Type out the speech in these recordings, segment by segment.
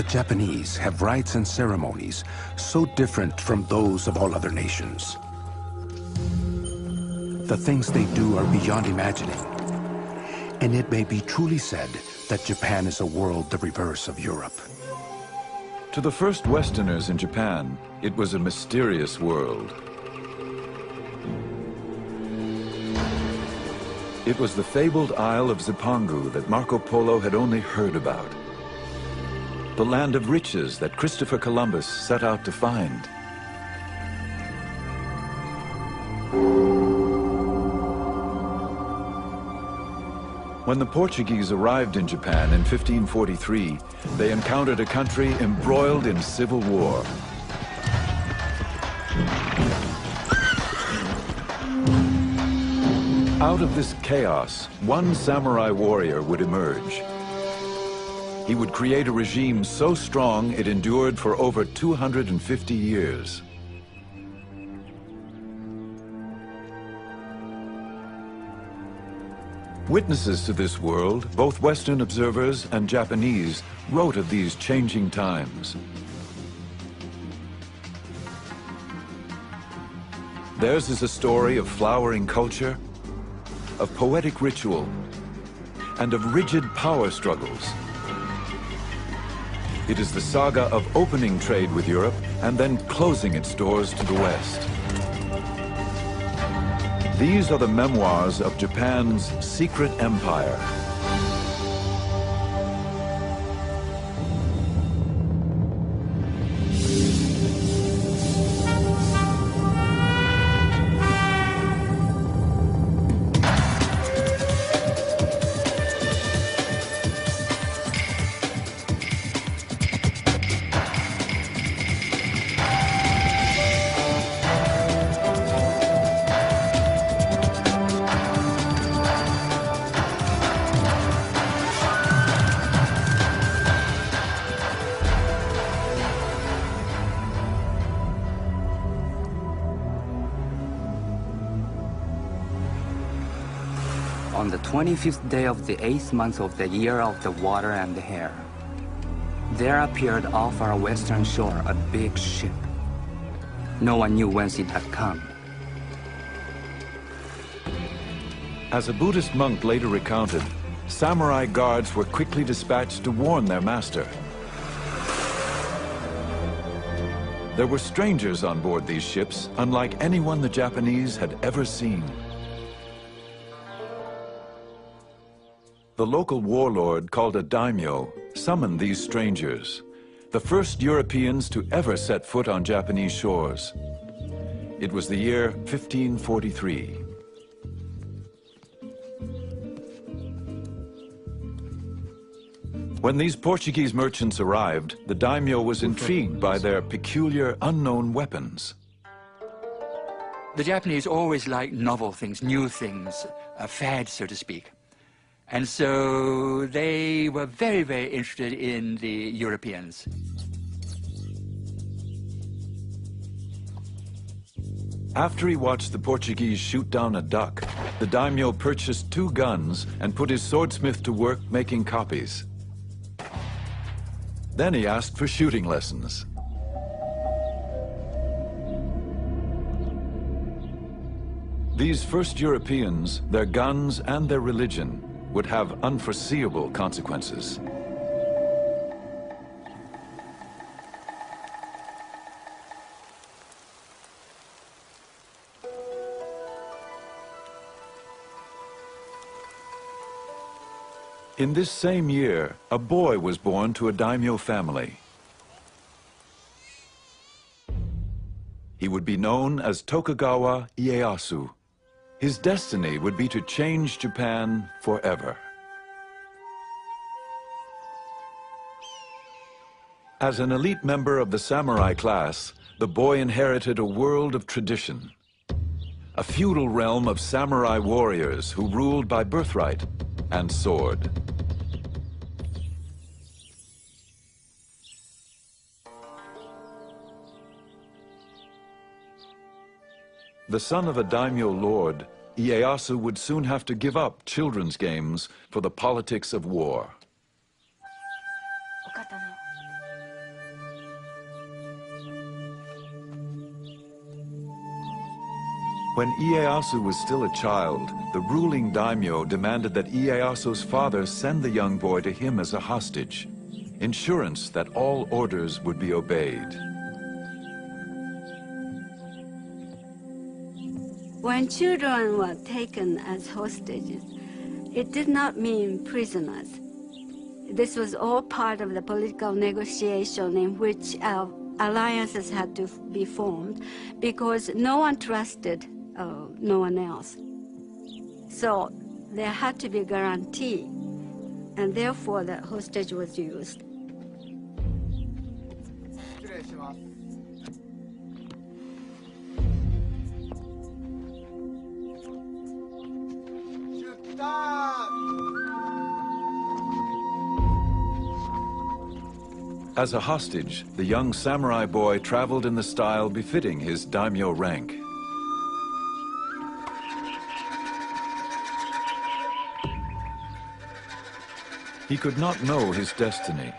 the Japanese have rites and ceremonies so different from those of all other nations. The things they do are beyond imagining, and it may be truly said that Japan is a world the reverse of Europe. To the first Westerners in Japan, it was a mysterious world. It was the fabled Isle of Zipangu that Marco Polo had only heard about. The land of riches that Christopher Columbus set out to find. When the Portuguese arrived in Japan in 1543, they encountered a country embroiled in civil war. Out of this chaos, one samurai warrior would emerge. He would create a regime so strong it endured for over 250 years. Witnesses to this world, both Western observers and Japanese, wrote of these changing times. Theirs is a story of flowering culture, of poetic ritual, and of rigid power struggles. It is the saga of opening trade with Europe and then closing its doors to the West. These are the memoirs of Japan's secret empire. On the 25th day of the 8th month of the year of the water and the hair, there appeared off our western shore a big ship. No one knew whence it had come. As a Buddhist monk later recounted, samurai guards were quickly dispatched to warn their master. There were strangers on board these ships, unlike anyone the Japanese had ever seen. The local warlord, called a daimyo, summoned these strangers, the first Europeans to ever set foot on Japanese shores. It was the year 1543. When these Portuguese merchants arrived, the daimyo was intrigued by their peculiar, unknown weapons. The Japanese always like novel things, new things, a fad, so to speak. And so they were very, very interested in the Europeans. After he watched the Portuguese shoot down a duck, the daimyo purchased 2 guns and put his swordsmith to work making copies. Then he asked for shooting lessons. These first Europeans, their guns and their religion, would have unforeseeable consequences. In this same year, a boy was born to a daimyo family. He would be known as Tokugawa Ieyasu. His destiny would be to change Japan forever. As an elite member of the samurai class, the boy inherited a world of tradition. A feudal realm of samurai warriors who ruled by birthright and sword. The son of a daimyo lord, Ieyasu would soon have to give up children's games for the politics of war. When Ieyasu was still a child, the ruling daimyo demanded that Ieyasu's father send the young boy to him as a hostage, insurance that all orders would be obeyed. When children were taken as hostages, it did not mean prisoners. This was all part of the political negotiation in which alliances had to be formed because no one trusted no one else. So there had to be a guarantee, and therefore the hostage was used. As a hostage, the young samurai boy traveled in the style befitting his daimyo rank. He could not know his destiny,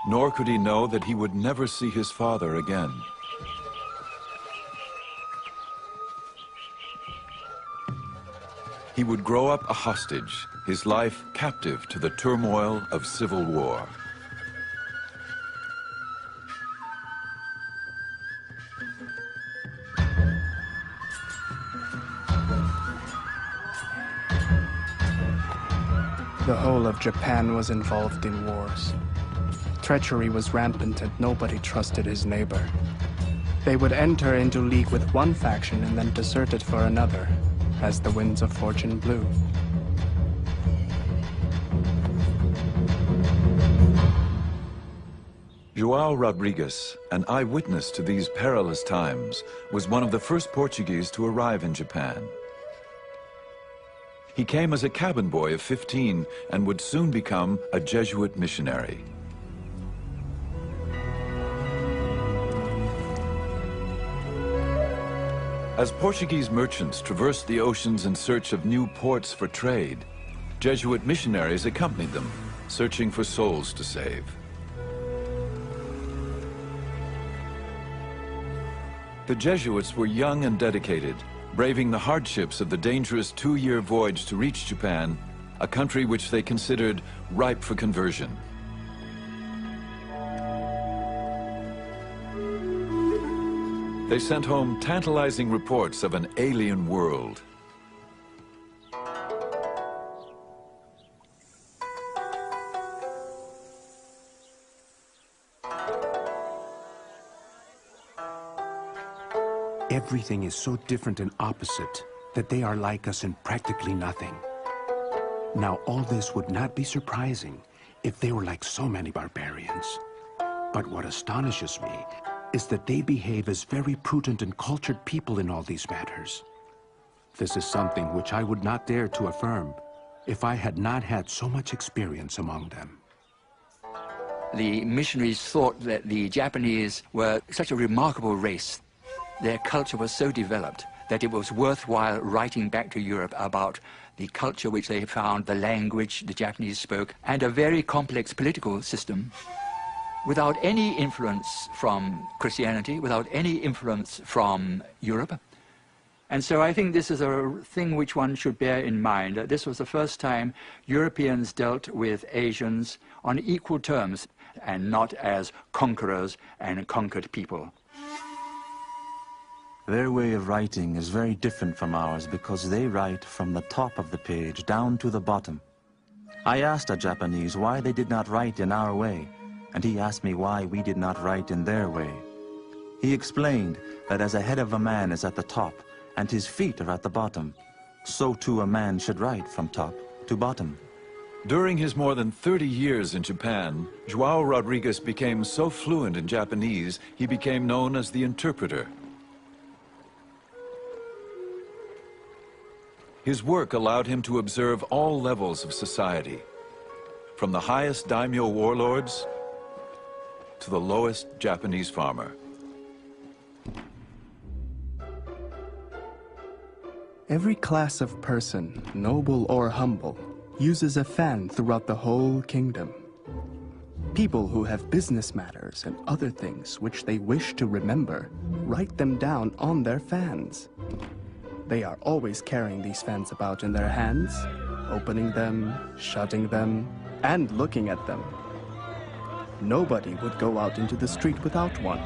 nor could he know that he would never see his father again. He would grow up a hostage, his life captive to the turmoil of civil war. The whole of Japan was involved in wars. Treachery was rampant and nobody trusted his neighbor. They would enter into league with one faction and then desert it for another, as the winds of fortune blew. João Rodrigues, an eyewitness to these perilous times, was one of the first Portuguese to arrive in Japan. He came as a cabin boy of 15 and would soon become a Jesuit missionary. As Portuguese merchants traversed the oceans in search of new ports for trade, Jesuit missionaries accompanied them, searching for souls to save. The Jesuits were young and dedicated, braving the hardships of the dangerous 2-year voyage to reach Japan, a country which they considered ripe for conversion. They sent home tantalizing reports of an alien world. Everything is so different and opposite that they are like us in practically nothing. Now, all this would not be surprising if they were like so many barbarians. But what astonishes me is that they behave as very prudent and cultured people in all these matters. This is something which I would not dare to affirm if I had not had so much experience among them. The missionaries thought that the Japanese were such a remarkable race. Their culture was so developed that it was worthwhile writing back to Europe about the culture which they found, the language the Japanese spoke, and a very complex political system without any influence from Christianity, without any influence from Europe. And so I think this is a thing which one should bear in mind, that this was the first time Europeans dealt with Asians on equal terms and not as conquerors and conquered people. Their way of writing is very different from ours because they write from the top of the page down to the bottom. I asked a Japanese why they did not write in our way, and he asked me why we did not write in their way. He explained that as a head of a man is at the top and his feet are at the bottom, so too a man should write from top to bottom. During his more than 30 years in Japan, João Rodrigues became so fluent in Japanese, he became known as the interpreter. His work allowed him to observe all levels of society, from the highest daimyo warlords to the lowest Japanese farmer. Every class of person, noble or humble, uses a fan throughout the whole kingdom. People who have business matters and other things which they wish to remember, write them down on their fans. They are always carrying these fans about in their hands, opening them, shutting them, and looking at them. Nobody would go out into the street without one.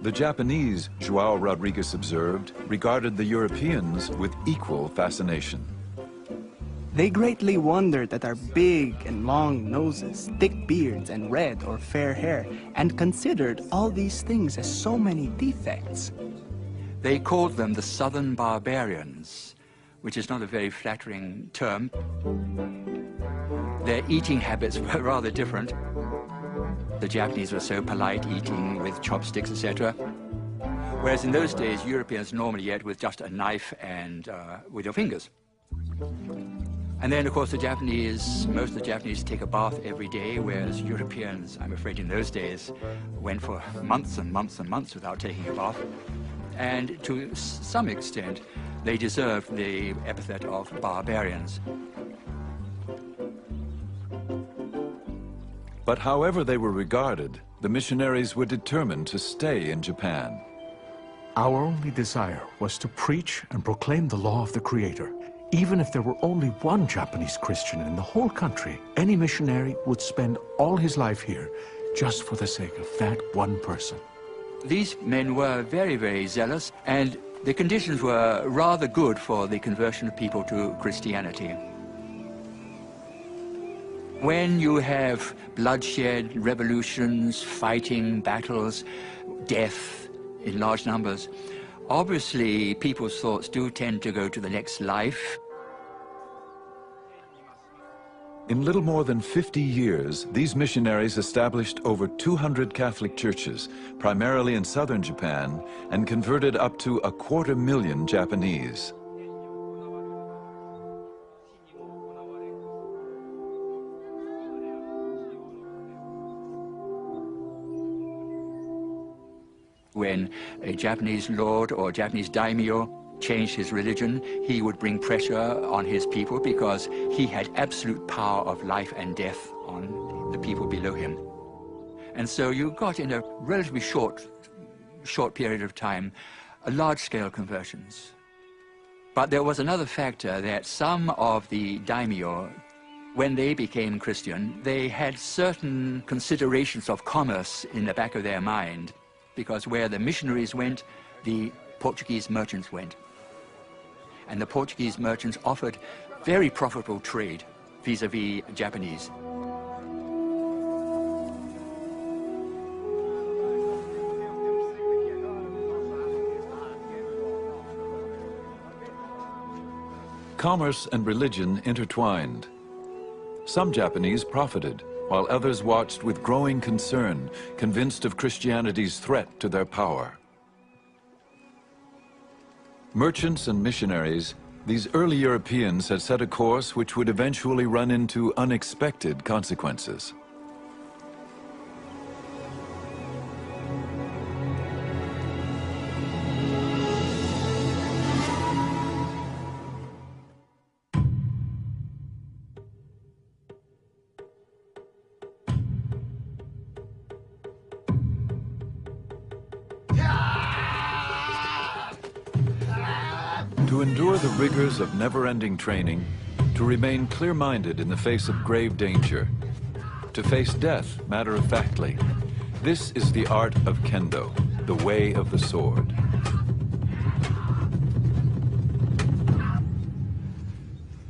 The Japanese, João Rodrigues observed, regarded the Europeans with equal fascination. They greatly wondered at our big and long noses, thick beards, and red or fair hair, and considered all these things as so many defects. They called them the Southern Barbarians, which is not a very flattering term. Their eating habits were rather different. The Japanese were so polite, eating with chopsticks, etc. Whereas in those days, Europeans normally ate with just a knife and with your fingers. And then, of course, most of the Japanese take a bath every day, whereas Europeans, I'm afraid in those days, went for months and months and months without taking a bath. And to some extent, they deserved the epithet of barbarians. But however they were regarded, the missionaries were determined to stay in Japan. Our only desire was to preach and proclaim the law of the Creator. Even if there were only one Japanese Christian in the whole country, any missionary would spend all his life here just for the sake of that one person. These men were very, very zealous, and the conditions were rather good for the conversion of people to Christianity. When you have bloodshed, revolutions, fighting, battles, death in large numbers, obviously people's thoughts do tend to go to the next life. In little more than 50 years, these missionaries established over 200 Catholic churches, primarily in southern Japan, and converted up to 250,000 Japanese. When a Japanese lord or Japanese daimyo changed his religion, he would bring pressure on his people because he had absolute power of life and death on the people below him. And so you got in a relatively short period of time, large-scale conversions. But there was another factor, that some of the daimyo, when they became Christian, they had certain considerations of commerce in the back of their mind, because where the missionaries went, the Portuguese merchants went. And the Portuguese merchants offered very profitable trade vis-à-vis Japanese. Commerce and religion intertwined. Some Japanese profited, while others watched with growing concern, convinced of Christianity's threat to their power. Merchants and missionaries, these early Europeans had set a course which would eventually run into unexpected consequences. To endure the rigors of never-ending training, to remain clear-minded in the face of grave danger, to face death matter-of-factly, this is the art of kendo, the way of the sword.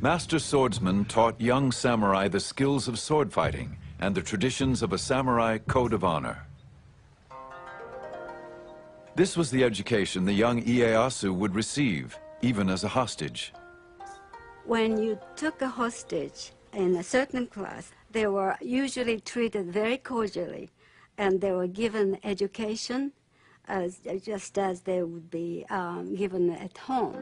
Master swordsmen taught young samurai the skills of sword fighting and the traditions of a samurai code of honor. This was the education the young Ieyasu would receive, even as a hostage. When you took a hostage in a certain class, they were usually treated very cordially, and they were given education just as they would be given at home.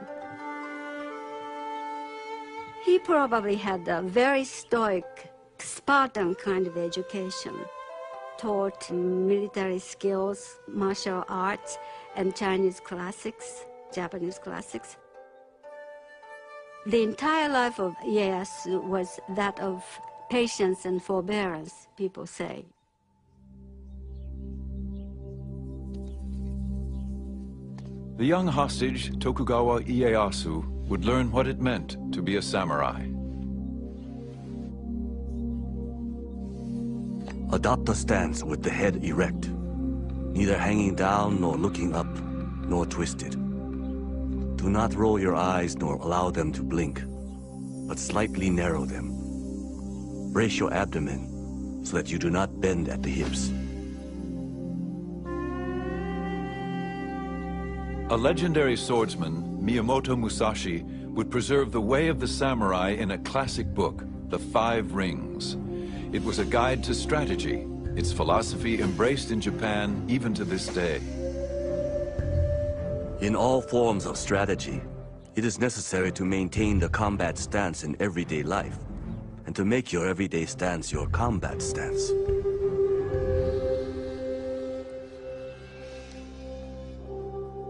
He probably had a very stoic, Spartan kind of education, taught military skills, martial arts, and Chinese classics, Japanese classics. The entire life of Ieyasu was that of patience and forbearance, people say. The young hostage, Tokugawa Ieyasu, would learn what it meant to be a samurai. Adopt a stance with the head erect, neither hanging down nor looking up, nor twisted. Do not roll your eyes nor allow them to blink, but slightly narrow them. Brace your abdomen so that you do not bend at the hips. A legendary swordsman, Miyamoto Musashi, would preserve the way of the samurai in a classic book, The Five Rings. It was a guide to strategy, its philosophy embraced in Japan even to this day. In all forms of strategy, it is necessary to maintain the combat stance in everyday life, and to make your everyday stance your combat stance.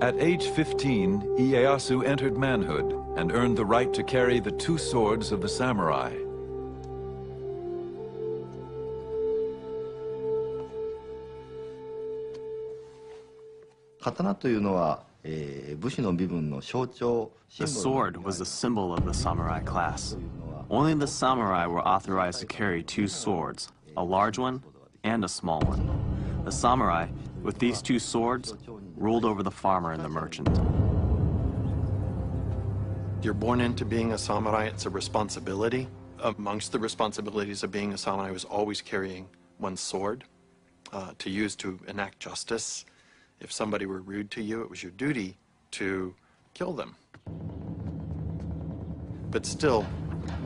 At age 15, Ieyasu entered manhood and earned the right to carry the two swords of the samurai. The sword was the symbol of the samurai class. Only the samurai were authorized to carry two swords, a large one and a small one. The samurai, with these two swords, ruled over the farmer and the merchant. You're born into being a samurai, it's a responsibility. Amongst the responsibilities of being a samurai was always carrying one's sword to use to enact justice. If somebody were rude to you, it was your duty to kill them. But still,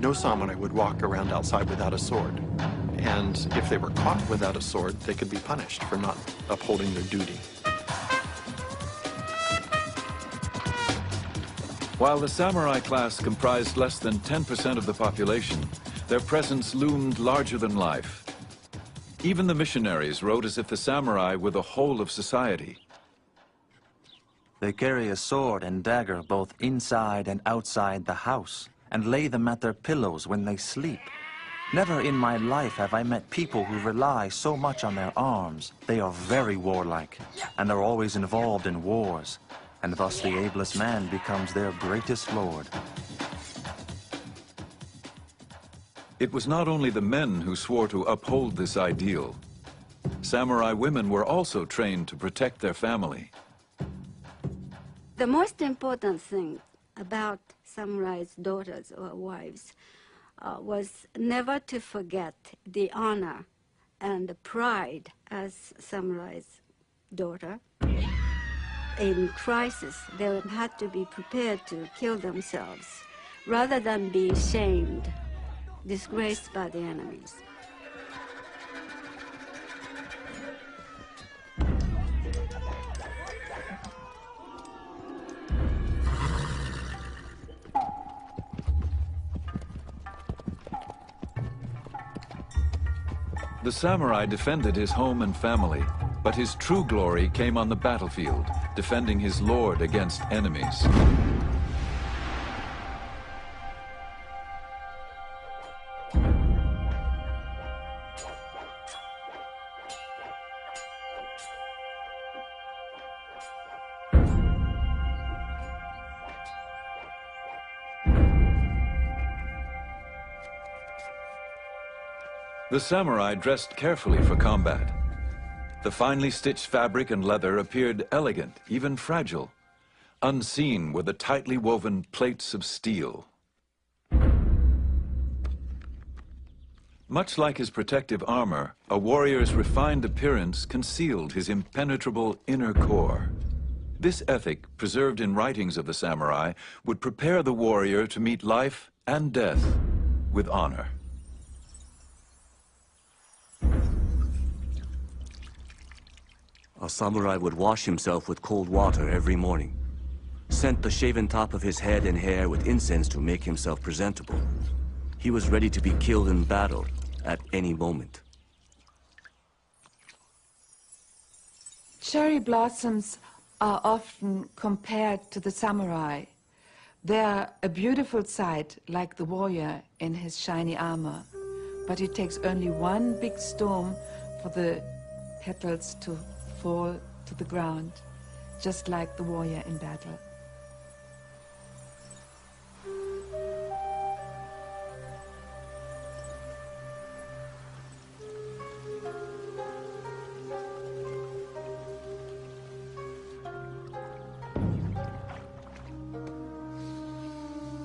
no samurai would walk around outside without a sword. And if they were caught without a sword, they could be punished for not upholding their duty. While the samurai class comprised less than 10% of the population, their presence loomed larger than life. Even the missionaries wrote as if the samurai were the whole of society. They carry a sword and dagger both inside and outside the house, and lay them at their pillows when they sleep. Never in my life have I met people who rely so much on their arms. They are very warlike, and are always involved in wars, and thus the ablest man becomes their greatest lord. It was not only the men who swore to uphold this ideal. Samurai women were also trained to protect their family. The most important thing about samurai's daughters or wives was never to forget the honor and the pride as samurai's daughter. In crisis, they had to be prepared to kill themselves rather than be shamed, disgraced by the enemies. The samurai defended his home and family, but his true glory came on the battlefield, defending his lord against enemies. The samurai dressed carefully for combat. The finely stitched fabric and leather appeared elegant, even fragile. Unseen were the tightly woven plates of steel. Much like his protective armor, a warrior's refined appearance concealed his impenetrable inner core. This ethic, preserved in writings of the samurai, would prepare the warrior to meet life and death with honor. A samurai would wash himself with cold water every morning, scent the shaven top of his head and hair with incense to make himself presentable. He was ready to be killed in battle at any moment. Cherry blossoms are often compared to the samurai, They are a beautiful sight, like the warrior in his shiny armor, but it takes only one big storm for the petals to fall to the ground, just like the warrior in battle.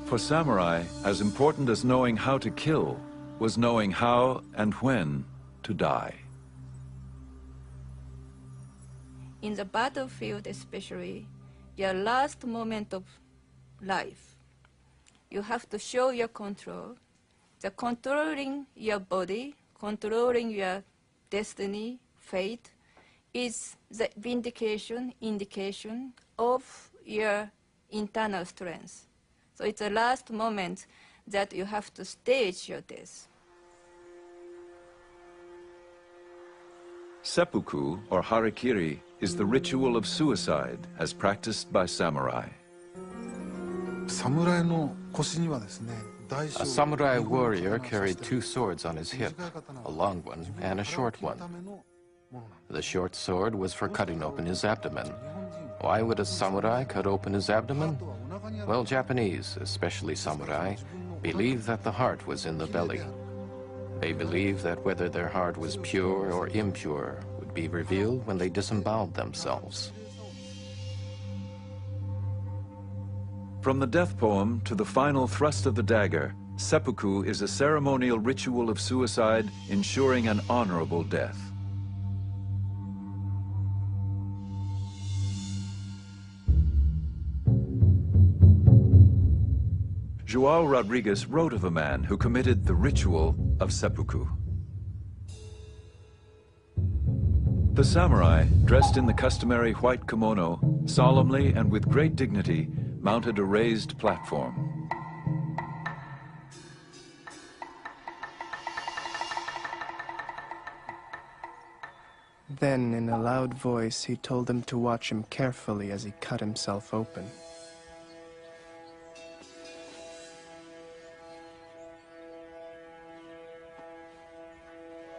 For samurai, as important as knowing how to kill was knowing how and when to die. In the battlefield especially, your last moment of life, you have to show your control. The controlling your body, controlling your destiny, fate, is the indication of your internal strength. So it's the last moment that you have to stage your death. Seppuku, or harikiri, is the ritual of suicide as practiced by samurai. A samurai warrior carried two swords on his hip, a long one and a short one. The short sword was for cutting open his abdomen. Why would a samurai cut open his abdomen? Well, Japanese, especially samurai, believed that the heart was in the belly. They believed that whether their heart was pure or impure would be revealed when they disemboweled themselves. From the death poem to the final thrust of the dagger, seppuku is a ceremonial ritual of suicide ensuring an honorable death. João Rodrigues wrote of a man who committed the ritual of seppuku. The samurai, dressed in the customary white kimono, solemnly and with great dignity, mounted a raised platform. Then, in a loud voice, he told them to watch him carefully as he cut himself open.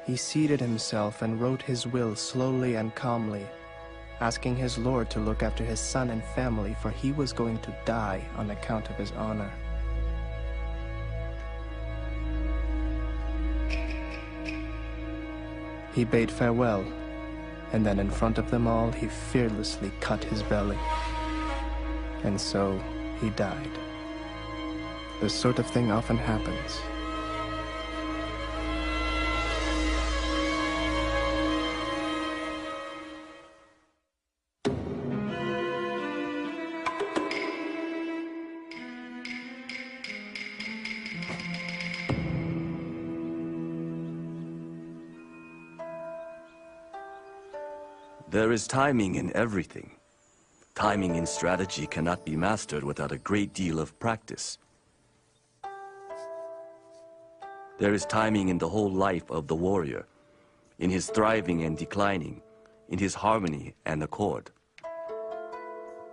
He seated himself and wrote his will slowly and calmly, asking his lord to look after his son and family, for he was going to die on account of his honor. He bade farewell, and then in front of them all, he fearlessly cut his belly. And so he died. This sort of thing often happens. There is timing in everything. Timing in strategy cannot be mastered without a great deal of practice. There is timing in the whole life of the warrior, in his thriving and declining, in his harmony and accord.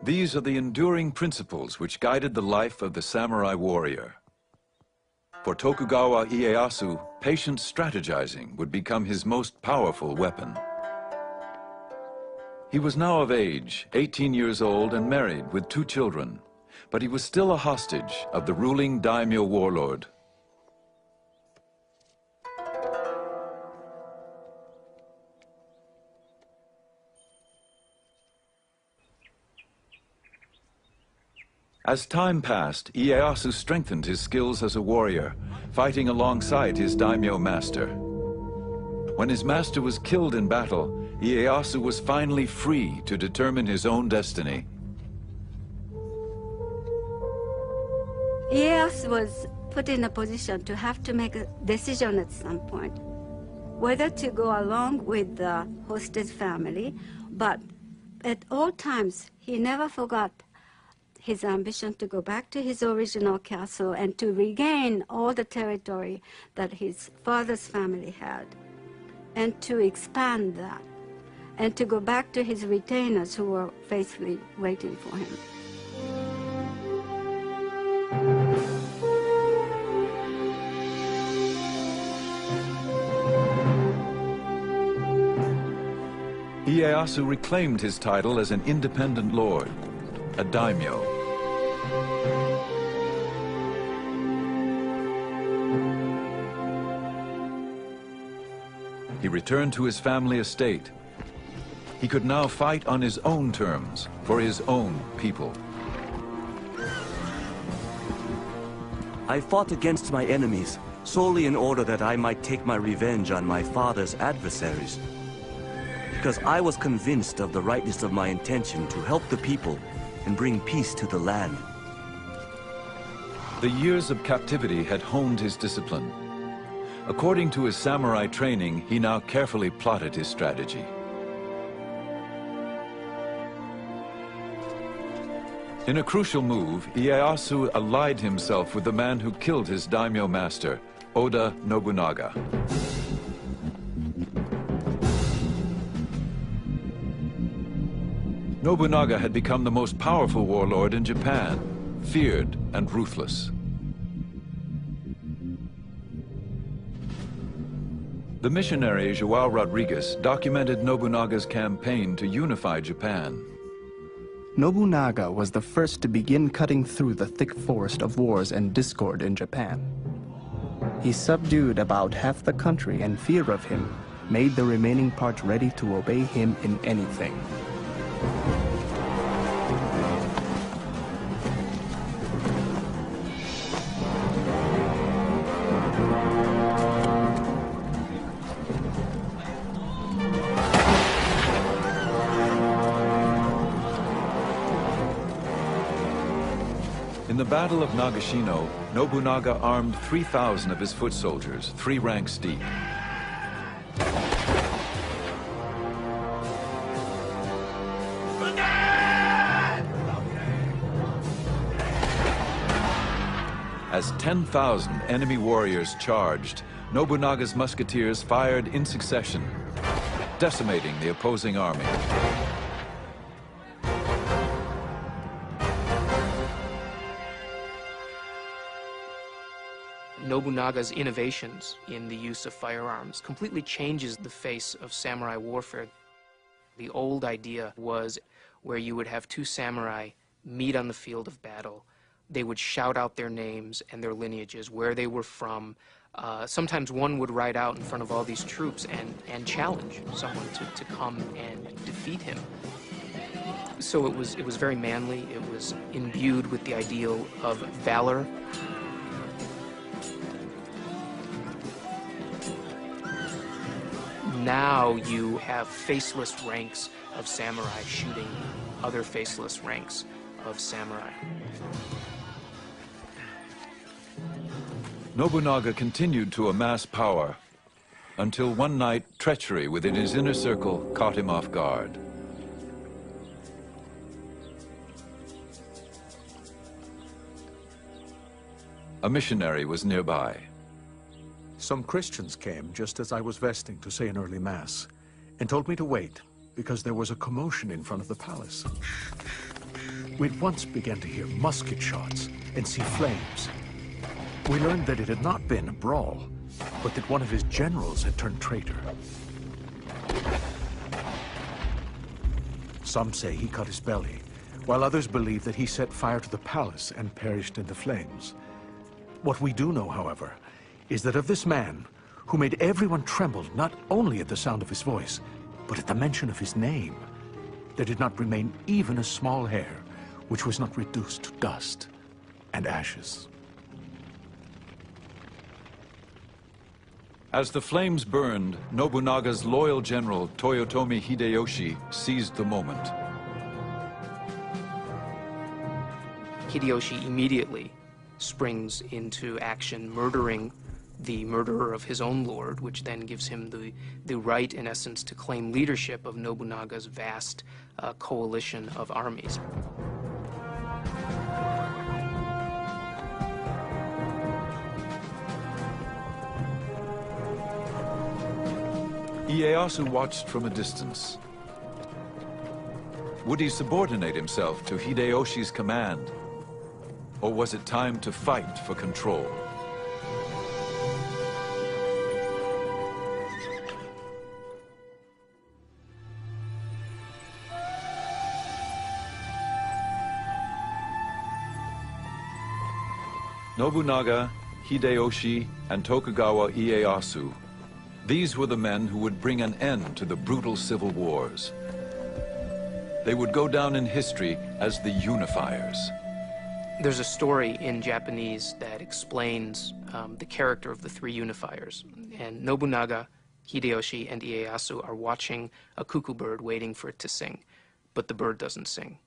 These are the enduring principles which guided the life of the samurai warrior. For Tokugawa Ieyasu, patient strategizing would become his most powerful weapon. He was now of age, 18 years old and married with 2 children, but he was still a hostage of the ruling daimyo warlord. As time passed, Ieyasu strengthened his skills as a warrior, fighting alongside his daimyo master. When his master was killed in battle, Ieyasu was finally free to determine his own destiny. Ieyasu was put in a position to have to make a decision at some point, whether to go along with the hostage family, but at all times he never forgot his ambition to go back to his original castle and to regain all the territory that his father's family had, and to expand that, and to go back to his retainers who were faithfully waiting for him. Ieyasu reclaimed his title as an independent lord, a daimyo. He returned to his family estate. He could now fight on his own terms, for his own people. I fought against my enemies solely in order that I might take my revenge on my father's adversaries. Because I was convinced of the rightness of my intention to help the people and bring peace to the land. The years of captivity had honed his discipline. According to his samurai training, he now carefully plotted his strategy. In a crucial move, Ieyasu allied himself with the man who killed his daimyo master, Oda Nobunaga. Nobunaga had become the most powerful warlord in Japan, feared and ruthless. The missionary João Rodrigues documented Nobunaga's campaign to unify Japan. Nobunaga was the first to begin cutting through the thick forest of wars and discord in Japan. He subdued about half the country, and fear of him made the remaining part ready to obey him in anything. In the Battle of Nagashino, Nobunaga armed 3,000 of his foot soldiers, 3 ranks deep. As 10,000 enemy warriors charged, Nobunaga's musketeers fired in succession, decimating the opposing army. Nobunaga's innovations in the use of firearms completely changes the face of samurai warfare. The old idea was where you would have 2 samurai meet on the field of battle. They would shout out their names and their lineages, where they were from. Sometimes one would ride out in front of all these troops and challenge someone to come and defeat him. So it was very manly. It was imbued with the ideal of valor. Now you have faceless ranks of samurai shooting other faceless ranks of samurai. Nobunaga continued to amass power until one night treachery within his inner circle caught him off guard. A missionary was nearby. Some Christians came just as I was vesting to say an early mass, and told me to wait because there was a commotion in front of the palace. We'd once began to hear musket shots and see flames. We learned that it had not been a brawl, but that one of his generals had turned traitor. Some say he cut his belly, while others believe that he set fire to the palace and perished in the flames. What we do know, however, is that of this man, who made everyone tremble not only at the sound of his voice, but at the mention of his name, there did not remain even a small hair which was not reduced to dust and ashes. As the flames burned, Nobunaga's loyal general, Toyotomi Hideyoshi, seized the moment. Hideyoshi immediately springs into action, murdering the murderer of his own lord, which then gives him the right, in essence, to claim leadership of Nobunaga's vast coalition of armies. Ieyasu watched from a distance. Would he subordinate himself to Hideyoshi's command? Or was it time to fight for control? Nobunaga, Hideyoshi, and Tokugawa Ieyasu. These were the men who would bring an end to the brutal civil wars. They would go down in history as the unifiers. There's a story in Japanese that explains the character of the three unifiers. And Nobunaga, Hideyoshi, and Ieyasu are watching a cuckoo bird waiting for it to sing, but the bird doesn't sing.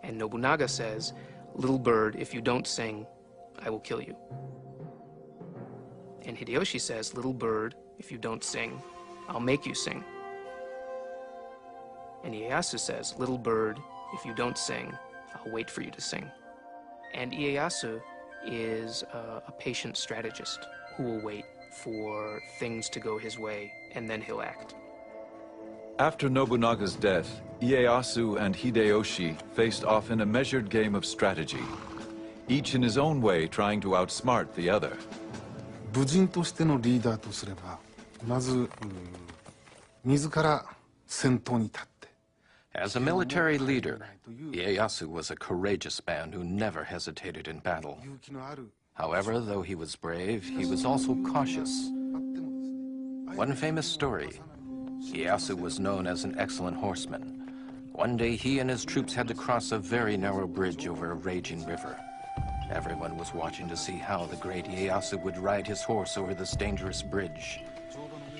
And Nobunaga says, "Little bird, if you don't sing, I will kill you." And Hideyoshi says, "Little bird, if you don't sing, I'll make you sing." And Ieyasu says, "Little bird, if you don't sing, I'll wait for you to sing." And Ieyasu is a patient strategist who will wait for things to go his way, and then he'll act. After Nobunaga's death, Ieyasu and Hideyoshi faced off in a measured game of strategy, each in his own way trying to outsmart the other. 武人としてのリーダーとすれば、まず自ら先頭に立って。As a military leader, Ieyasu was a courageous man who never hesitated in battle. However, though he was brave, he was also cautious. One famous story, Ieyasu was known as an excellent horseman. One day he and his troops had to cross a very narrow bridge over a raging river. Everyone was watching to see how the great Ieyasu would ride his horse over this dangerous bridge.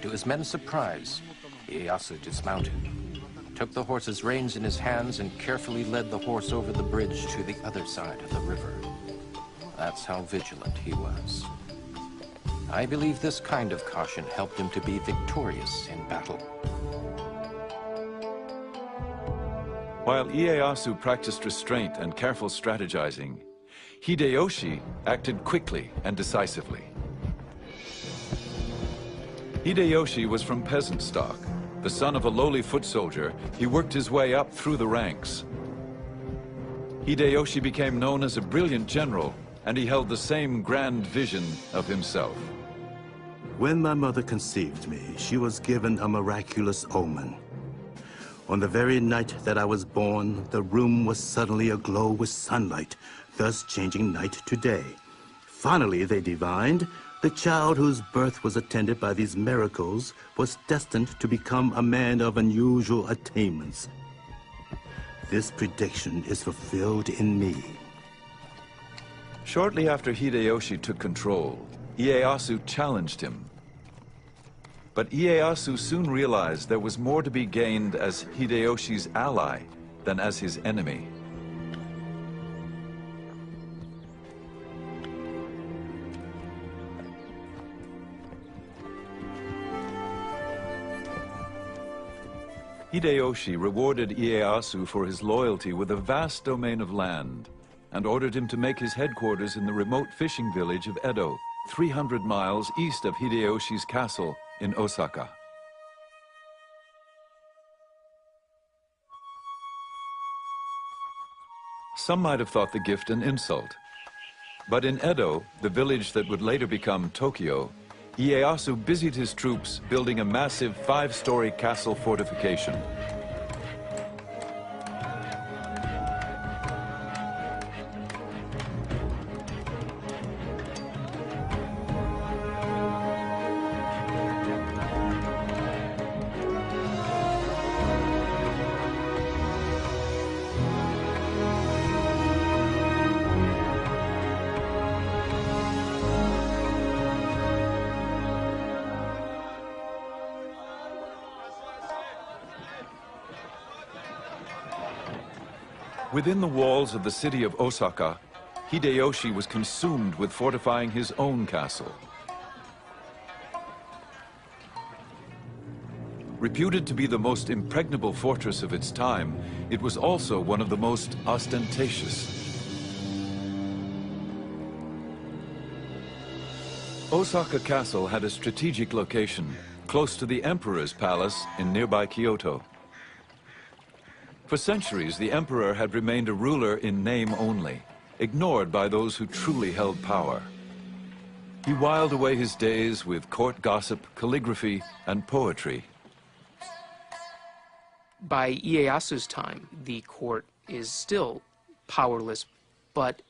To his men's surprise, Ieyasu dismounted, took the horse's reins in his hands, and carefully led the horse over the bridge to the other side of the river. That's how vigilant he was. I believe this kind of caution helped him to be victorious in battle. While Ieyasu practiced restraint and careful strategizing, Hideyoshi acted quickly and decisively. Hideyoshi was from peasant stock. The son of a lowly foot soldier, he worked his way up through the ranks. Hideyoshi became known as a brilliant general, and he held the same grand vision of himself. When my mother conceived me, she was given a miraculous omen. On the very night that I was born, the room was suddenly aglow with sunlight, thus changing night to day. Finally, they divined, the child whose birth was attended by these miracles was destined to become a man of unusual attainments. This prediction is fulfilled in me. Shortly after Hideyoshi took control, Ieyasu challenged him. But Ieyasu soon realized there was more to be gained as Hideyoshi's ally than as his enemy. Hideyoshi rewarded Ieyasu for his loyalty with a vast domain of land and ordered him to make his headquarters in the remote fishing village of Edo, 300 miles east of Hideyoshi's castle in Osaka. Some might have thought the gift an insult. But in Edo, the village that would later become Tokyo, Ieyasu busied his troops building a massive 5-story castle fortification. Within the walls of the city of Osaka, Hideyoshi was consumed with fortifying his own castle. Reputed to be the most impregnable fortress of its time, it was also one of the most ostentatious. Osaka Castle had a strategic location, close to the Emperor's palace in nearby Kyoto. For centuries, the emperor had remained a ruler in name only, ignored by those who truly held power. He whiled away his days with court gossip, calligraphy, and poetry. By Ieyasu's time, the court is still powerless, but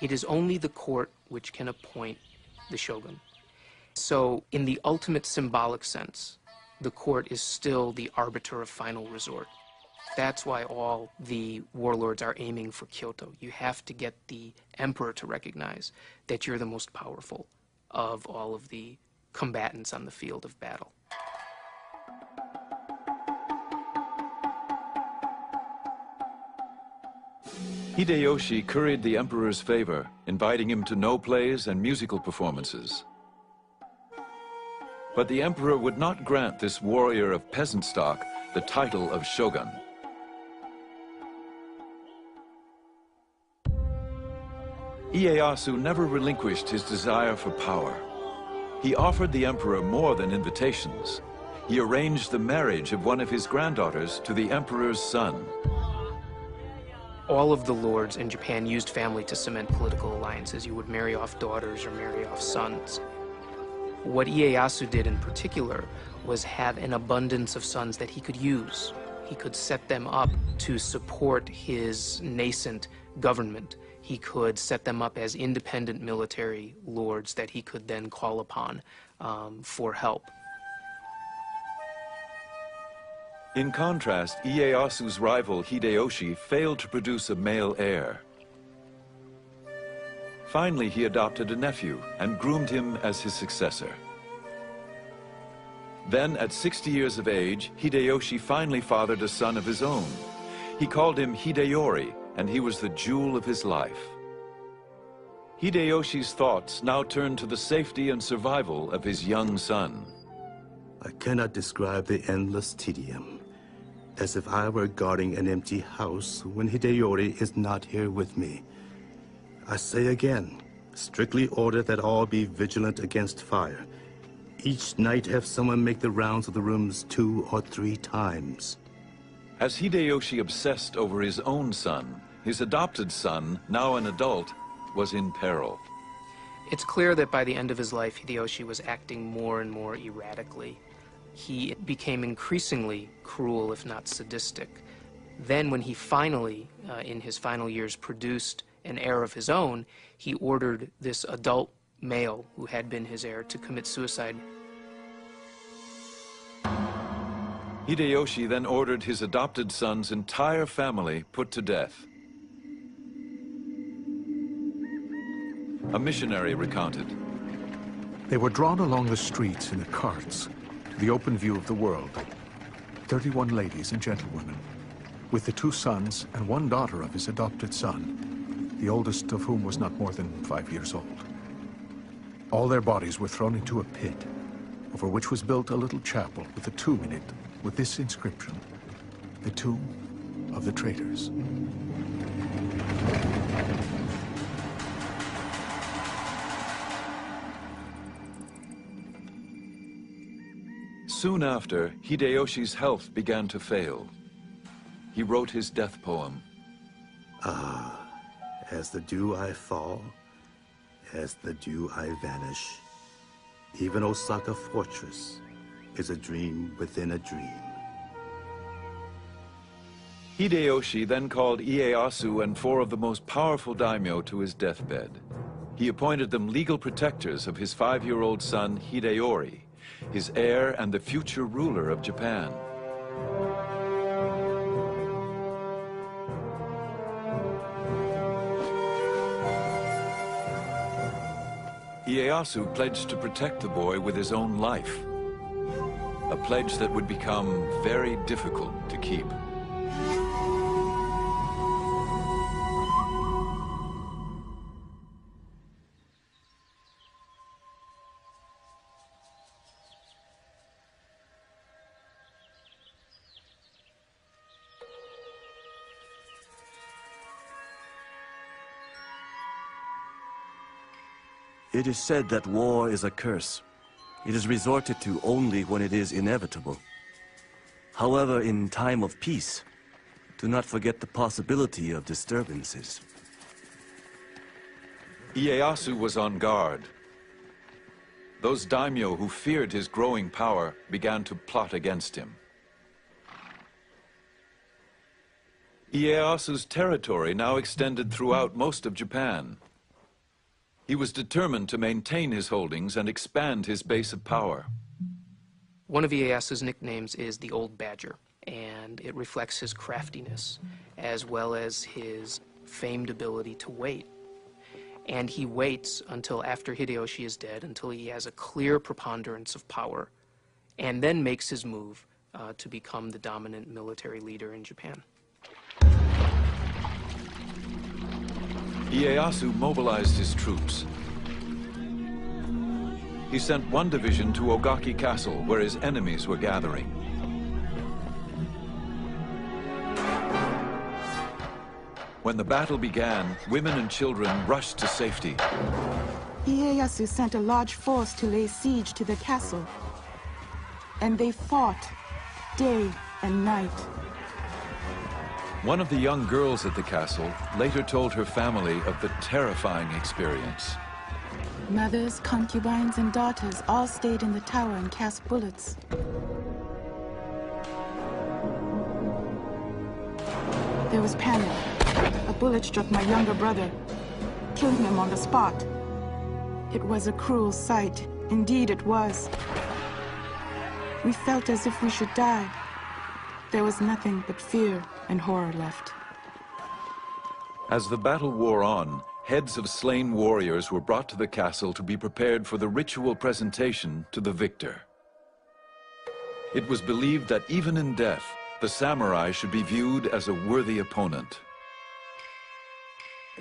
It is only the court which can appoint the shogun. So in the ultimate symbolic sense, the court is still the arbiter of final resort. That's why all the warlords are aiming for Kyoto. You have to get the emperor to recognize that you're the most powerful of all of the combatants on the field of battle. Hideyoshi curried the emperor's favor, inviting him to no plays and musical performances. But the emperor would not grant this warrior of peasant stock the title of shogun. Ieyasu never relinquished his desire for power. He offered the emperor more than invitations. He arranged the marriage of one of his granddaughters to the emperor's son. All of the lords in Japan used family to cement political alliances. You would marry off daughters or marry off sons. What Ieyasu did in particular was have an abundance of sons that he could use. He could set them up to support his nascent government. He could set them up as independent military lords that he could then call upon for help. In contrast, Ieyasu's rival Hideyoshi failed to produce a male heir. Finally, he adopted a nephew and groomed him as his successor. Then, at 60 years of age, Hideyoshi finally fathered a son of his own. He called him Hideyori, and he was the jewel of his life. Hideyoshi's thoughts now turned to the safety and survival of his young son. I cannot describe the endless tedium, as if I were guarding an empty house when Hideyori is not here with me. I say again, strictly order that all be vigilant against fire. Each night have someone make the rounds of the rooms 2 or 3 times. As Hideyoshi obsessed over his own son, his adopted son, now an adult, was in peril. It's clear that by the end of his life, Hideyoshi was acting more and more erratically. He became increasingly cruel, if not sadistic. Then when he finally, in his final years, produced an heir of his own, he ordered this adult male who had been his heir to commit suicide. Hideyoshi then ordered his adopted son's entire family put to death. A missionary recounted. They were drawn along the streets in the carts to the open view of the world. 31 ladies and gentlewomen, with the 2 sons and 1 daughter of his adopted son, the oldest of whom was not more than 5 years old. All their bodies were thrown into a pit, over which was built a little chapel with a tomb in it, with this inscription: the tomb of the traitors. Soon after, Hideyoshi's health began to fail. He wrote his death poem. Ah, as the dew I fall, as the dew I vanish. Even Osaka Fortress is a dream within a dream. Hideyoshi then called Ieyasu and 4 of the most powerful daimyo to his deathbed. He appointed them legal protectors of his 5-year-old son Hideyori, his heir and the future ruler of Japan. Ieyasu pledged to protect the boy with his own life, a pledge that would become very difficult to keep. It is said that war is a curse. It is resorted to only when it is inevitable. However, in time of peace, do not forget the possibility of disturbances. Ieyasu was on guard. Those daimyo who feared his growing power began to plot against him. Ieyasu's territory now extended throughout most of Japan. He was determined to maintain his holdings and expand his base of power. One of Ieyasu's nicknames is the Old Badger, and it reflects his craftiness as well as his famed ability to wait. And he waits until after Hideyoshi is dead, until he has a clear preponderance of power, and then makes his move to become the dominant military leader in Japan. Ieyasu mobilized his troops. He sent one division to Ogaki Castle, where his enemies were gathering. When the battle began, women and children rushed to safety. Ieyasu sent a large force to lay siege to the castle, and they fought day and night. One of the young girls at the castle later told her family of the terrifying experience. Mothers, concubines, and daughters all stayed in the tower and cast bullets. There was panic. A bullet struck my younger brother, killing him on the spot. It was a cruel sight. Indeed, it was. We felt as if we should die. There was nothing but fear and horror left. As the battle wore on, heads of slain warriors were brought to the castle to be prepared for the ritual presentation to the victor. It was believed that even in death, the samurai should be viewed as a worthy opponent.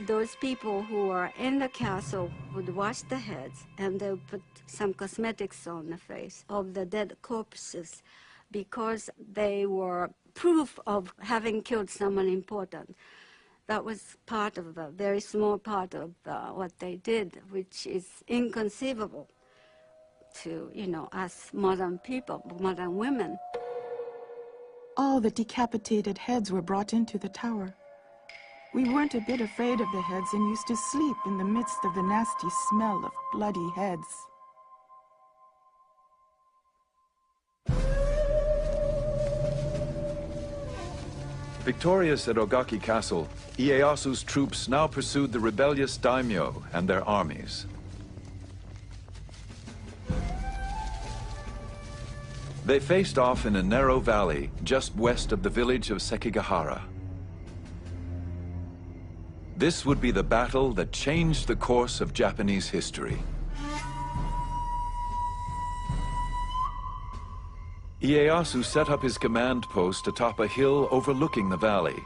Those people who were in the castle would wash the heads, and they would put some cosmetics on the face of the dead corpses, because they were proof of having killed someone important. That was part of a very small part of what they did, which is inconceivable to, us modern people, modern women. All the decapitated heads were brought into the tower. We weren't a bit afraid of the heads and used to sleep in the midst of the nasty smell of bloody heads. Victorious at Ogaki Castle, Ieyasu's troops now pursued the rebellious daimyo and their armies. They faced off in a narrow valley just west of the village of Sekigahara. This would be the battle that changed the course of Japanese history. Ieyasu set up his command post atop a hill overlooking the valley,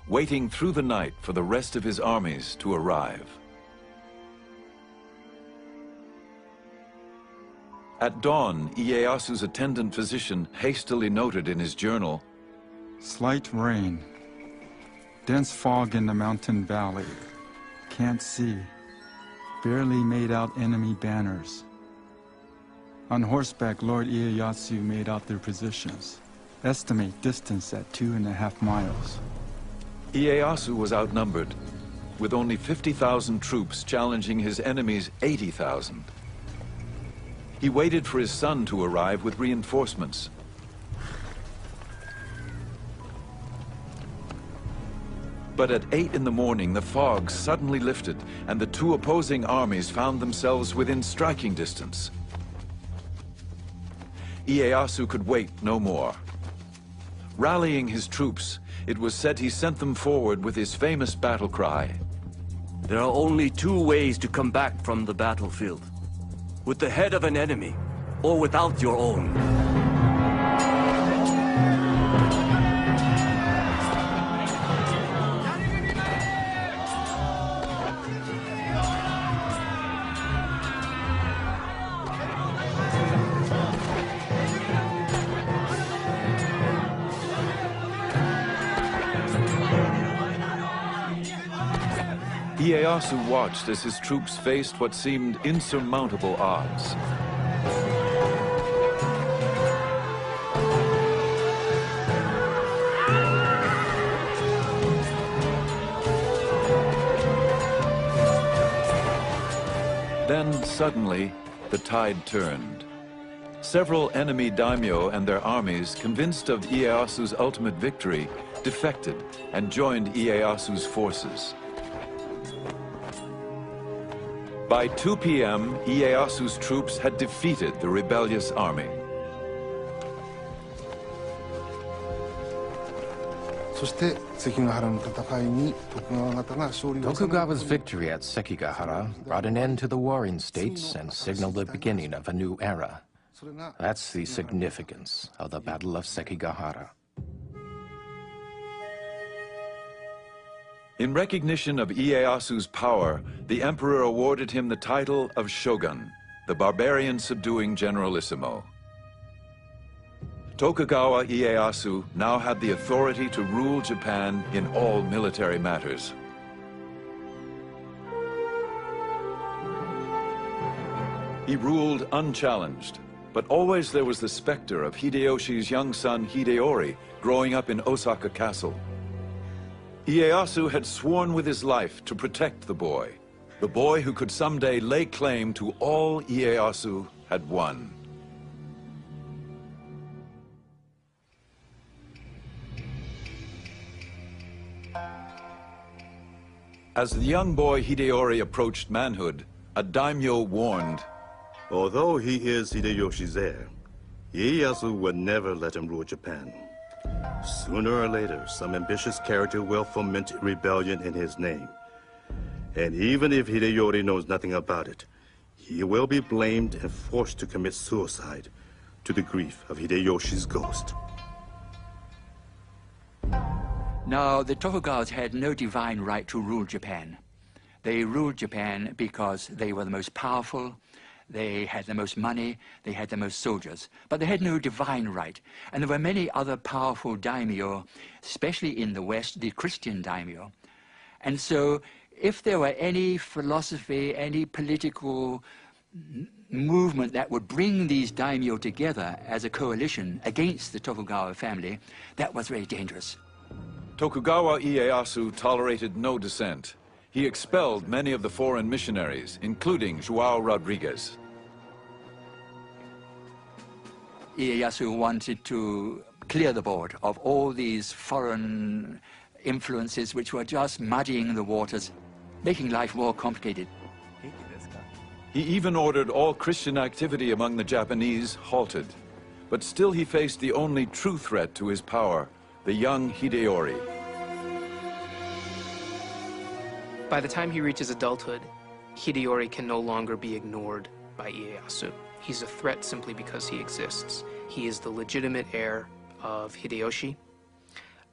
waiting through the night for the rest of his armies to arrive. At dawn, Ieyasu's attendant physician hastily noted in his journal, "Slight rain. Dense fog in the mountain valley. Can't see. Barely made out enemy banners. On horseback, Lord Ieyasu made out their positions. Estimate distance at 2.5 miles. Ieyasu was outnumbered, with only 50,000 troops challenging his enemy's 80,000. He waited for his son to arrive with reinforcements. But at 8 in the morning, the fog suddenly lifted, and the two opposing armies found themselves within striking distance. Ieyasu could wait no more. Rallying his troops, it was said he sent them forward with his famous battle cry. There are only two ways to come back from the battlefield. With the head of an enemy, or without your own. Ieyasu watched as his troops faced what seemed insurmountable odds. Then, suddenly, the tide turned. Several enemy daimyo and their armies, convinced of Ieyasu's ultimate victory, defected and joined Ieyasu's forces. By 2 p.m., Ieyasu's troops had defeated the rebellious army. Tokugawa's victory at Sekigahara brought an end to the warring states and signaled the beginning of a new era. That's the significance of the Battle of Sekigahara. In recognition of Ieyasu's power, the emperor awarded him the title of Shogun, the barbarian subduing generalissimo. Tokugawa Ieyasu now had the authority to rule Japan in all military matters. He ruled unchallenged, but always there was the specter of Hideyoshi's young son Hideori growing up in Osaka Castle. Ieyasu had sworn with his life to protect the boy who could someday lay claim to all Ieyasu had won. As the young boy Hideori approached manhood, a daimyo warned, "Although he is Hideyoshi's heir, Ieyasu would never let him rule Japan. Sooner or later, some ambitious character will foment rebellion in his name. And even if Hideyori knows nothing about it, he will be blamed and forced to commit suicide to the grief of Hideyoshi's ghost." Now, the Tokugawas had no divine right to rule Japan. They ruled Japan because they were the most powerful, they had the most money, they had the most soldiers, but they had no divine right. And there were many other powerful daimyo, especially in the West, the Christian daimyo. And so, if there were any philosophy, any political movement that would bring these daimyo together as a coalition against the Tokugawa family, that was very dangerous. Tokugawa Ieyasu tolerated no dissent. He expelled many of the foreign missionaries, including João Rodrigues. Ieyasu wanted to clear the board of all these foreign influences which were just muddying the waters, making life more complicated. He even ordered all Christian activity among the Japanese halted. But still he faced the only true threat to his power, the young Hideori. By the time he reaches adulthood, Hideori can no longer be ignored by Ieyasu. He's a threat simply because he exists. He is the legitimate heir of Hideyoshi.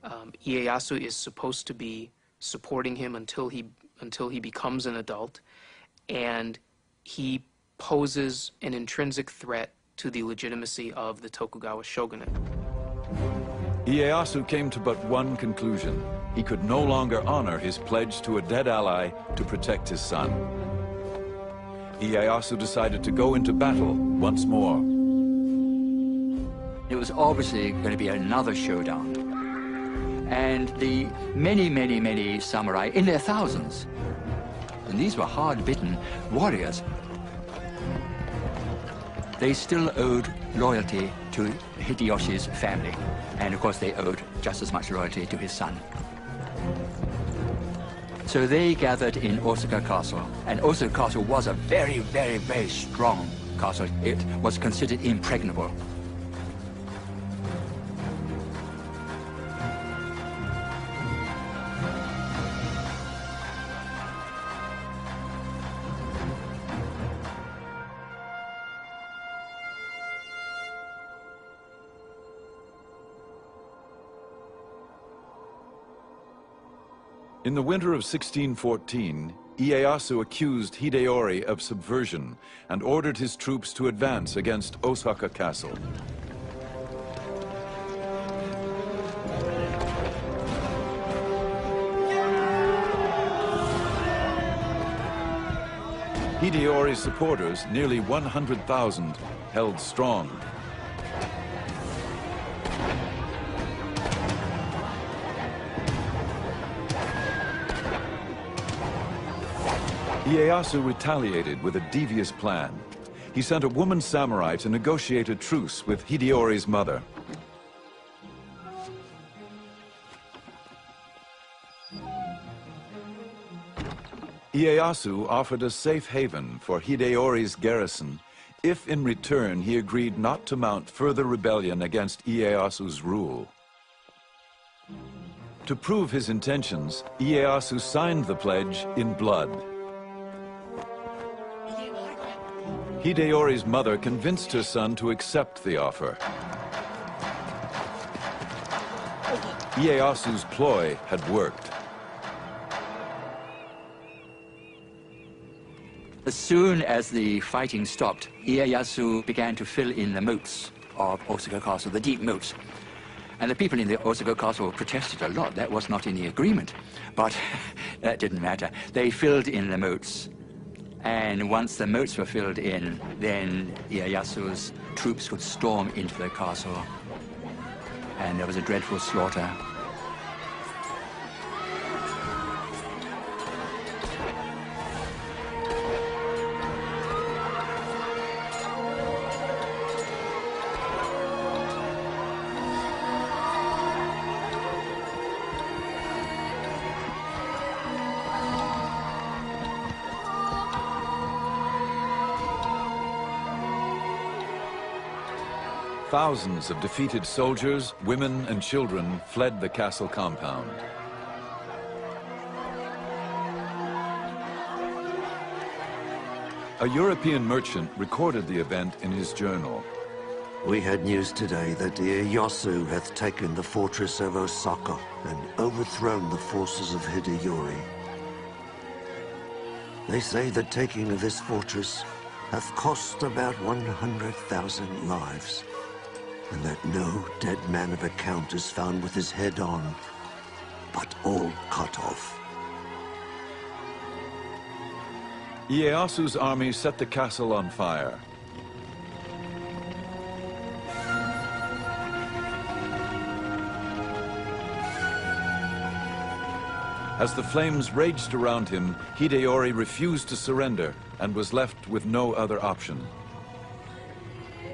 Ieyasu is supposed to be supporting him until he becomes an adult, and he poses an intrinsic threat to the legitimacy of the Tokugawa shogunate. Ieyasu came to but one conclusion. He could no longer honor his pledge to a dead ally to protect his son. Ieyasu decided to go into battle once more. It was obviously going to be another showdown. And the many samurai, in their thousands, and these were hard-bitten warriors, they still owed loyalty to Hideyoshi's family. And of course they owed just as much loyalty to his son. So they gathered in Osaka Castle, and Osaka Castle was a very strong castle. It was considered impregnable. In the winter of 1614, Ieyasu accused Hideori of subversion and ordered his troops to advance against Osaka Castle. Hideori's supporters, nearly 100,000, held strong. Ieyasu retaliated with a devious plan. He sent a woman samurai to negotiate a truce with Hideori's mother. Ieyasu offered a safe haven for Hideyori's garrison if in return he agreed not to mount further rebellion against Ieyasu's rule. To prove his intentions, Ieyasu signed the pledge in blood. Hideyori's mother convinced her son to accept the offer. Ieyasu's ploy had worked. As soon as the fighting stopped, Ieyasu began to fill in the moats of Osaka Castle, the deep moats. And the people in the Osaka Castle protested a lot. That was not in the agreement. But that didn't matter. They filled in the moats. And once the moats were filled in, then Ieyasu's troops could storm into the castle. And there was a dreadful slaughter. Thousands of defeated soldiers, women, and children fled the castle compound. A European merchant recorded the event in his journal. We had news today that Ieyasu hath taken the fortress of Osaka and overthrown the forces of Hideyori. They say the taking of this fortress hath cost about 100,000 lives, and that no dead man of account is found with his head on, but all cut off. Ieyasu's army set the castle on fire. As the flames raged around him, Hideyori refused to surrender and was left with no other option.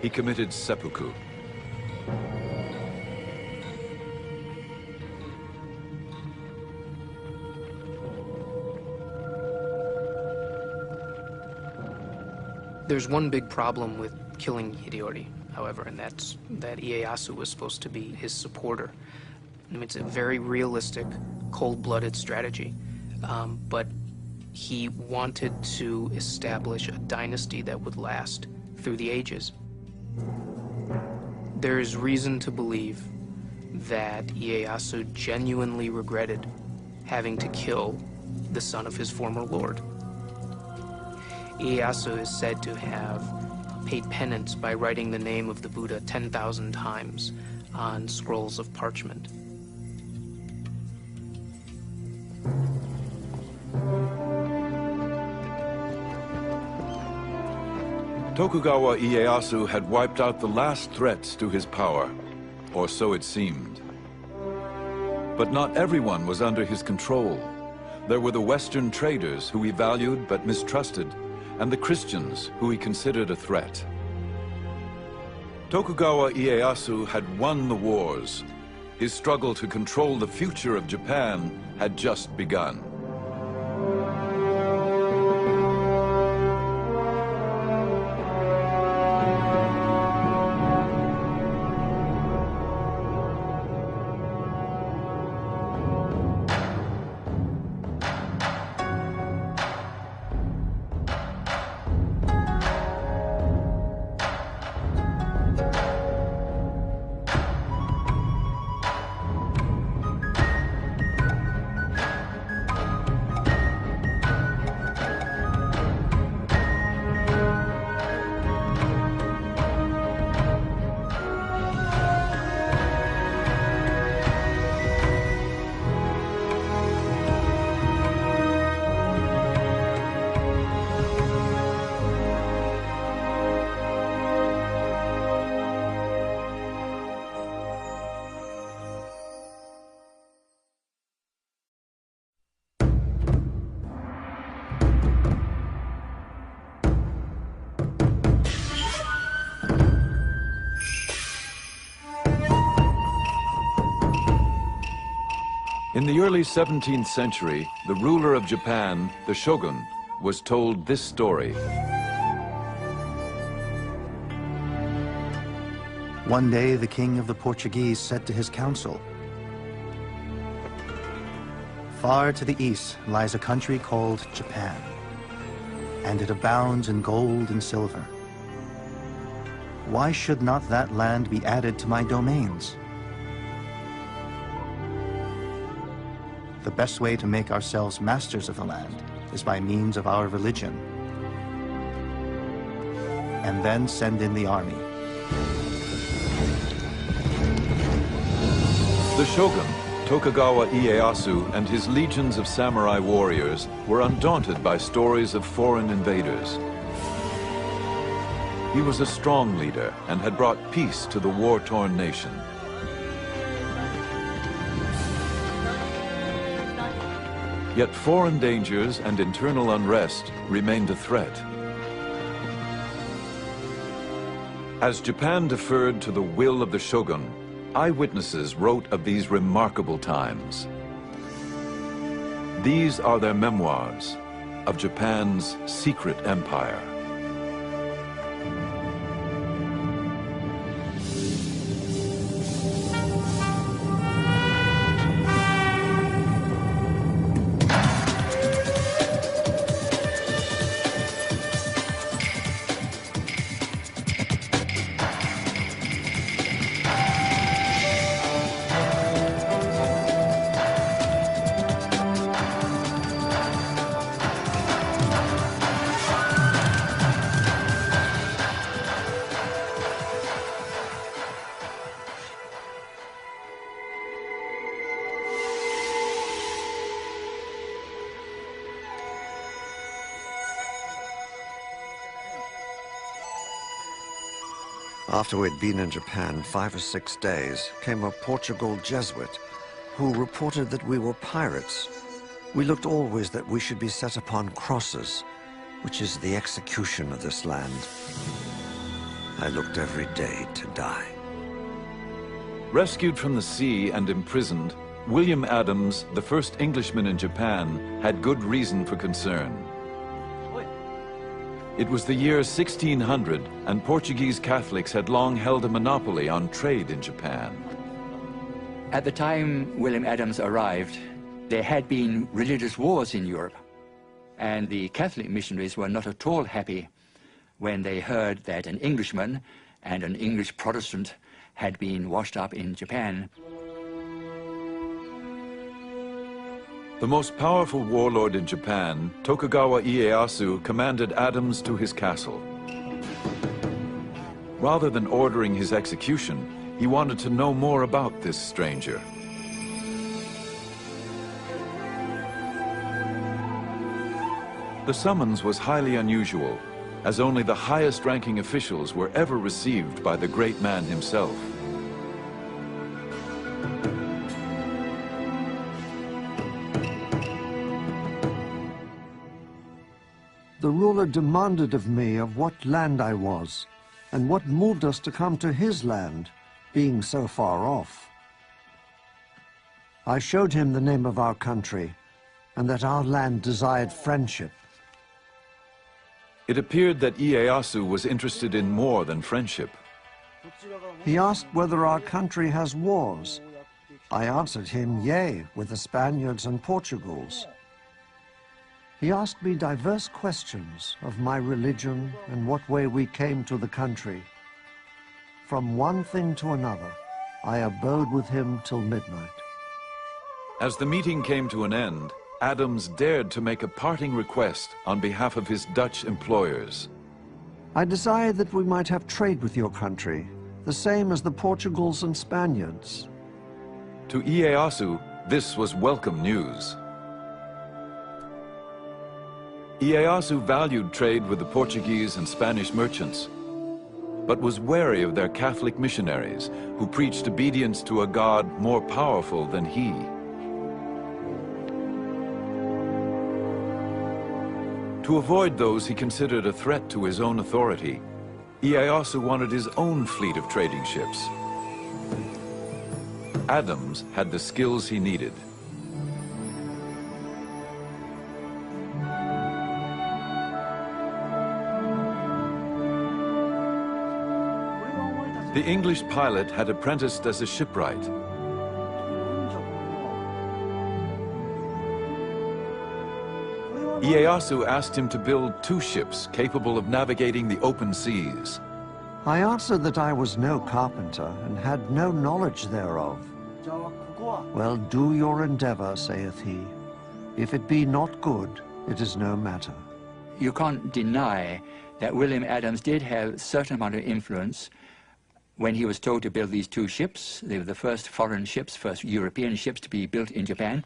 He committed seppuku. There's one big problem with killing Hideyori, however, and that's that Ieyasu was supposed to be his supporter. I mean, it's a very realistic, cold-blooded strategy, but he wanted to establish a dynasty that would last through the ages. There is reason to believe that Ieyasu genuinely regretted having to kill the son of his former lord. Ieyasu is said to have paid penance by writing the name of the Buddha 10,000 times on scrolls of parchment. Tokugawa Ieyasu had wiped out the last threats to his power, or so it seemed. But not everyone was under his control. There were the Western traders who he valued but mistrusted, and the Christians who he considered a threat. Tokugawa Ieyasu had won the wars. His struggle to control the future of Japan had just begun. In the early 17th century, the ruler of Japan, the shogun, was told this story. One day, the king of the Portuguese said to his council, "Far to the east lies a country called Japan, and it abounds in gold and silver. Why should not that land be added to my domains? The best way to make ourselves masters of the land is by means of our religion, and then send in the army." The shogun, Tokugawa Ieyasu, and his legions of samurai warriors were undaunted by stories of foreign invaders. He was a strong leader and had brought peace to the war-torn nation. Yet foreign dangers and internal unrest remained a threat. As Japan deferred to the will of the shogun, eyewitnesses wrote of these remarkable times. These are their memoirs of Japan's secret empire. After we'd been in Japan 5 or 6 days, came a Portugal Jesuit who reported that we were pirates. We looked always that we should be set upon crosses, which is the execution of this land. I looked every day to die. Rescued from the sea and imprisoned, William Adams, the first Englishman in Japan, had good reason for concern. It was the year 1600, and Portuguese Catholics had long held a monopoly on trade in Japan. At the time William Adams arrived, there had been religious wars in Europe, and the Catholic missionaries were not at all happy when they heard that an Englishman and an English Protestant had been washed up in Japan. The most powerful warlord in Japan, Tokugawa Ieyasu, commanded Adams to his castle. Rather than ordering his execution, he wanted to know more about this stranger. The summons was highly unusual, as only the highest-ranking officials were ever received by the great man himself. The ruler demanded of me of what land I was, and what moved us to come to his land, being so far off. I showed him the name of our country, and that our land desired friendship. It appeared that Ieyasu was interested in more than friendship. He asked whether our country has wars. I answered him, yea, with the Spaniards and Portugals. He asked me diverse questions of my religion and what way we came to the country. From one thing to another, I abode with him till midnight. As the meeting came to an end, Adams dared to make a parting request on behalf of his Dutch employers. I desired that we might have trade with your country, the same as the Portugals and Spaniards. To Ieyasu, this was welcome news. Ieyasu valued trade with the Portuguese and Spanish merchants, but was wary of their Catholic missionaries who preached obedience to a God more powerful than he. To avoid those he considered a threat to his own authority, Ieyasu wanted his own fleet of trading ships. Adams had the skills he needed. The English pilot had apprenticed as a shipwright. Ieyasu asked him to build 2 ships capable of navigating the open seas. I answered that I was no carpenter and had no knowledge thereof. Well, do your endeavor, saith he. If it be not good, it is no matter. You can't deny that William Adams did have a certain amount of influence when he was told to build these 2 ships. They were the first foreign ships, first European ships to be built in Japan.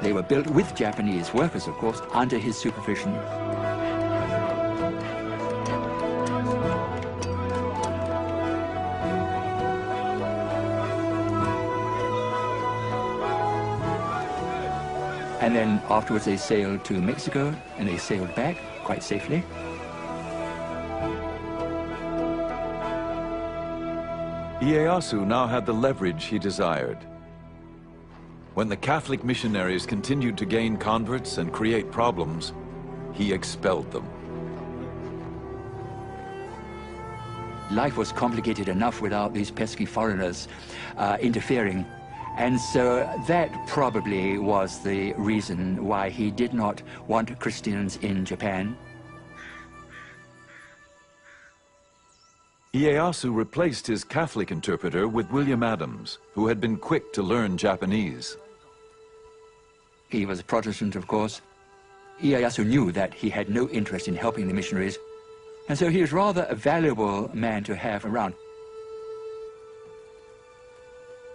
They were built with Japanese workers, of course, under his supervision. And then afterwards they sailed to Mexico, and they sailed back quite safely. Ieyasu now had the leverage he desired. When the Catholic missionaries continued to gain converts and create problems, he expelled them. Life was complicated enough without these pesky foreigners interfering. And so that probably was the reason why he did not want Christians in Japan. Ieyasu replaced his Catholic interpreter with William Adams, who had been quick to learn Japanese. He was a Protestant, of course. Ieyasu knew that he had no interest in helping the missionaries, and so he was rather a valuable man to have around.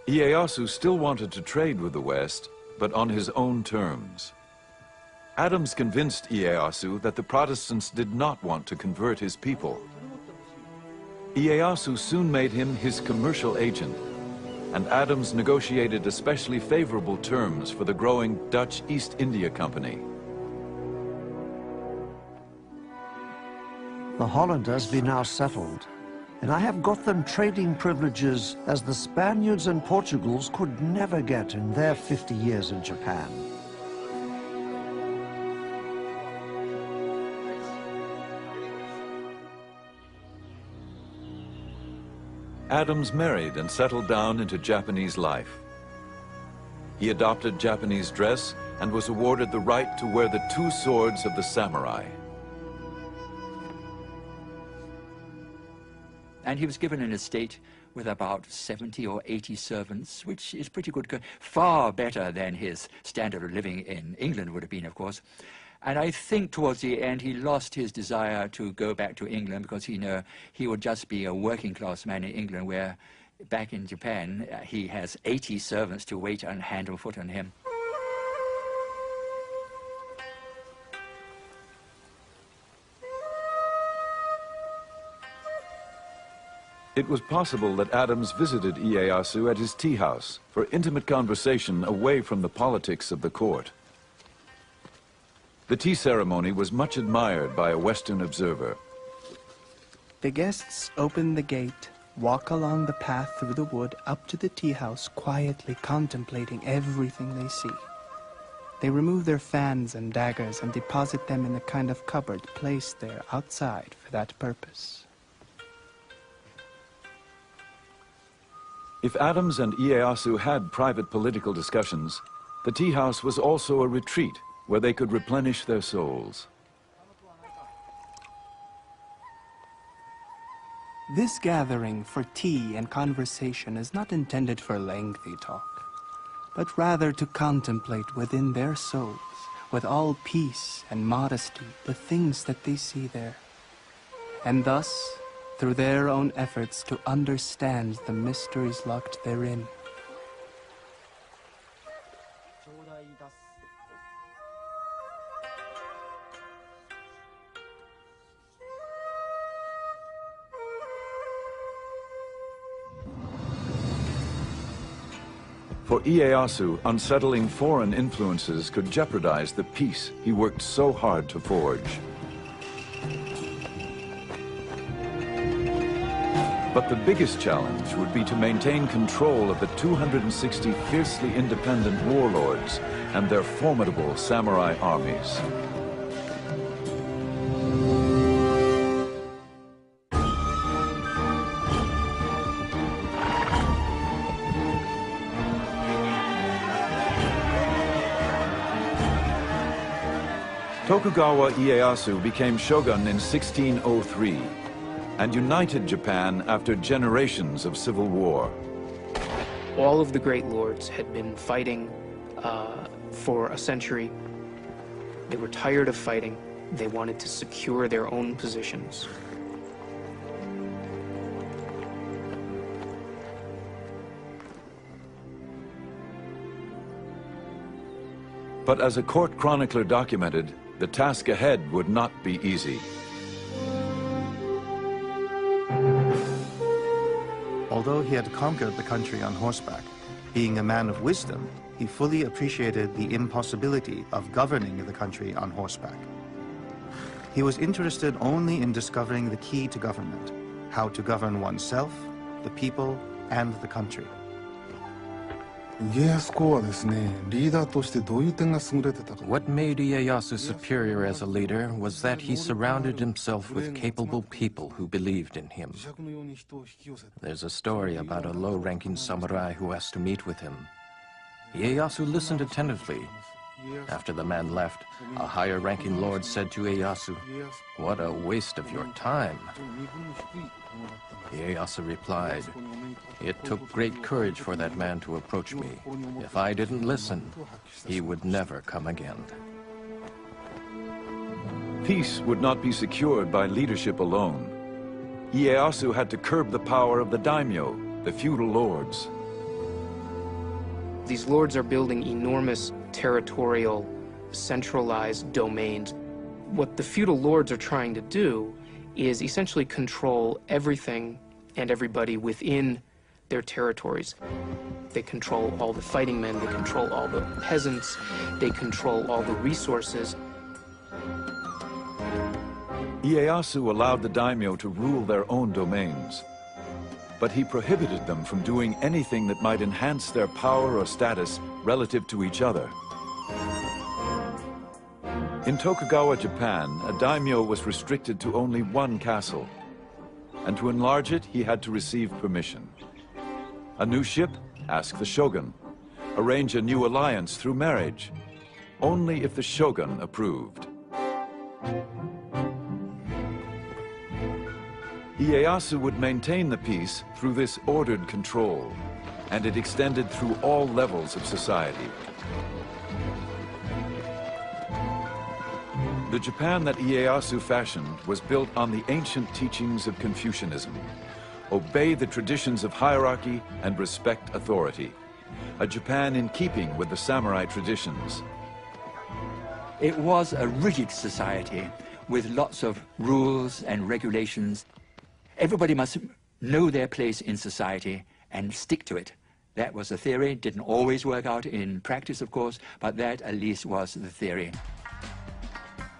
Ieyasu still wanted to trade with the West, but on his own terms. Adams convinced Ieyasu that the Protestants did not want to convert his people. Ieyasu soon made him his commercial agent, and Adams negotiated especially favorable terms for the growing Dutch East India Company. The Hollanders be now settled, and I have got them trading privileges as the Spaniards and Portugals could never get in their 50 years in Japan. Adams married and settled down into Japanese life. He adopted Japanese dress and was awarded the right to wear the 2 swords of the samurai. And he was given an estate with about 70 or 80 servants, which is pretty good, far better than his standard of living in England would have been, of course. And I think towards the end he lost his desire to go back to England, because he knew he would just be a working class man in England, where back in Japan he has 80 servants to wait and hand and foot on him. It was possible that Adams visited Ieyasu at his tea house for intimate conversation away from the politics of the court. The tea ceremony was much admired by a Western observer. The guests open the gate, walk along the path through the wood up to the tea house, quietly contemplating everything they see. They remove their fans and daggers and deposit them in a kind of cupboard placed there outside for that purpose. If Adams and Ieyasu had private political discussions, the tea house was also a retreat where they could replenish their souls. This gathering for tea and conversation is not intended for lengthy talk, but rather to contemplate within their souls, with all peace and modesty, the things that they see there, and thus, through their own efforts, to understand the mysteries locked therein. For Ieyasu, unsettling foreign influences could jeopardize the peace he worked so hard to forge. But the biggest challenge would be to maintain control of the 260 fiercely independent warlords and their formidable samurai armies. Tokugawa Ieyasu became shogun in 1603 and united Japan after generations of civil war. All of the great lords had been fighting for a century. They were tired of fighting. They wanted to secure their own positions. But as a court chronicler documented, the task ahead would not be easy. Although he had conquered the country on horseback, being a man of wisdom, he fully appreciated the impossibility of governing the country on horseback. He was interested only in discovering the key to government, how to govern oneself, the people, and the country. What made Ieyasu superior as a leader was that he surrounded himself with capable people who believed in him. There's a story about a low-ranking samurai who asked to meet with him. Ieyasu listened attentively. After the man left, a higher-ranking lord said to Ieyasu, "What a waste of your time." Ieyasu replied, "It took great courage for that man to approach me. If I didn't listen, he would never come again." Peace would not be secured by leadership alone. Ieyasu had to curb the power of the daimyo, the feudal lords. These lords are building enormous territorial, centralized domains. What the feudal lords are trying to do is essentially control everything and everybody within their territories. They control all the fighting men, they control all the peasants, they control all the resources. Ieyasu allowed the daimyo to rule their own domains, but he prohibited them from doing anything that might enhance their power or status relative to each other. In Tokugawa, Japan, a daimyo was restricted to only one castle, and to enlarge it, he had to receive permission. A new ship? Ask the shogun. Arrange a new alliance through marriage, only if the shogun approved. Ieyasu would maintain the peace through this ordered control, and it extended through all levels of society. The Japan that Ieyasu fashioned was built on the ancient teachings of Confucianism. Obey the traditions of hierarchy and respect authority. A Japan in keeping with the samurai traditions. It was a rigid society with lots of rules and regulations. Everybody must know their place in society and stick to it. That was the theory. Didn't always work out in practice, of course, but that at least was the theory.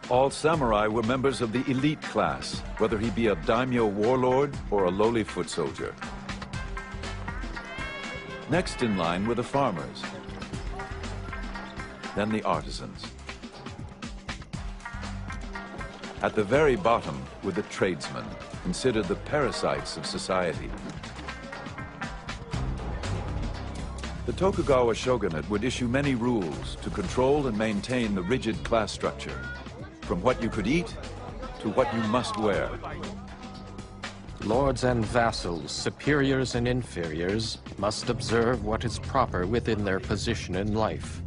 All samurai were members of the elite class, whether he be a daimyo warlord or a lowly foot soldier. Next in line were the farmers, then the artisans. At the very bottom were the tradesmen, considered the parasites of society. The Tokugawa shogunate would issue many rules to control and maintain the rigid class structure, from what you could eat to what you must wear. Lords and vassals, superiors and inferiors, must observe what is proper within their position in life.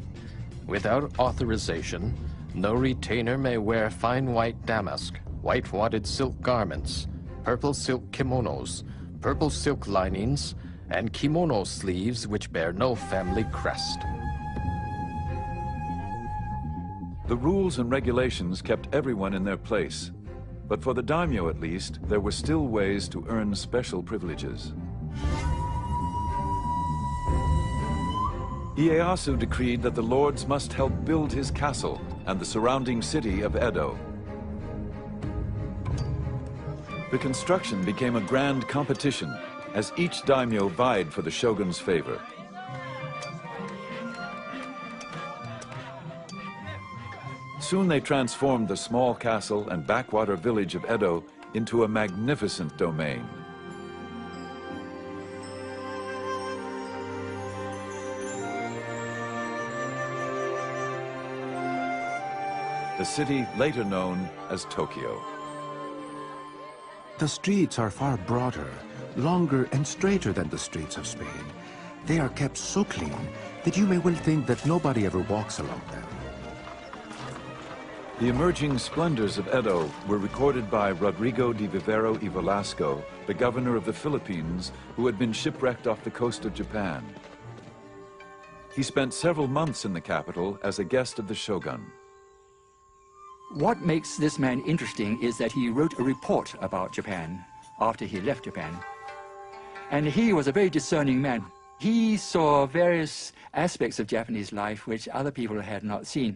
Without authorization, no retainer may wear fine white damask, white wadded silk garments, purple silk kimonos, purple silk linings, and kimono sleeves which bear no family crest. The rules and regulations kept everyone in their place, but for the daimyo at least, there were still ways to earn special privileges. Ieyasu decreed that the lords must help build his castle and the surrounding city of Edo. The construction became a grand competition as each daimyo vied for the shogun's favor. Soon they transformed the small castle and backwater village of Edo into a magnificent domain. The city later known as Tokyo. The streets are far broader, longer and straighter than the streets of Spain. They are kept so clean that you may well think that nobody ever walks along them. The emerging splendors of Edo were recorded by Rodrigo de Vivero y Velasco, the governor of the Philippines, who had been shipwrecked off the coast of Japan. He spent several months in the capital as a guest of the shogun. What makes this man interesting is that he wrote a report about Japan after he left Japan. And he was a very discerning man. He saw various aspects of Japanese life which other people had not seen.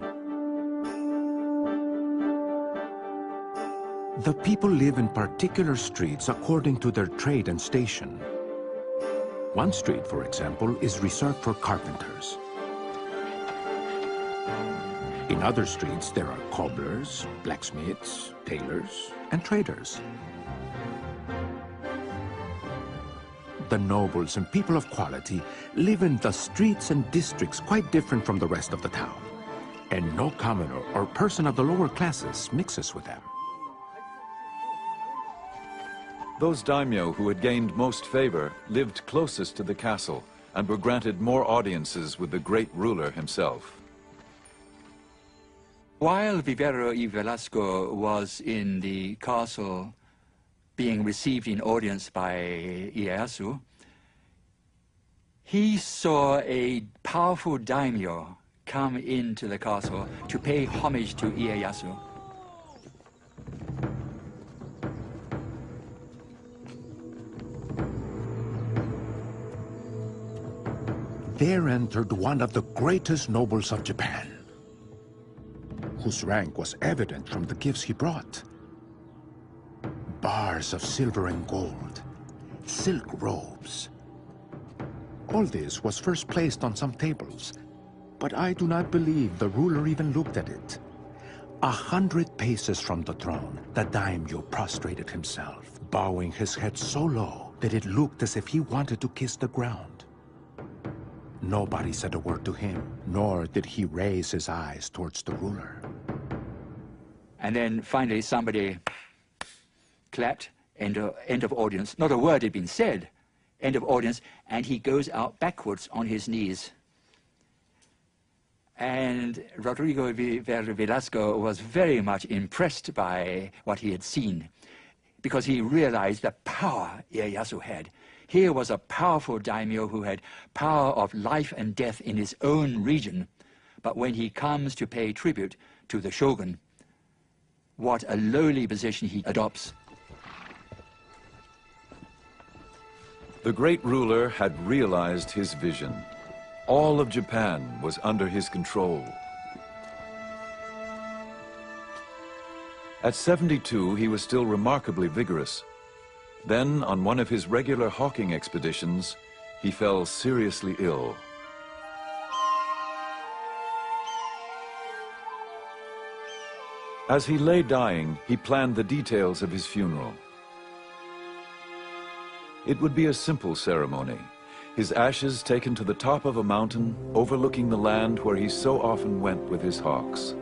The people live in particular streets according to their trade and station. One street, for example, is reserved for carpenters. In other streets, there are cobblers, blacksmiths, tailors, and traders. The nobles and people of quality live in the streets and districts quite different from the rest of the town, and no commoner or person of the lower classes mixes with them. Those daimyo who had gained most favor lived closest to the castle and were granted more audiences with the great ruler himself. While Vivero y Velasco was in the castle being received in audience by Ieyasu, he saw a powerful daimyo come into the castle to pay homage to Ieyasu. There entered one of the greatest nobles of Japan, whose rank was evident from the gifts he brought. Bars of silver and gold, silk robes. All this was first placed on some tables, but I do not believe the ruler even looked at it. 100 paces from the throne, the daimyo prostrated himself, bowing his head so low that it looked as if he wanted to kiss the ground. Nobody said a word to him, nor did he raise his eyes towards the ruler. And then finally somebody clapped, end of audience. Not a word had been said, end of audience, and he goes out backwards on his knees. And Rodrigo Velasco was very much impressed by what he had seen, because he realized the power Ieyasu had. Here was a powerful daimyo who had power of life and death in his own region. But when he comes to pay tribute to the shogun, what a lowly position he adopts. The great ruler had realized his vision. All of Japan was under his control. At 72, he was still remarkably vigorous. Then, on one of his regular hawking expeditions, he fell seriously ill. As he lay dying, he planned the details of his funeral. It would be a simple ceremony, his ashes taken to the top of a mountain overlooking the land where he so often went with his hawks.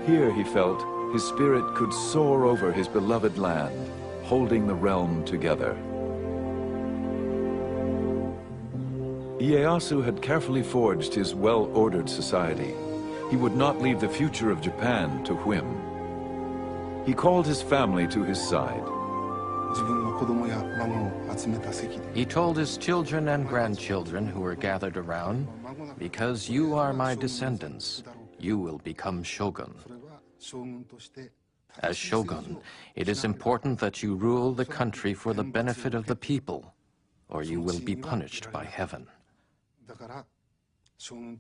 Here, he felt, his spirit could soar over his beloved land, holding the realm together. Ieyasu had carefully forged his well-ordered society. He would not leave the future of Japan to whim. He called his family to his side. He told his children and grandchildren who were gathered around, "Because you are my descendants, you will become shogun. As shogun, it is important that you rule the country for the benefit of the people, or you will be punished by heaven.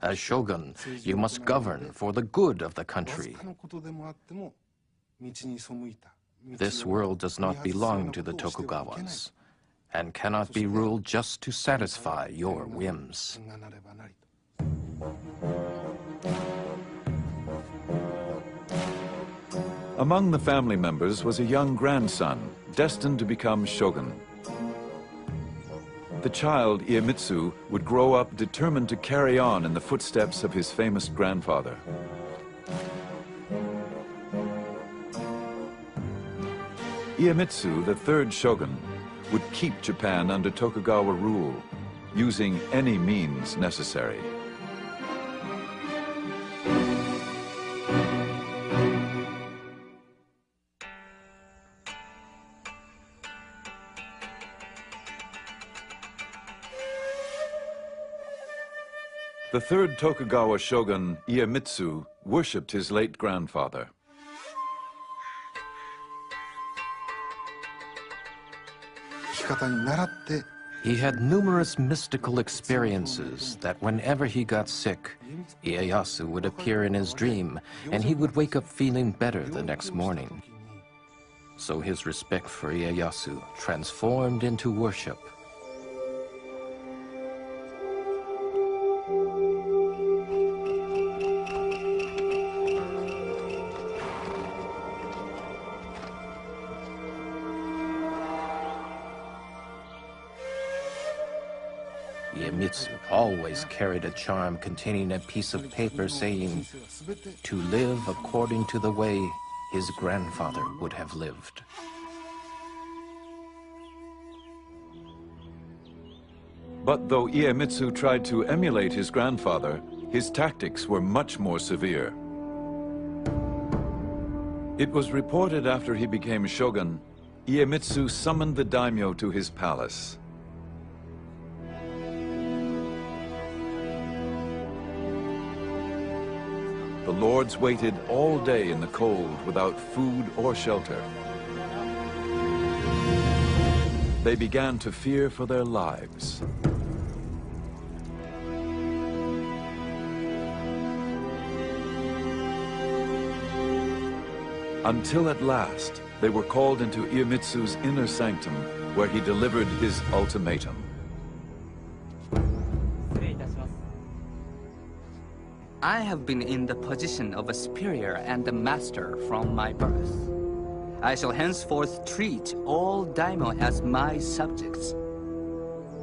As shogun, you must govern for the good of the country. This world does not belong to the Tokugawas, and cannot be ruled just to satisfy your whims. Among the family members was a young grandson, destined to become shogun. The child, Iemitsu, would grow up determined to carry on in the footsteps of his famous grandfather. Iemitsu, the third shogun, would keep Japan under Tokugawa rule, using any means necessary. The third Tokugawa shogun, Iemitsu, worshipped his late grandfather. He had numerous mystical experiences that whenever he got sick, Ieyasu would appear in his dream, and he would wake up feeling better the next morning. So his respect for Ieyasu transformed into worship. Iemitsu always carried a charm containing a piece of paper saying, "To live according to the way his grandfather would have lived." But though Iemitsu tried to emulate his grandfather, his tactics were much more severe. It was reported after he became shogun, Iemitsu summoned the daimyo to his palace. The lords waited all day in the cold without food or shelter. They began to fear for their lives. Until at last, they were called into Iemitsu's inner sanctum, where he delivered his ultimatum. I have been in the position of a superior and a master from my birth. I shall henceforth treat all daimyo as my subjects.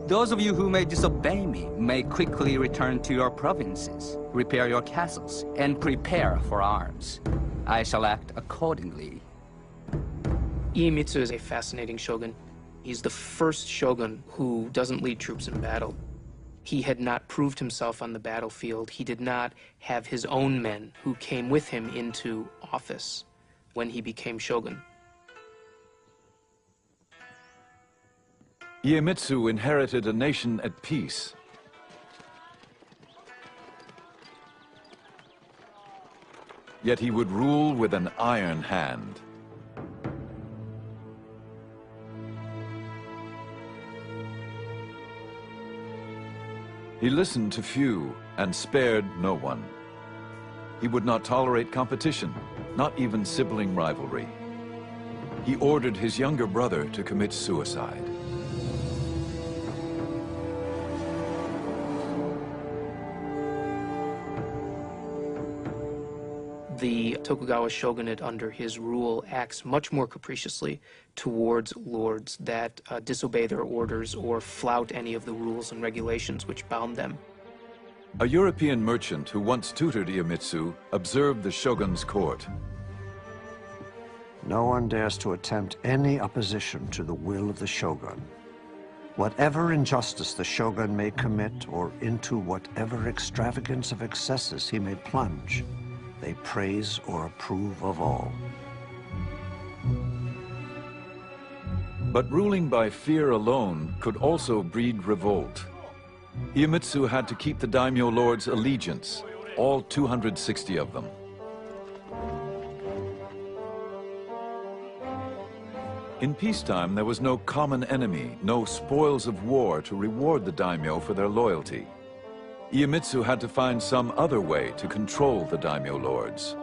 Those of you who may disobey me may quickly return to your provinces, repair your castles, and prepare for arms. I shall act accordingly. Iemitsu is a fascinating shogun. He's the first shogun who doesn't lead troops in battle. He had not proved himself on the battlefield. He did not have his own men who came with him into office when he became shogun. Iemitsu inherited a nation at peace. Yet he would rule with an iron hand. He listened to few and spared no one. He would not tolerate competition, not even sibling rivalry. He ordered his younger brother to commit suicide. The Tokugawa shogunate under his rule acts much more capriciously towards lords that disobey their orders or flout any of the rules and regulations which bound them. A European merchant who once tutored Iemitsu observed the shogun's court. No one dares to attempt any opposition to the will of the shogun. Whatever injustice the shogun may commit, or into whatever extravagance of excesses he may plunge, they praise or approve of all. But ruling by fear alone could also breed revolt. Iemitsu had to keep the daimyo lords' allegiance, all 260 of them. In peacetime, there was no common enemy, no spoils of war to reward the daimyo for their loyalty. Iemitsu had to find some other way to control the daimyo lords.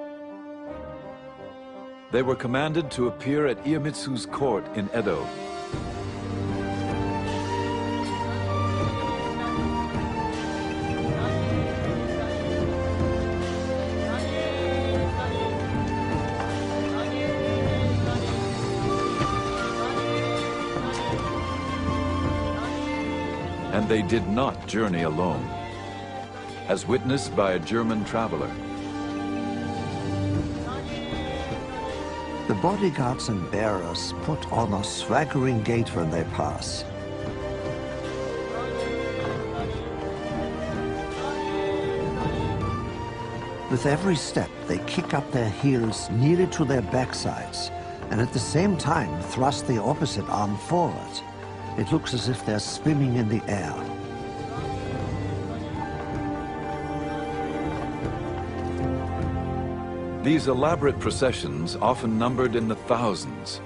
They were commanded to appear at Iemitsu's court in Edo. And they did not journey alone, as witnessed by a German traveler. The bodyguards and bearers put on a swaggering gait when they pass. With every step, they kick up their heels nearly to their backsides, and at the same time thrust the opposite arm forward. It looks as if they're spinning in the air. These elaborate processions often numbered in the thousands.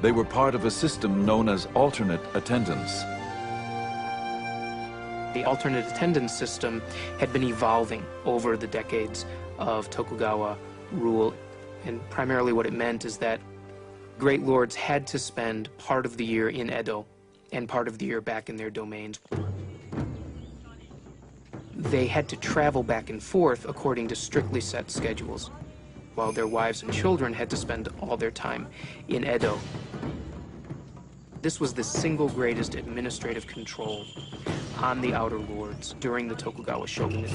They were part of a system known as alternate attendance. The alternate attendance system had been evolving over the decades of Tokugawa rule, and primarily what it meant is that great lords had to spend part of the year in Edo and part of the year back in their domains. They had to travel back and forth according to strictly set schedules, while their wives and children had to spend all their time in Edo. This was the single greatest administrative control on the outer lords during the Tokugawa shogunate.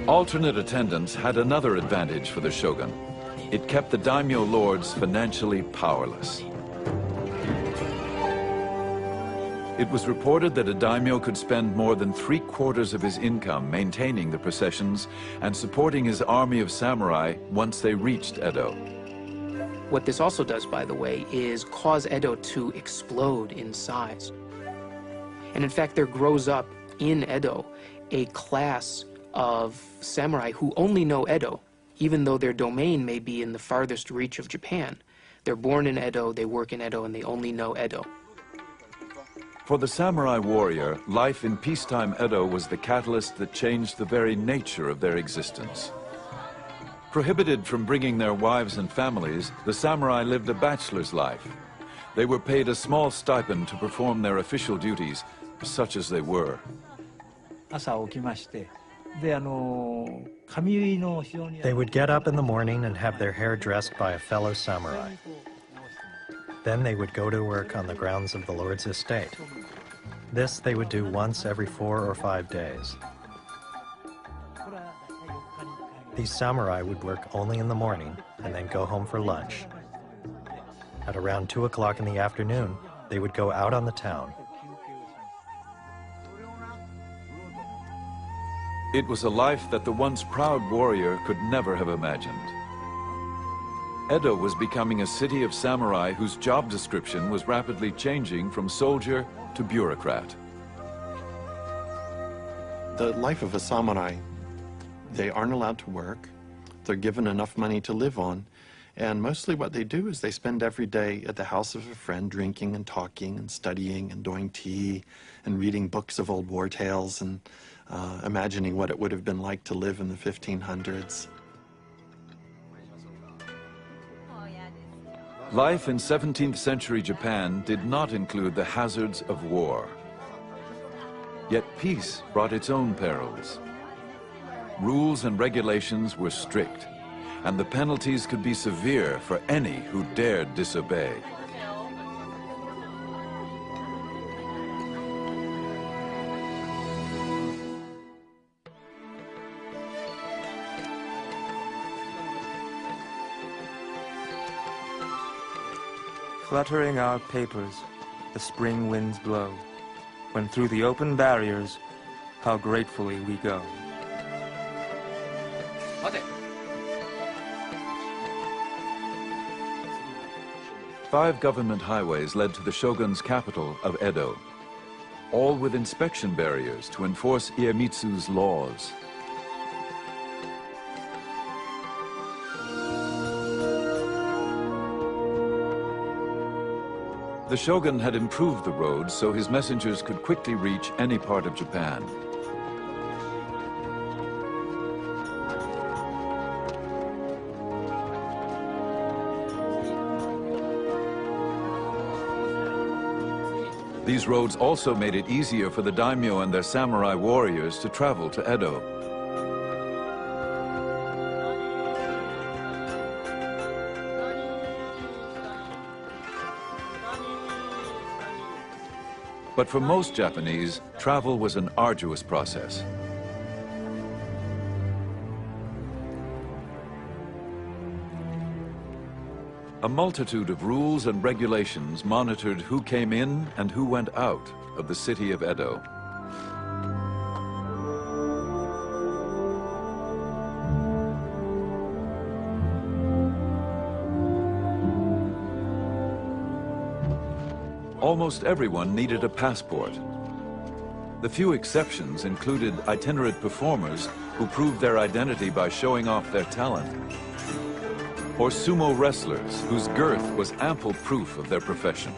Alternate attendance had another advantage for the shogun. It kept the daimyo lords financially powerless. It was reported that a daimyo could spend more than 3/4 of his income maintaining the processions and supporting his army of samurai once they reached Edo. What this also does, by the way, is cause Edo to explode in size. And in fact, there grows up in Edo a class of samurai who only know Edo, even though their domain may be in the farthest reach of Japan. They're born in Edo, they work in Edo, and they only know Edo. For the samurai warrior, life in peacetime Edo was the catalyst that changed the very nature of their existence. Prohibited from bringing their wives and families, the samurai lived a bachelor's life. They were paid a small stipend to perform their official duties, such as they were. They would get up in the morning and have their hair dressed by a fellow samurai. Then they would go to work on the grounds of the lord's estate. This they would do once every 4 or 5 days. These samurai would work only in the morning and then go home for lunch. At around 2 o'clock in the afternoon, they would go out on the town. It was a life that the once proud warrior could never have imagined. Edo was becoming a city of samurai whose job description was rapidly changing from soldier to bureaucrat. The life of a samurai, they aren't allowed to work. They're given enough money to live on. And mostly what they do is they spend every day at the house of a friend drinking and talking and studying and doing tea and reading books of old war tales and imagining what it would have been like to live in the 1500s. Life in 17th century Japan did not include the hazards of war. Yet peace brought its own perils. Rules and regulations were strict, and the penalties could be severe for any who dared disobey. Fluttering our papers, the spring winds blow, when through the open barriers, how gratefully we go. Five government highways led to the shogun's capital of Edo, all with inspection barriers to enforce Iemitsu's laws. The shogun had improved the roads so his messengers could quickly reach any part of Japan. These roads also made it easier for the daimyo and their samurai warriors to travel to Edo. But for most Japanese, travel was an arduous process. A multitude of rules and regulations monitored who came in and who went out of the city of Edo. Almost everyone needed a passport. The few exceptions included itinerant performers who proved their identity by showing off their talent, or sumo wrestlers whose girth was ample proof of their profession.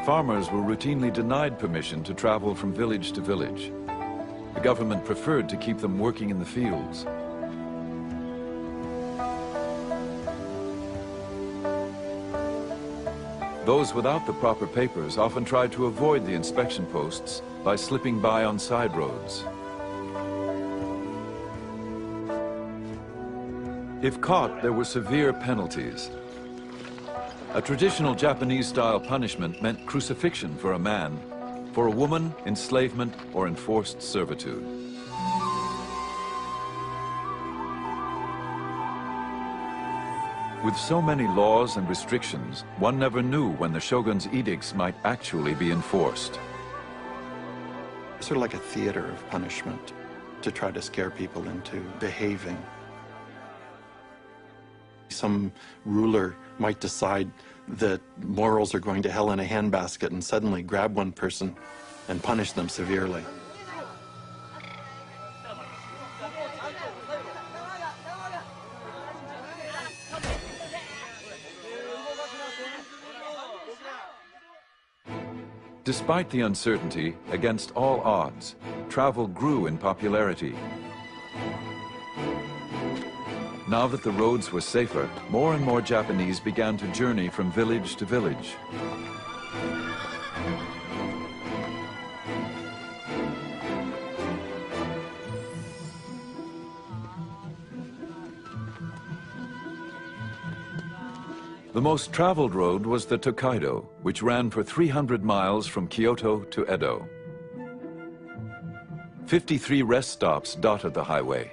Farmers were routinely denied permission to travel from village to village. The government preferred to keep them working in the fields. Those without the proper papers often tried to avoid the inspection posts by slipping by on side roads. If caught, there were severe penalties. A traditional Japanese-style punishment meant crucifixion for a man, for a woman, enslavement or enforced servitude. With so many laws and restrictions, one never knew when the shogun's edicts might actually be enforced. Sort of like a theater of punishment to try to scare people into behaving. Some ruler might decide that morals are going to hell in a handbasket and suddenly grab one person and punish them severely. Despite the uncertainty, against all odds, travel grew in popularity. Now that the roads were safer, more and more Japanese began to journey from village to village. The most traveled road was the Tokaido, which ran for 300 miles from Kyoto to Edo. 53 rest stops dotted the highway.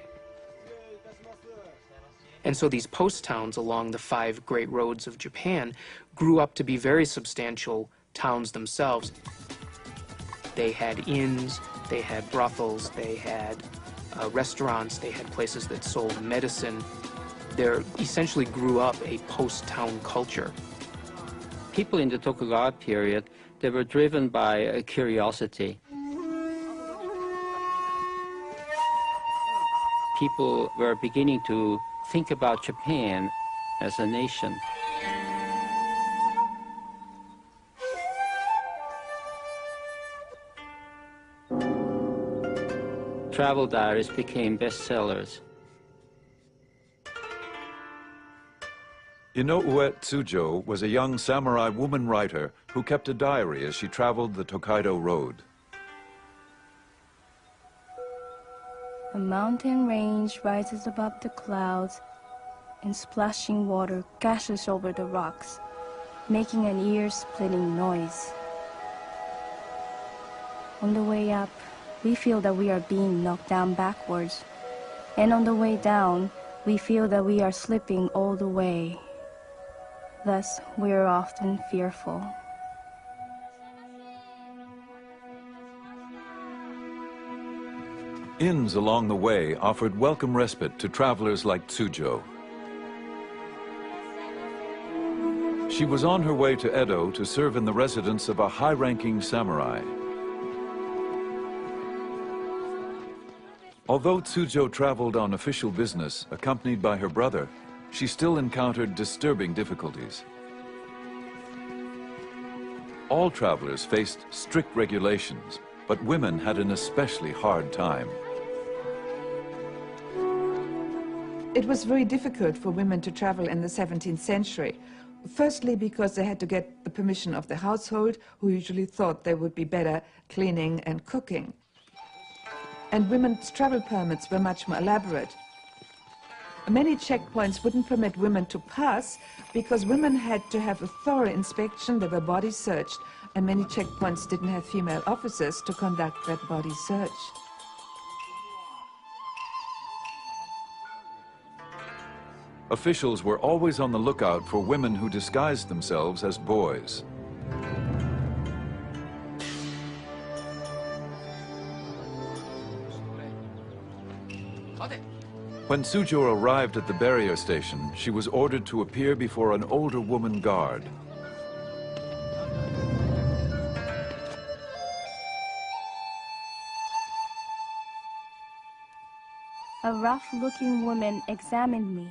And so these post towns along the 5 great roads of Japan grew up to be very substantial towns themselves. They had inns, they had brothels, they had restaurants, they had places that sold medicine. There essentially grew up a post-town culture. People in the Tokugawa period, they were driven by a curiosity. People were beginning to think about Japan as a nation. Travel diaries became bestsellers. Inoue Tsujo was a young samurai woman writer who kept a diary as she traveled the Tokaido Road. A mountain range rises above the clouds, and splashing water gashes over the rocks, making an ear-splitting noise. On the way up, we feel that we are being knocked down backwards, and on the way down, we feel that we are slipping all the way. Thus, we are often fearful. Inns along the way offered welcome respite to travelers like Tsujo. She was on her way to Edo to serve in the residence of a high-ranking samurai. Although Tsujo traveled on official business, accompanied by her brother, she still encountered disturbing difficulties. All travelers faced strict regulations, but women had an especially hard time. It was very difficult for women to travel in the 17th century. Firstly, because they had to get the permission of the household, who usually thought they would be better cleaning and cooking. And women's travel permits were much more elaborate. Many checkpoints wouldn't permit women to pass because women had to have a thorough inspection, they were body searched, and many checkpoints didn't have female officers to conduct that body search. Officials were always on the lookout for women who disguised themselves as boys. When Tsujo arrived at the barrier station, she was ordered to appear before an older woman guard. A rough-looking woman examined me,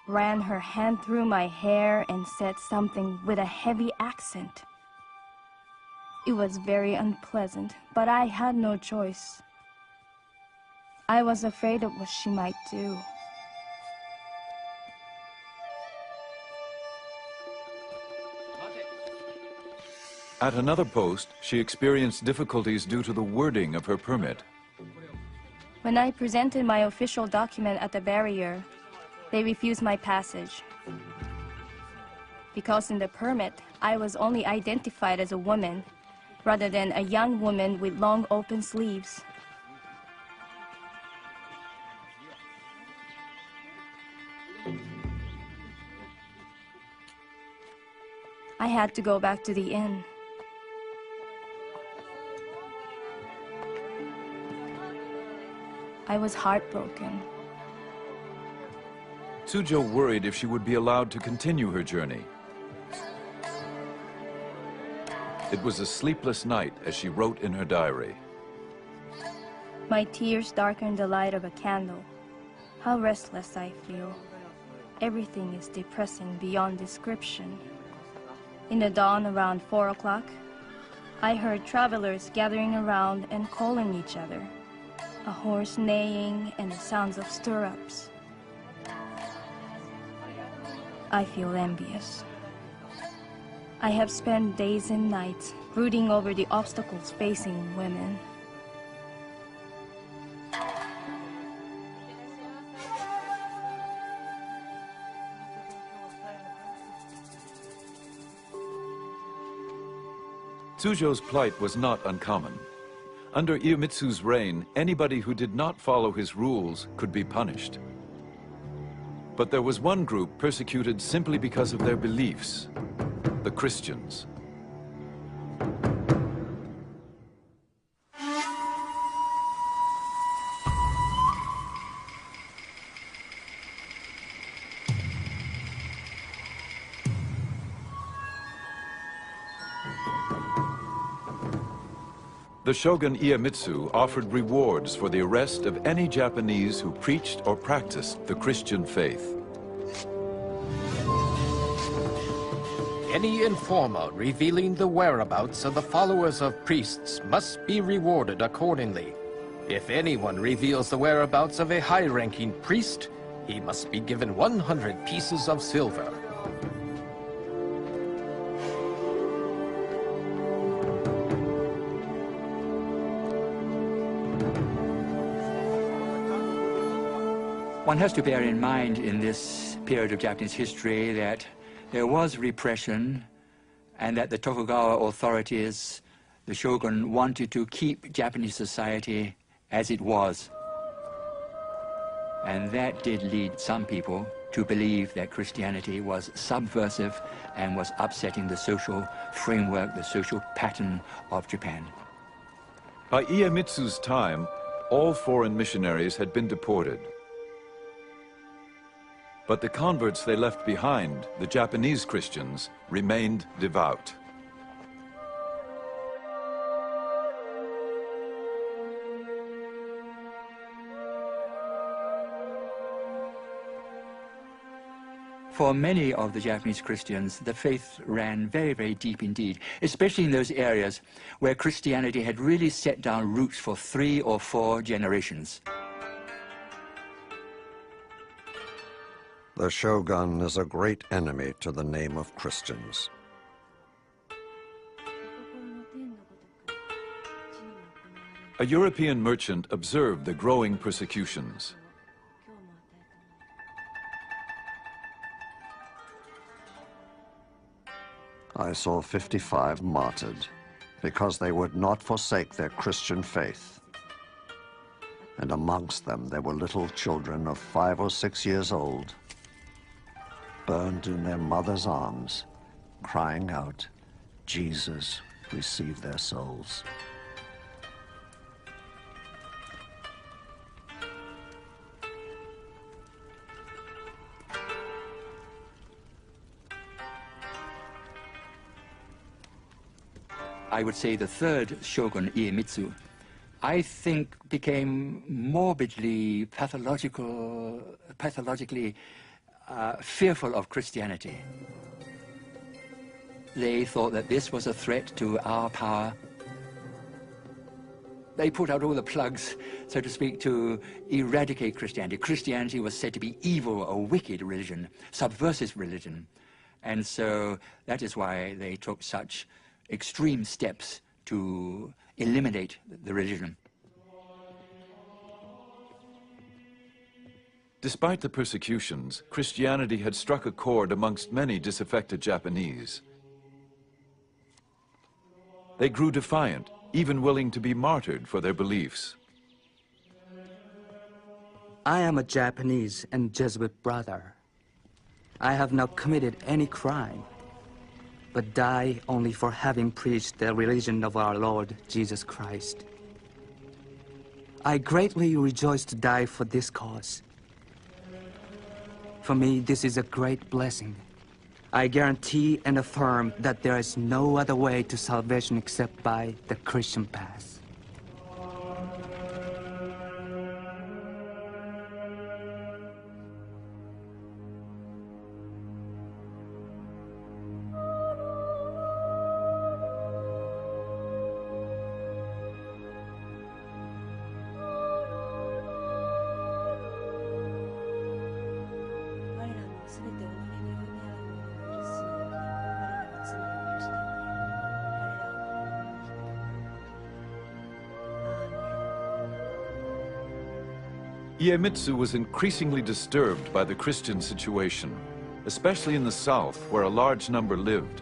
ran her hand through my hair and said something with a heavy accent. It was very unpleasant, but I had no choice. I was afraid of what she might do. At another post, she experienced difficulties due to the wording of her permit. When I presented my official document at the barrier, they refused my passage. Because in the permit, I was only identified as a woman, rather than a young woman with long open sleeves. I had to go back to the inn. I was heartbroken. Tsujo worried if she would be allowed to continue her journey. It was a sleepless night as she wrote in her diary. My tears darkened the light of a candle. How restless I feel. Everything is depressing beyond description. In the dawn around 4 o'clock, I heard travelers gathering around and calling each other. A horse neighing and the sounds of stirrups. I feel envious. I have spent days and nights brooding over the obstacles facing women. Tsujo's plight was not uncommon. Under Iemitsu's reign, anybody who did not follow his rules could be punished. But there was one group persecuted simply because of their beliefs: the Christians. The shogun Iemitsu offered rewards for the arrest of any Japanese who preached or practiced the Christian faith. Any informer revealing the whereabouts of the followers of priests must be rewarded accordingly. If anyone reveals the whereabouts of a high-ranking priest, he must be given 100 pieces of silver. One has to bear in mind in this period of Japanese history that there was repression and that the Tokugawa authorities, the shogun, wanted to keep Japanese society as it was. And that did lead some people to believe that Christianity was subversive and was upsetting the social framework, the social pattern of Japan. By Iemitsu's time, all foreign missionaries had been deported. But the converts they left behind, the Japanese Christians, remained devout. For many of the Japanese Christians, the faith ran very, very deep indeed, especially in those areas where Christianity had really set down roots for 3 or 4 generations. The shogun is a great enemy to the name of Christians. A European merchant observed the growing persecutions. I saw 55 martyred because they would not forsake their Christian faith. And amongst them there were little children of 5 or 6 years old, burned in their mother's arms, crying out, "Jesus, receive their souls." I would say the third shogun, Iemitsu, I think became morbidly pathologically fearful of Christianity. They thought that this was a threat to our power. They put out all the plugs, so to speak, to eradicate Christianity. Christianity was said to be evil, a wicked religion, subversive religion. And so that is why they took such extreme steps to eliminate the religion. Despite the persecutions, Christianity had struck a chord amongst many disaffected Japanese. They grew defiant, even willing to be martyred for their beliefs. I am a Japanese and Jesuit brother. I have not committed any crime, but die only for having preached the religion of our Lord Jesus Christ. I greatly rejoice to die for this cause. For me, this is a great blessing. I guarantee and affirm that there is no other way to salvation except by the Christian path. Iemitsu was increasingly disturbed by the Christian situation, especially in the south, where a large number lived.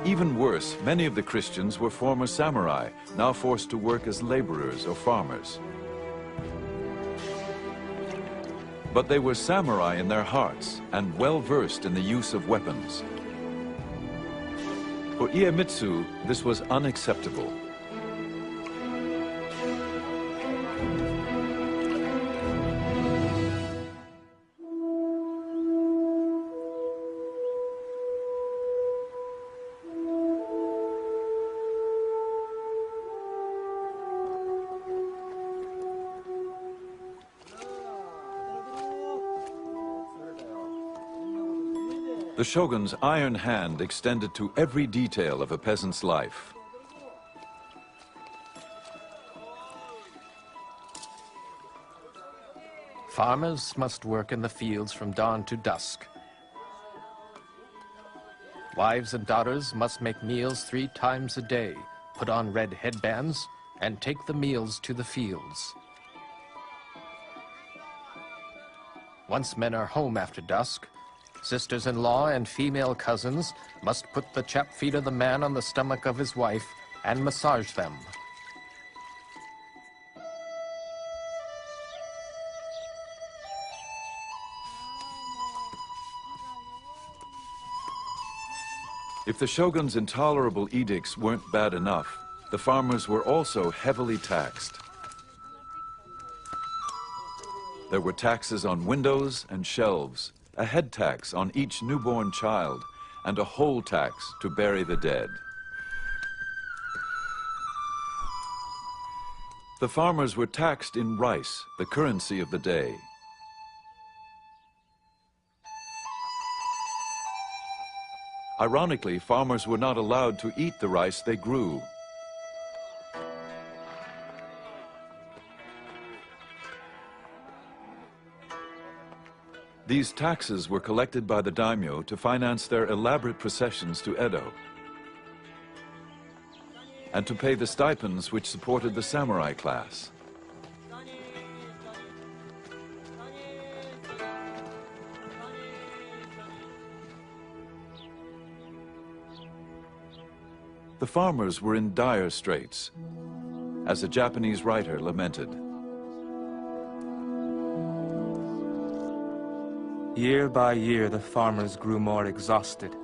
Even worse, many of the Christians were former samurai, now forced to work as laborers or farmers. But they were samurai in their hearts and well-versed in the use of weapons. For Iemitsu, this was unacceptable. The shogun's iron hand extended to every detail of a peasant's life. Farmers must work in the fields from dawn to dusk. Wives and daughters must make meals 3 times a day, put on red headbands, and take the meals to the fields. Once men are home after dusk, sisters-in-law and female cousins must put the chapped feet of the man on the stomach of his wife and massage them. If the shogun's intolerable edicts weren't bad enough, the farmers were also heavily taxed. There were taxes on windows and shelves, a head tax on each newborn child, and a whole tax to bury the dead. The farmers were taxed in rice, the currency of the day. Ironically, farmers were not allowed to eat the rice they grew. These taxes were collected by the daimyo to finance their elaborate processions to Edo, and to pay the stipends which supported the samurai class. The farmers were in dire straits, as a Japanese writer lamented. Year by year, the farmers grew more exhausted.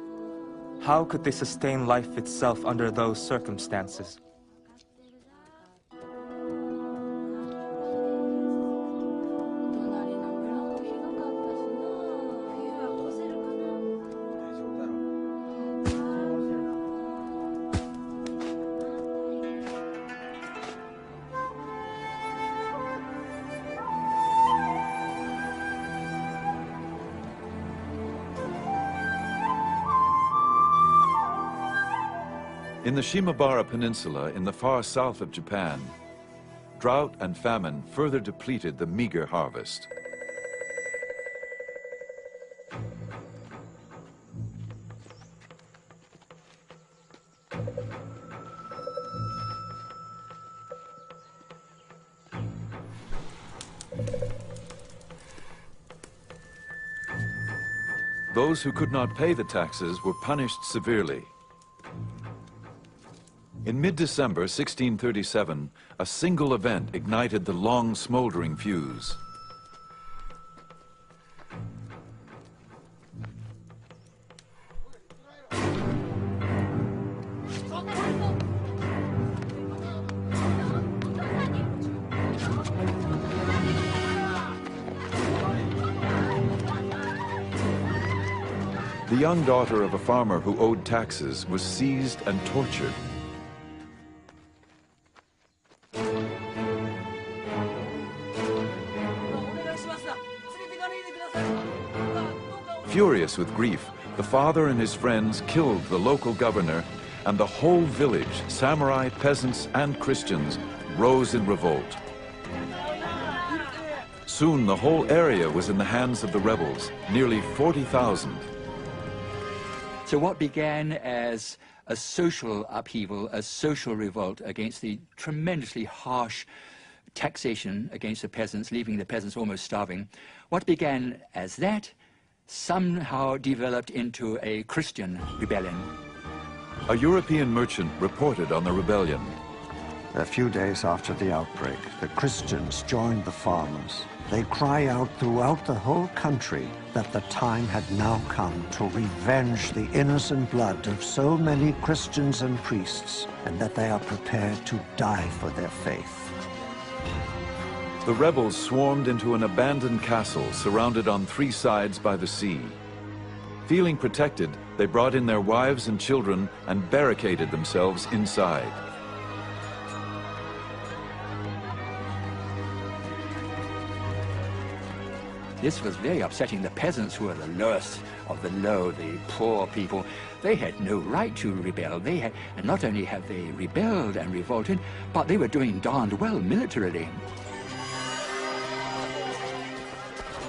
How could they sustain life itself under those circumstances? In the Shimabara Peninsula in the far south of Japan, drought and famine further depleted the meager harvest. Those who could not pay the taxes were punished severely. In mid-December 1637, a single event ignited the long smoldering fuse. The young daughter of a farmer who owed taxes was seized and tortured. Furious with grief, the father and his friends killed the local governor, and the whole village, samurai, peasants, and Christians, rose in revolt. Soon the whole area was in the hands of the rebels, nearly 40,000. So what began as a social upheaval, a social revolt against the tremendously harsh taxation against the peasants, leaving the peasants almost starving, what began as that somehow developed into a Christian rebellion. A European merchant reported on the rebellion. A few days after the outbreak, the Christians joined the farmers. They cry out throughout the whole country that the time had now come to revenge the innocent blood of so many Christians and priests, and that they are prepared to die for their faith. The rebels swarmed into an abandoned castle surrounded on three sides by the sea. Feeling protected, they brought in their wives and children and barricaded themselves inside. This was very upsetting. The peasants, who were the lowest of the low, the poor people, they had no right to rebel. And not only have they rebelled and revolted, but they were doing darned well militarily.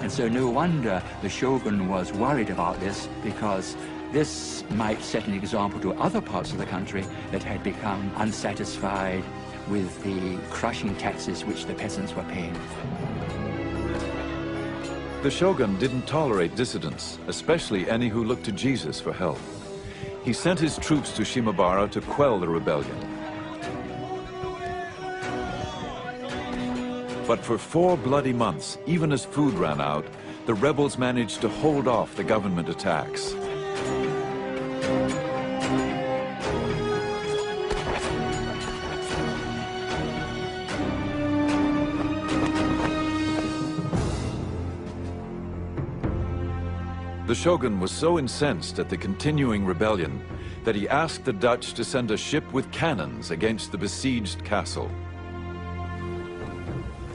And so no wonder the shogun was worried about this, because this might set an example to other parts of the country that had become unsatisfied with the crushing taxes which the peasants were paying. The shogun didn't tolerate dissidents, especially any who looked to Jesus for help. He sent his troops to Shimabara to quell the rebellion. But for 4 bloody months, even as food ran out, the rebels managed to hold off the government attacks. The shogun was so incensed at the continuing rebellion that he asked the Dutch to send a ship with cannons against the besieged castle.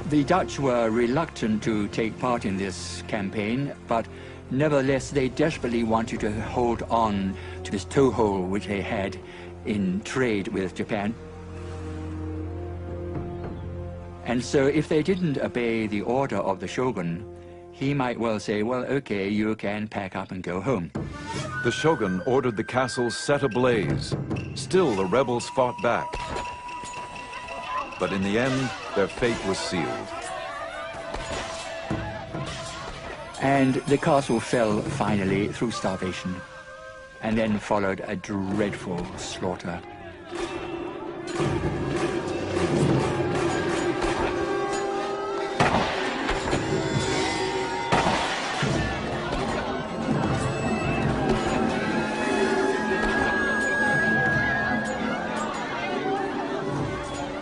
The Dutch were reluctant to take part in this campaign, but Nevertheless, they desperately wanted to hold on to this toehold which they had in trade with Japan. And so if they didn't obey the order of the shogun, he might well say, well, okay, you can pack up and go home. The shogun ordered the castle set ablaze. Still, the rebels fought back. But in the end, their fate was sealed. And the castle fell finally through starvation. And then followed a dreadful slaughter.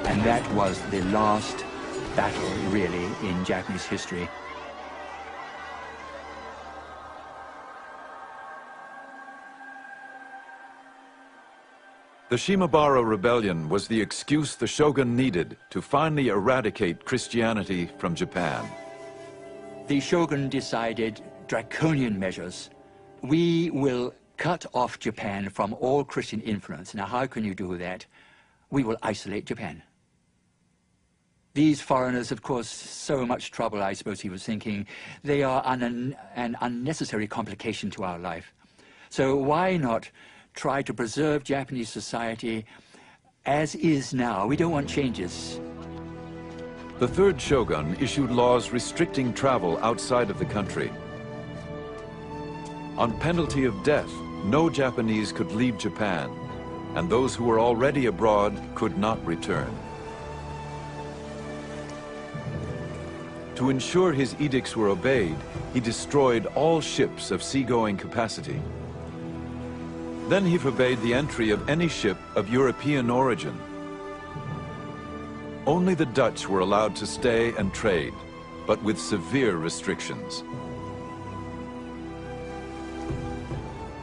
And that was the last battle, really, in Japanese history. The Shimabara Rebellion was the excuse the shogun needed to finally eradicate Christianity from Japan. The shogun decided draconian measures. We will cut off Japan from all Christian influence. Now, how can you do that? We will isolate Japan. These foreigners, of course, so much trouble, I suppose he was thinking. They are an unnecessary complication to our life. So why not try to preserve Japanese society as is now? We don't want changes. The third shogun issued laws restricting travel outside of the country. On penalty of death, no Japanese could leave Japan, and those who were already abroad could not return. To ensure his edicts were obeyed, he destroyed all ships of seagoing capacity. Then he forbade the entry of any ship of European origin. Only the Dutch were allowed to stay and trade, but with severe restrictions.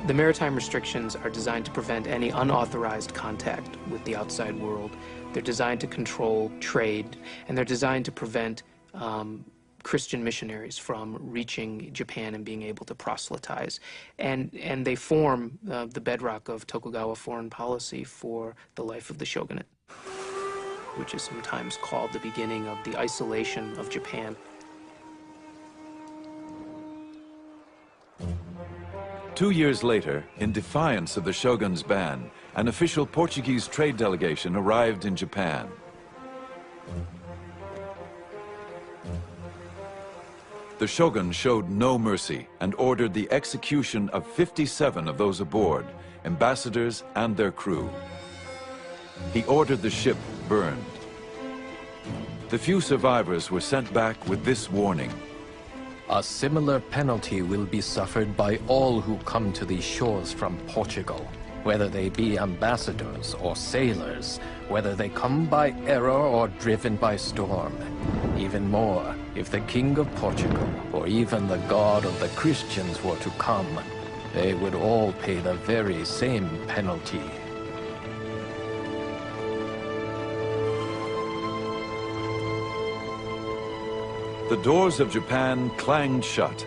The maritime restrictions are designed to prevent any unauthorized contact with the outside world. They're designed to control trade, and they're designed to prevent Christian missionaries from reaching Japan and being able to proselytize. And they form the bedrock of Tokugawa foreign policy for the life of the shogunate, which is sometimes called the beginning of the isolation of Japan. Two years later, in defiance of the shogun's ban, an official Portuguese trade delegation arrived in Japan. The shogun showed no mercy and ordered the execution of 57 of those aboard, ambassadors and their crew. He ordered the ship burned. The few survivors were sent back with this warning. A similar penalty will be suffered by all who come to these shores from Portugal, whether they be ambassadors or sailors, whether they come by error or driven by storm. Even more, if the King of Portugal, or even the God of the Christians were to come, they would all pay the very same penalty. The doors of Japan clanged shut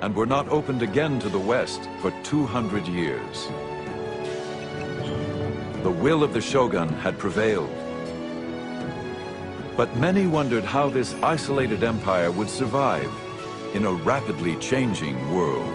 and were not opened again to the West for 200 years. The will of the shogun had prevailed. But many wondered how this isolated empire would survive in a rapidly changing world.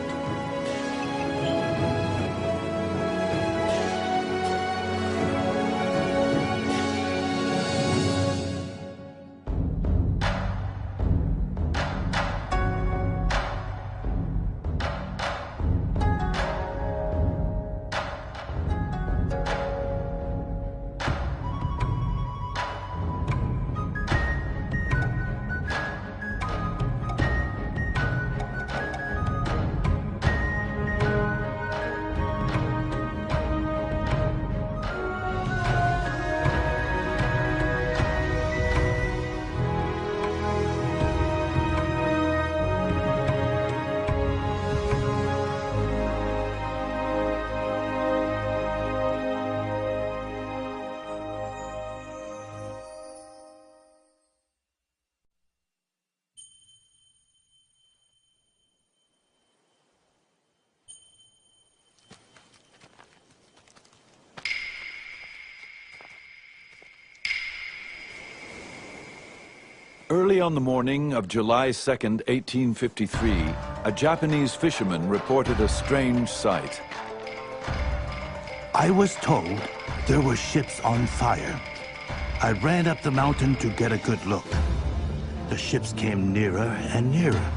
Early on the morning of July 2nd, 1853, a Japanese fisherman reported a strange sight. I was told there were ships on fire. I ran up the mountain to get a good look. The ships came nearer and nearer,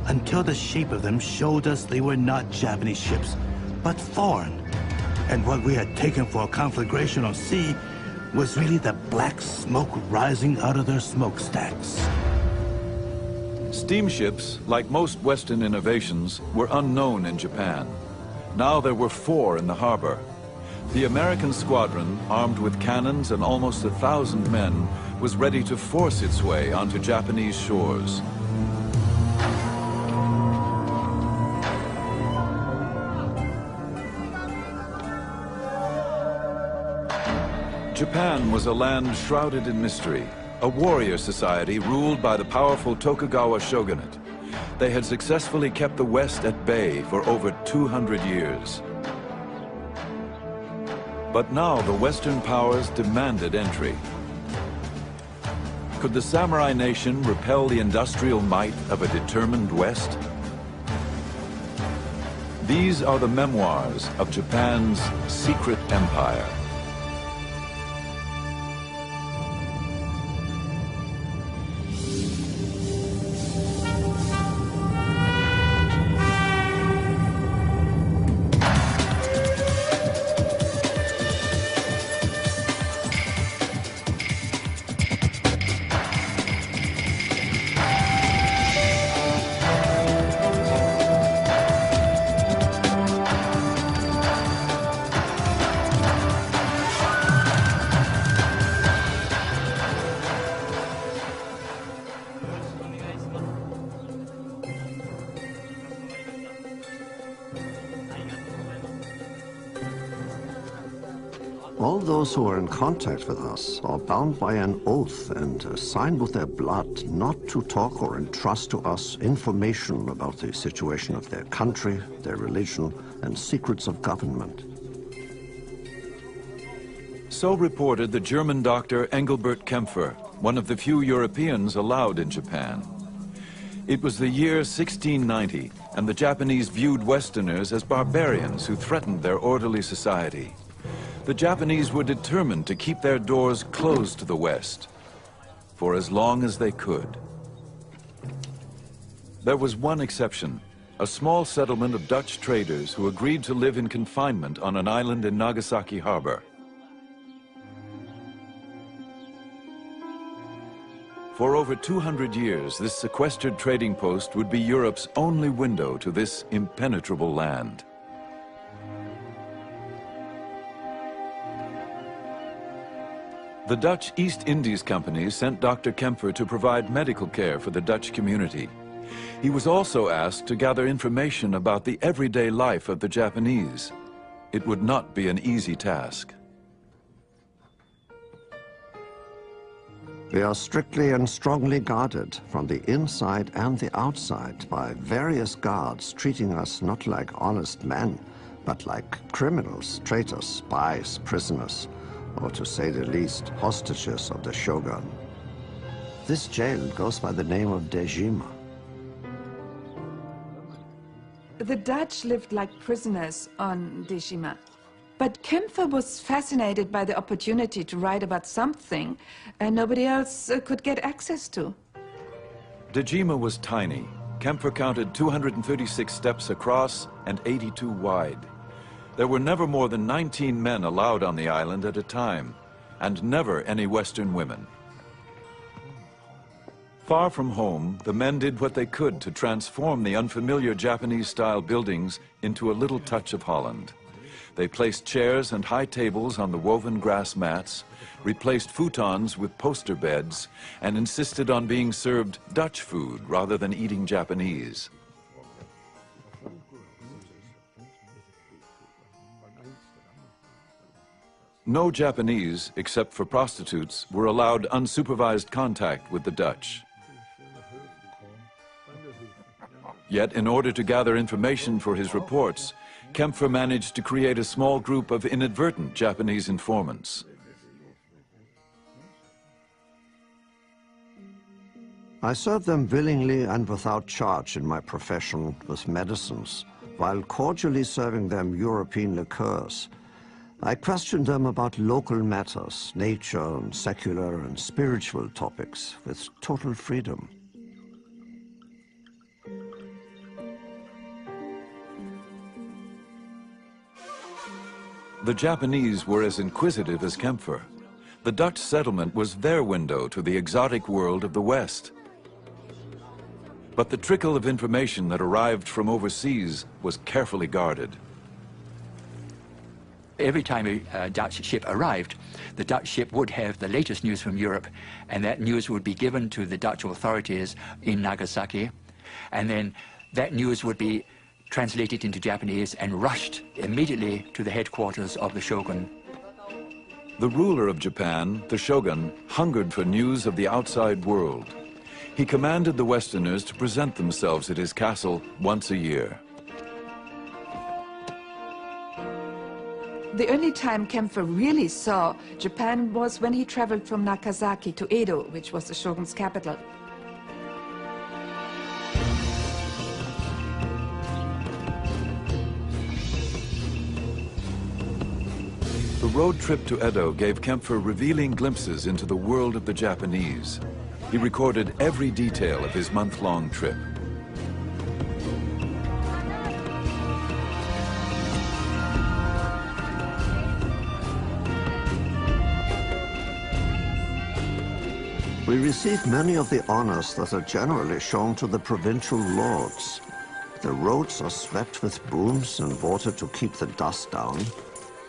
until the shape of them showed us they were not Japanese ships, but foreign. And what we had taken for a conflagration on sea was really the black smoke rising out of their smokestacks. Steamships, like most Western innovations, were unknown in Japan. Now there were 4 in the harbor. The American squadron, armed with cannons and almost 1,000 men, was ready to force its way onto Japanese shores. Japan was a land shrouded in mystery, a warrior society ruled by the powerful Tokugawa shogunate. They had successfully kept the West at bay for over 200 years. But now the Western powers demanded entry. Could the samurai nation repel the industrial might of a determined West? These are the memoirs of Japan's secret empire. All those who are in contact with us are bound by an oath and signed with their blood not to talk or entrust to us information about the situation of their country, their religion, and secrets of government. So reported the German doctor Engelbert Kempfer, one of the few Europeans allowed in Japan. It was the year 1690, and the Japanese viewed Westerners as barbarians who threatened their orderly society. The Japanese were determined to keep their doors closed to the West for as long as they could. There was one exception, a small settlement of Dutch traders who agreed to live in confinement on an island in Nagasaki harbor. For over 200 years, this sequestered trading post would be Europe's only window to this impenetrable land. The Dutch East Indies Company sent Dr. Kempfer to provide medical care for the Dutch community. He was also asked to gather information about the everyday life of the Japanese. It would not be an easy task. We are strictly and strongly guarded from the inside and the outside by various guards treating us not like honest men, but like criminals, traitors, spies, prisoners, or to say the least, hostages of the shogun. This jail goes by the name of Dejima. The Dutch lived like prisoners on Dejima. But Kempfer was fascinated by the opportunity to write about something nobody else could get access to. Dejima was tiny. Kempfer counted 236 steps across and 82 wide. There were never more than 19 men allowed on the island at a time, and never any Western women. Far from home, the men did what they could to transform the unfamiliar Japanese-style buildings into a little touch of Holland. They placed chairs and high tables on the woven grass mats, replaced futons with poster beds, and insisted on being served Dutch food rather than eating Japanese. No Japanese, except for prostitutes, were allowed unsupervised contact with the Dutch. Yet, in order to gather information for his reports, Kempfer managed to create a small group of inadvertent Japanese informants. I served them willingly and without charge in my profession with medicines, while cordially serving them European liqueurs. I questioned them about local matters, nature and secular and spiritual topics, with total freedom. The Japanese were as inquisitive as Kempfer. The Dutch settlement was their window to the exotic world of the West. But the trickle of information that arrived from overseas was carefully guarded. Every time a Dutch ship arrived, the Dutch ship would have the latest news from Europe, and that news would be given to the Dutch authorities in Nagasaki, and then that news would be translated into Japanese and rushed immediately to the headquarters of the shogun. The ruler of Japan, the shogun, hungered for news of the outside world. He commanded the Westerners to present themselves at his castle once a year. The only time Kempfer really saw Japan was when he traveled from Nagasaki to Edo, which was the shogun's capital. The road trip to Edo gave Kempfer revealing glimpses into the world of the Japanese. He recorded every detail of his month-long trip. We received many of the honors that are generally shown to the provincial lords. The roads are swept with brooms and water to keep the dust down.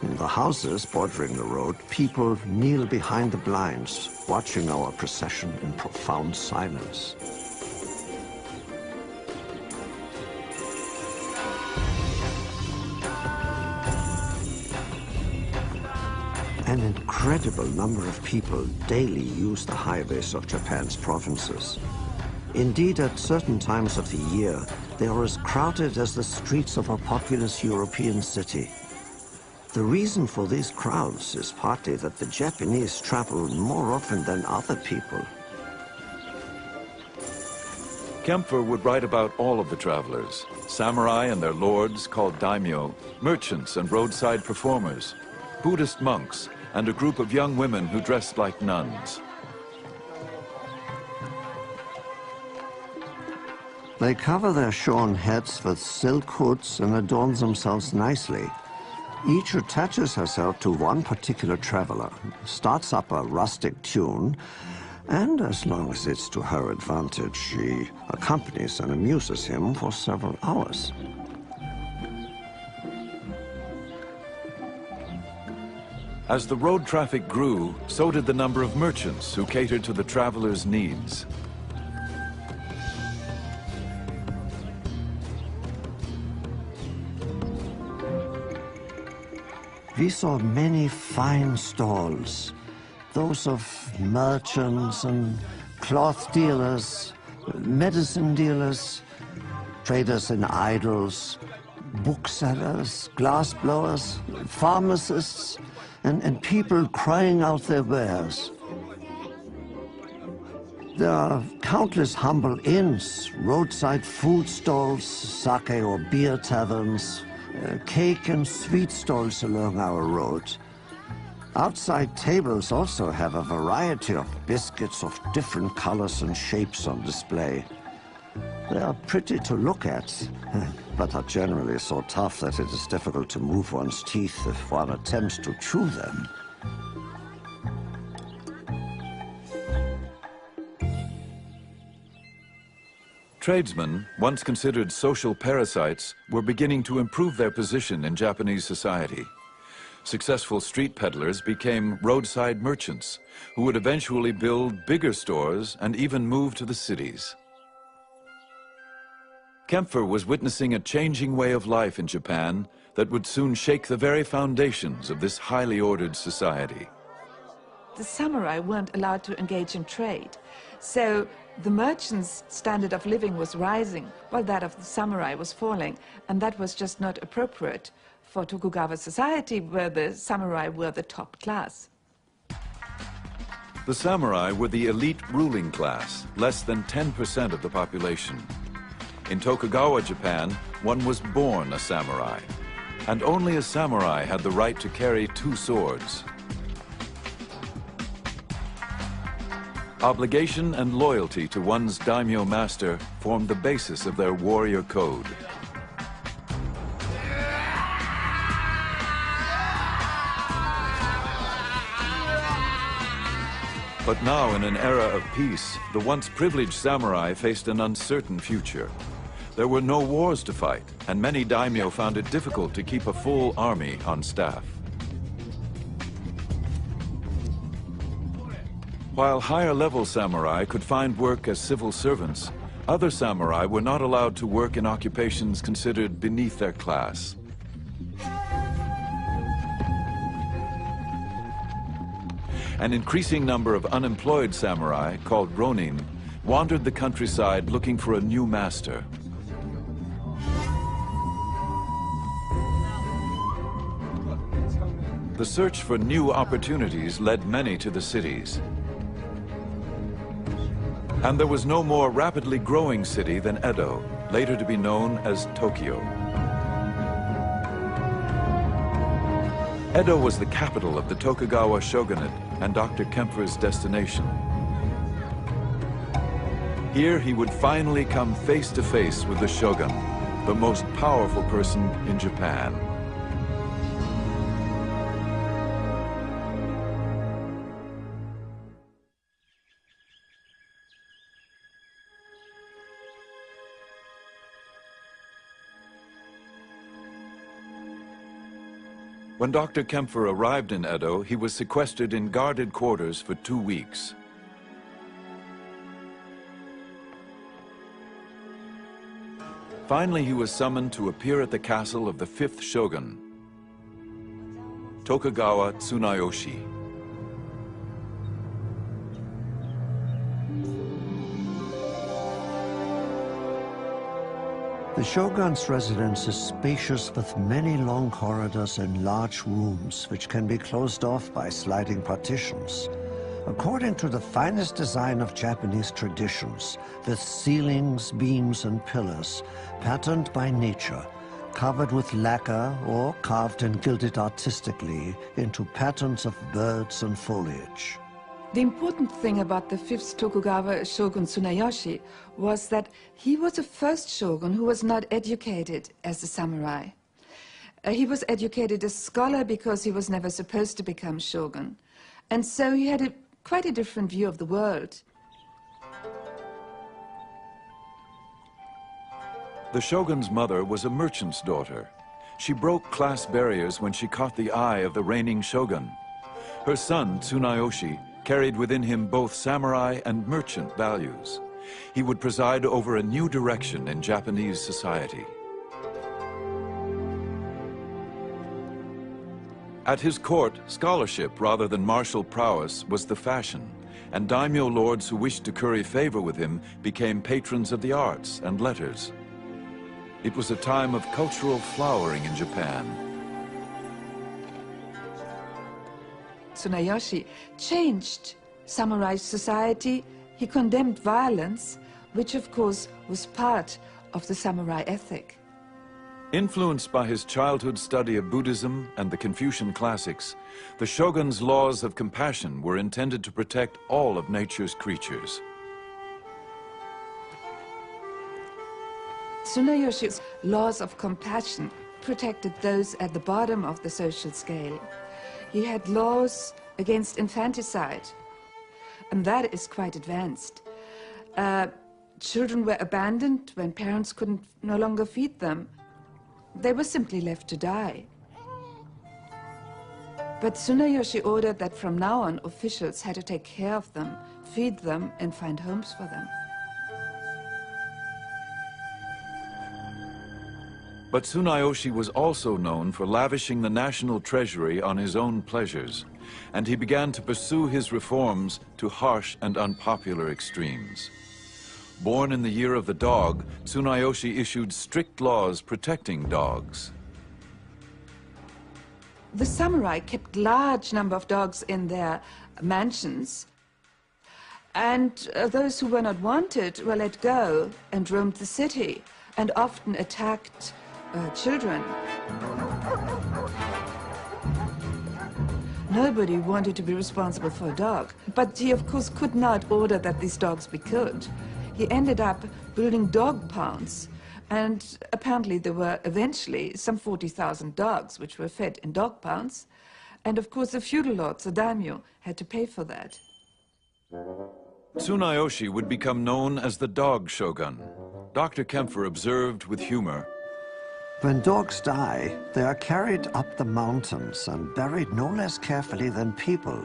In the houses bordering the road, people kneel behind the blinds, watching our procession in profound silence. An incredible number of people daily use the highways of Japan's provinces. Indeed, at certain times of the year, they are as crowded as the streets of a populous European city. The reason for these crowds is partly that the Japanese travel more often than other people. Kempfer would write about all of the travelers, samurai and their lords called daimyo, merchants and roadside performers, Buddhist monks, and a group of young women who dressed like nuns. They cover their shorn heads with silk hoods and adorn themselves nicely. Each attaches herself to one particular traveler, starts up a rustic tune, and as long as it's to her advantage, she accompanies and amuses him for several hours. As the road traffic grew, so did the number of merchants who catered to the travelers' needs. We saw many fine stalls, those of merchants and cloth dealers, medicine dealers, traders in idols, booksellers, glass blowers, pharmacists, and people crying out their wares. There are countless humble inns, roadside food stalls, sake or beer taverns, cake and sweet stalls along our road. Outside tables also have a variety of biscuits of different colors and shapes on display. They are pretty to look at, but are generally so tough that it is difficult to move one's teeth if one attempts to chew them. Tradesmen, once considered social parasites, were beginning to improve their position in Japanese society. Successful street peddlers became roadside merchants, who would eventually build bigger stores and even move to the cities. Kempfer was witnessing a changing way of life in Japan that would soon shake the very foundations of this highly ordered society. The samurai weren't allowed to engage in trade, so the merchants' standard of living was rising, while that of the samurai was falling, and that was just not appropriate for Tokugawa society, where the samurai were the top class. The samurai were the elite ruling class, less than 10% of the population. In Tokugawa, Japan, one was born a samurai, and only a samurai had the right to carry 2 swords. Obligation and loyalty to one's daimyo master formed the basis of their warrior code. But now, in an era of peace, the once privileged samurai faced an uncertain future. There were no wars to fight, and many daimyo found it difficult to keep a full army on staff. While higher-level samurai could find work as civil servants, other samurai were not allowed to work in occupations considered beneath their class. An increasing number of unemployed samurai, called ronin, wandered the countryside looking for a new master. The search for new opportunities led many to the cities. And there was no more rapidly growing city than Edo, later to be known as Tokyo. Edo was the capital of the Tokugawa shogunate and Dr. Kempfer's destination. Here he would finally come face to face with the shogun, the most powerful person in Japan. When Dr. Kempfer arrived in Edo, he was sequestered in guarded quarters for 2 weeks. Finally, he was summoned to appear at the castle of the 5th shogun, Tokugawa Tsunayoshi. The shogun's residence is spacious with many long corridors and large rooms which can be closed off by sliding partitions. According to the finest design of Japanese traditions, with ceilings, beams, and pillars patterned by nature, covered with lacquer or carved and gilded artistically into patterns of birds and foliage. The important thing about the 5th Tokugawa shogun Tsunayoshi was that he was the first shogun who was not educated as a samurai. He was educated as a scholar because he was never supposed to become shogun. And so he had quite a different view of the world. The shogun's mother was a merchant's daughter. She broke class barriers when she caught the eye of the reigning shogun. Her son, Tsunayoshi, carried within him both samurai and merchant values. He would preside over a new direction in Japanese society. At his court, scholarship rather than martial prowess was the fashion, and daimyo lords who wished to curry favor with him became patrons of the arts and letters. It was a time of cultural flowering in Japan. Tsunayoshi changed samurai society. He condemned violence, which of course was part of the samurai ethic. Influenced by his childhood study of Buddhism and the Confucian classics, the shogun's laws of compassion were intended to protect all of nature's creatures. Tsunayoshi's laws of compassion protected those at the bottom of the social scale. He had laws against infanticide, and that is quite advanced. Children were abandoned when parents couldn't no longer feed them. They were simply left to die. But Tsunayoshi ordered that from now on, officials had to take care of them, feed them, and find homes for them. But Tsunayoshi was also known for lavishing the national treasury on his own pleasures, and he began to pursue his reforms to harsh and unpopular extremes. Born in the year of the dog, Tsunayoshi issued strict laws protecting dogs. The samurai kept large number of dogs in their mansions. And those who were not wanted were let go and roamed the city, and often attacked children. Nobody wanted to be responsible for a dog, but he of course could not order that these dogs be killed. He ended up building dog pounds, and apparently there were eventually some 40,000 dogs which were fed in dog pounds, and of course the feudal lords, the daimyo, had to pay for that. Tsunayoshi would become known as the dog shogun. Dr. Kempfer observed with humor, when dogs die, they are carried up the mountains and buried no less carefully than people.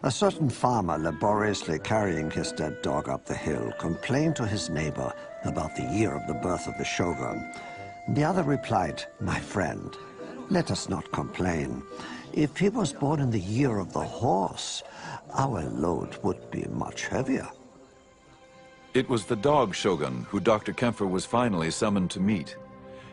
A certain farmer laboriously carrying his dead dog up the hill complained to his neighbor about the year of the birth of the shogun. The other replied, "My friend, let us not complain. If he was born in the year of the horse, our load would be much heavier." It was the dog shogun who Dr. Kempfer was finally summoned to meet.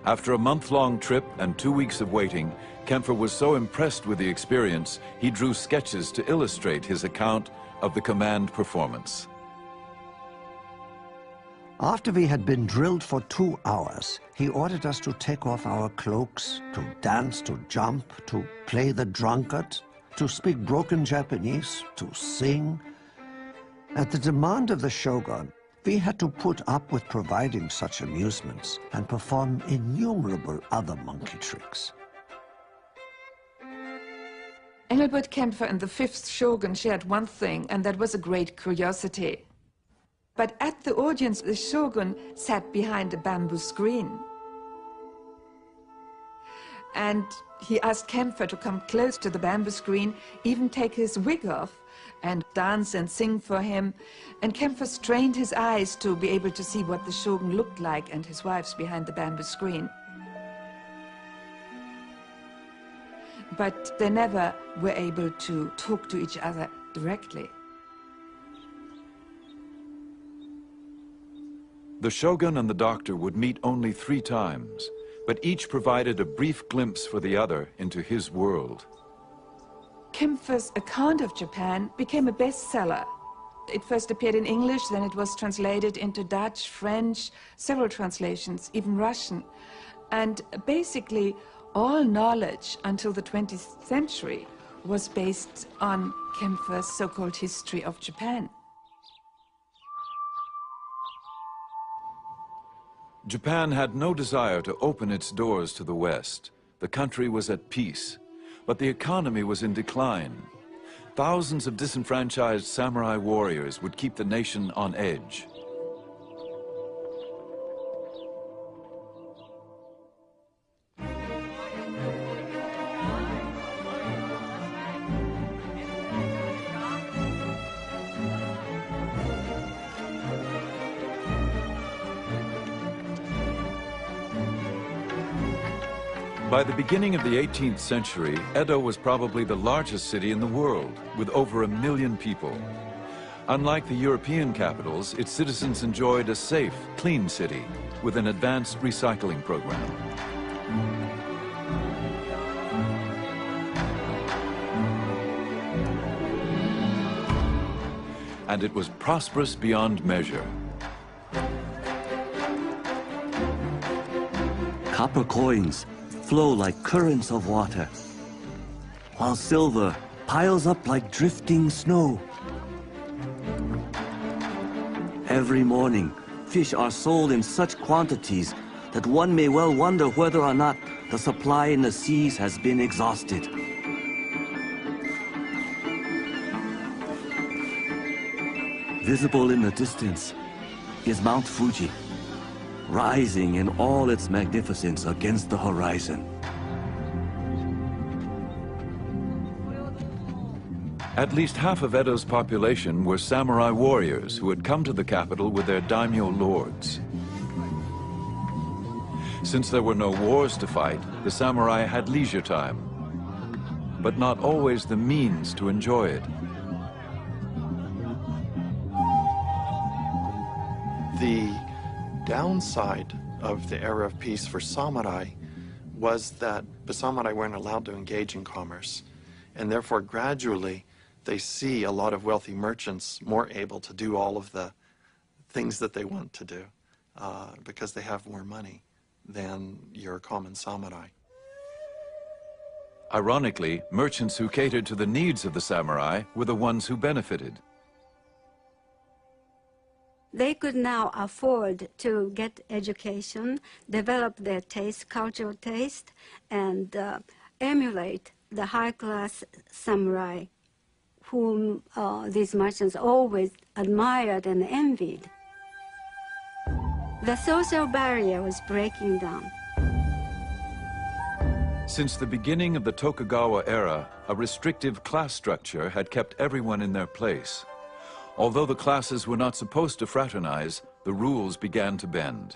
After a month-long trip and 2 weeks of waiting, Kempfer was so impressed with the experience, he drew sketches to illustrate his account of the command performance. After we had been drilled for 2 hours, he ordered us to take off our cloaks, to dance, to jump, to play the drunkard, to speak broken Japanese, to sing. At the demand of the shogun, we had to put up with providing such amusements and perform innumerable other monkey tricks. Engelbert Kempfer and the 5th shogun shared one thing, and that was a great curiosity. But at the audience, the shogun sat behind a bamboo screen. And he asked Kempfer to come close to the bamboo screen, even take his wig off, and dance and sing for him. And Kempfer strained his eyes to be able to see what the shogun looked like and his wives behind the bamboo screen. But they never were able to talk to each other directly. The shogun and the doctor would meet only 3 times, but each provided a brief glimpse for the other into his world. Kempfer's account of Japan became a bestseller. It first appeared in English, then it was translated into Dutch, French, several translations, even Russian. And basically, all knowledge until the 20th century was based on Kempfer's so-called history of Japan. Japan had no desire to open its doors to the West. The country was at peace, but the economy was in decline. Thousands of disenfranchised samurai warriors would keep the nation on edge. By the beginning of the 18th century, Edo was probably the largest city in the world, with over 1 million people. Unlike the European capitals, its citizens enjoyed a safe, clean city with an advanced recycling program. And it was prosperous beyond measure. Copper coins flow like currents of water, while silver piles up like drifting snow. Every morning, fish are sold in such quantities that one may well wonder whether or not the supply in the seas has been exhausted. Visible in the distance is Mount Fuji, rising in all its magnificence against the horizon. At least half of Edo's population were samurai warriors who had come to the capital with their daimyo lords. Since there were no wars to fight, the samurai had leisure time, but not always the means to enjoy it. The downside of the era of peace for samurai was that the samurai weren't allowed to engage in commerce, and therefore gradually they see a lot of wealthy merchants more able to do all of the things that they want to do because they have more money than your common samurai. Ironically, merchants who catered to the needs of the samurai were the ones who benefited. They could now afford to get education, develop their taste, cultural taste, and emulate the high-class samurai whom these merchants always admired and envied. The social barrier was breaking down. Since the beginning of the Tokugawa era, a restrictive class structure had kept everyone in their place. Although the classes were not supposed to fraternize, the rules began to bend.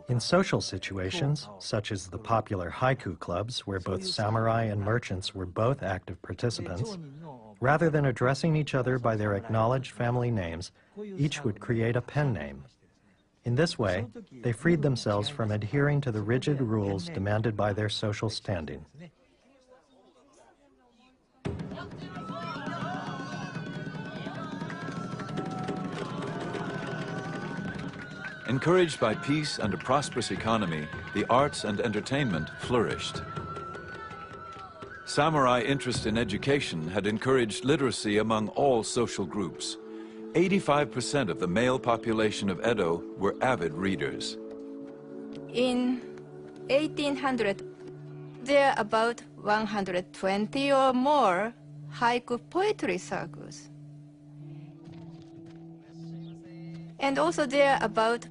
In social situations, such as the popular haiku clubs, where both samurai and merchants were both active participants, rather than addressing each other by their acknowledged family names, each would create a pen name. In this way, they freed themselves from adhering to the rigid rules demanded by their social standing. Encouraged by peace and a prosperous economy, the arts and entertainment flourished. Samurai interest in education had encouraged literacy among all social groups. 85% of the male population of Edo were avid readers. In 1800, there are about 120 or more haiku poetry circles. And also there are about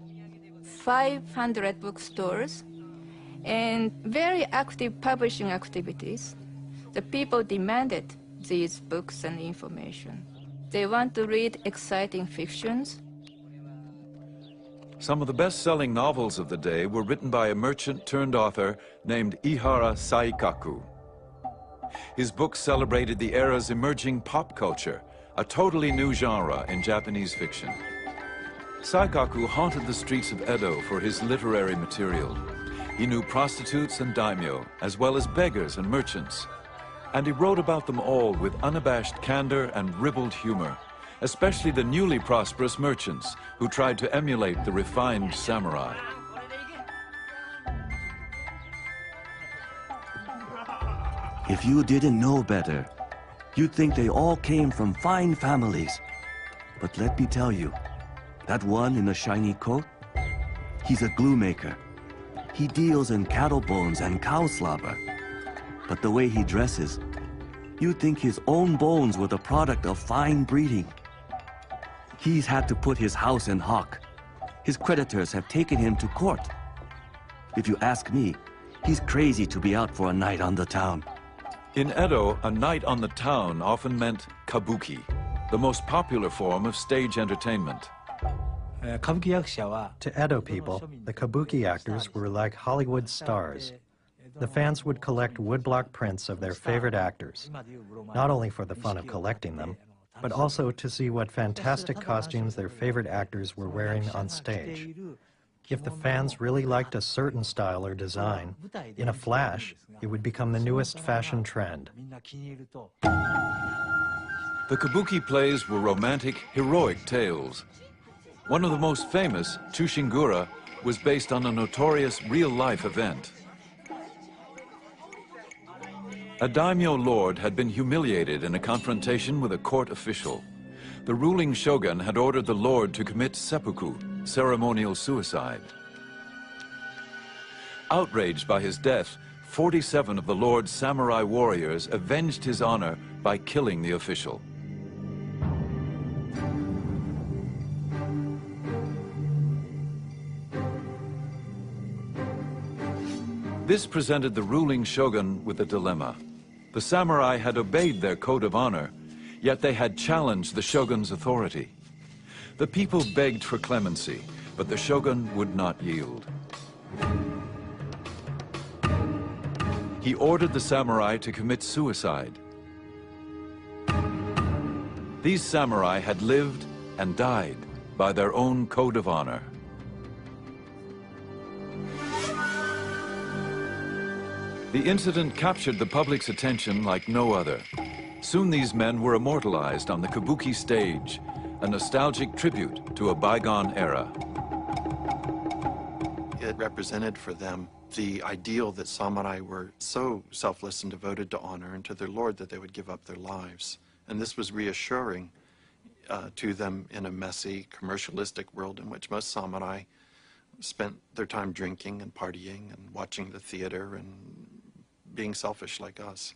500 bookstores and very active publishing activities. The people demanded these books and information. They want to read exciting fictions. Some of the best-selling novels of the day were written by a merchant-turned-author named Ihara Saikaku. His books celebrated the era's emerging pop culture, a totally new genre in Japanese fiction. Saikaku haunted the streets of Edo for his literary material. He knew prostitutes and daimyo, as well as beggars and merchants. And he wrote about them all with unabashed candor and ribald humor, especially the newly prosperous merchants who tried to emulate the refined samurai. If you didn't know better, you'd think they all came from fine families. But let me tell you, that one in the shiny coat, he's a glue maker. He deals in cattle bones and cow slobber. But the way he dresses, you'd think his own bones were the product of fine breeding. He's had to put his house in hock. His creditors have taken him to court. If you ask me, he's crazy to be out for a night on the town. In Edo, a night on the town often meant kabuki, the most popular form of stage entertainment. To Edo people, the kabuki actors were like Hollywood stars. The fans would collect woodblock prints of their favorite actors, not only for the fun of collecting them, but also to see what fantastic costumes their favorite actors were wearing on stage. If the fans really liked a certain style or design, in a flash, it would become the newest fashion trend. The kabuki plays were romantic, heroic tales. One of the most famous, Chushingura, was based on a notorious real-life event. A daimyo lord had been humiliated in a confrontation with a court official. The ruling shogun had ordered the lord to commit seppuku, ceremonial suicide. Outraged by his death, 47 of the lord's samurai warriors avenged his honor by killing the official. This presented the ruling shogun with a dilemma. The samurai had obeyed their code of honor, yet they had challenged the shogun's authority. The people begged for clemency, but the shogun would not yield. He ordered the samurai to commit suicide. These samurai had lived and died by their own code of honor. The incident captured the public's attention like no other. Soon these men were immortalized on the kabuki stage, a nostalgic tribute to a bygone era. It represented for them the ideal that samurai were so selfless and devoted to honor and to their lord that they would give up their lives. And this was reassuring to them in a messy, commercialistic world in which most samurai spent their time drinking and partying and watching the theater and being selfish like us.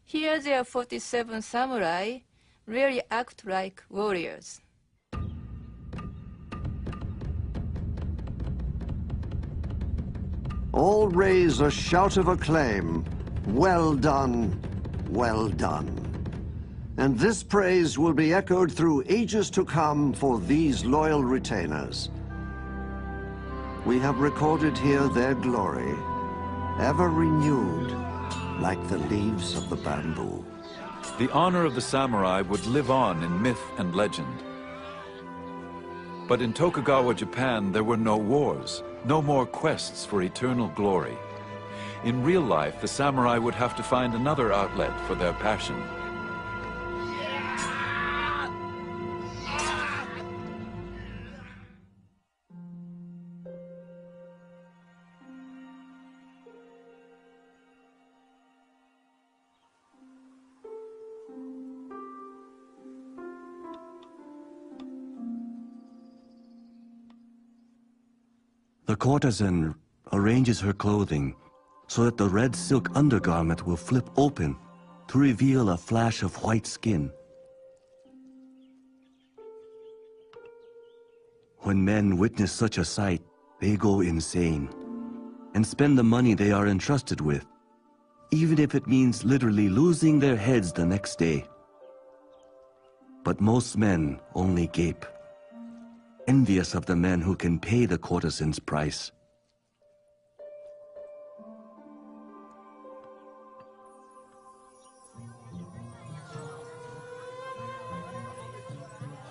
Here there are 47 samurai, really act like warriors. All raise a shout of acclaim. Well done, well done. And this praise will be echoed through ages to come for these loyal retainers. We have recorded here their glory, ever renewed like the leaves of the bamboo. The honor of the samurai would live on in myth and legend. But in Tokugawa, Japan, there were no wars, no more quests for eternal glory. In real life, the samurai would have to find another outlet for their passion. The courtesan arranges her clothing so that the red silk undergarment will flip open to reveal a flash of white skin. When men witness such a sight, they go insane and spend the money they are entrusted with, even if it means literally losing their heads the next day. But most men only gape, envious of the men who can pay the courtesan's price.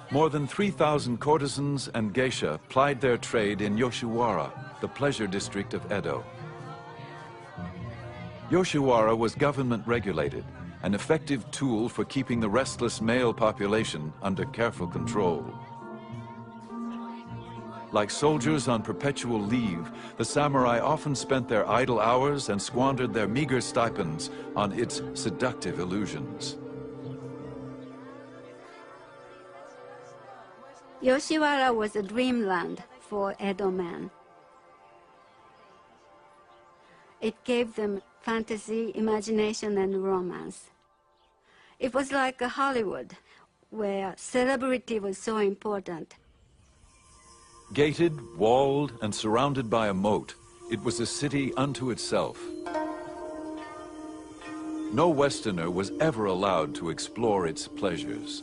More than 3,000 courtesans and geisha plied their trade in Yoshiwara, the pleasure district of Edo. Yoshiwara was government regulated, an effective tool for keeping the restless male population under careful control. Like soldiers on perpetual leave, the samurai often spent their idle hours and squandered their meager stipends on its seductive illusions. Yoshiwara was a dreamland for Edo men. It gave them fantasy, imagination, and romance. It was like a Hollywood, where celebrity was so important. Gated, walled, and surrounded by a moat, it was a city unto itself. No Westerner was ever allowed to explore its pleasures.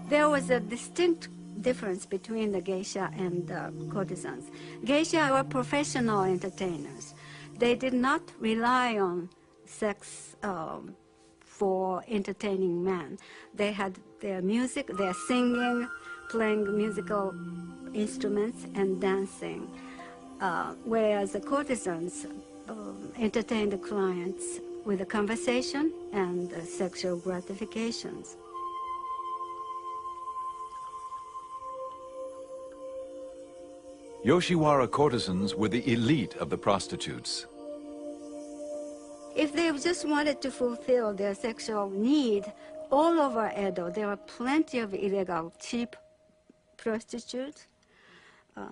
There was a distinct difference between the geisha and the courtesans. Geisha were professional entertainers. They did not rely on sex for entertaining men. They had their music, their singing, playing musical instruments, and dancing. Whereas the courtesans entertained the clients with a conversation and sexual gratifications. Yoshiwara courtesans were the elite of the prostitutes. If they just wanted to fulfill their sexual need, all over Edo, there were plenty of illegal, cheap prostitutes.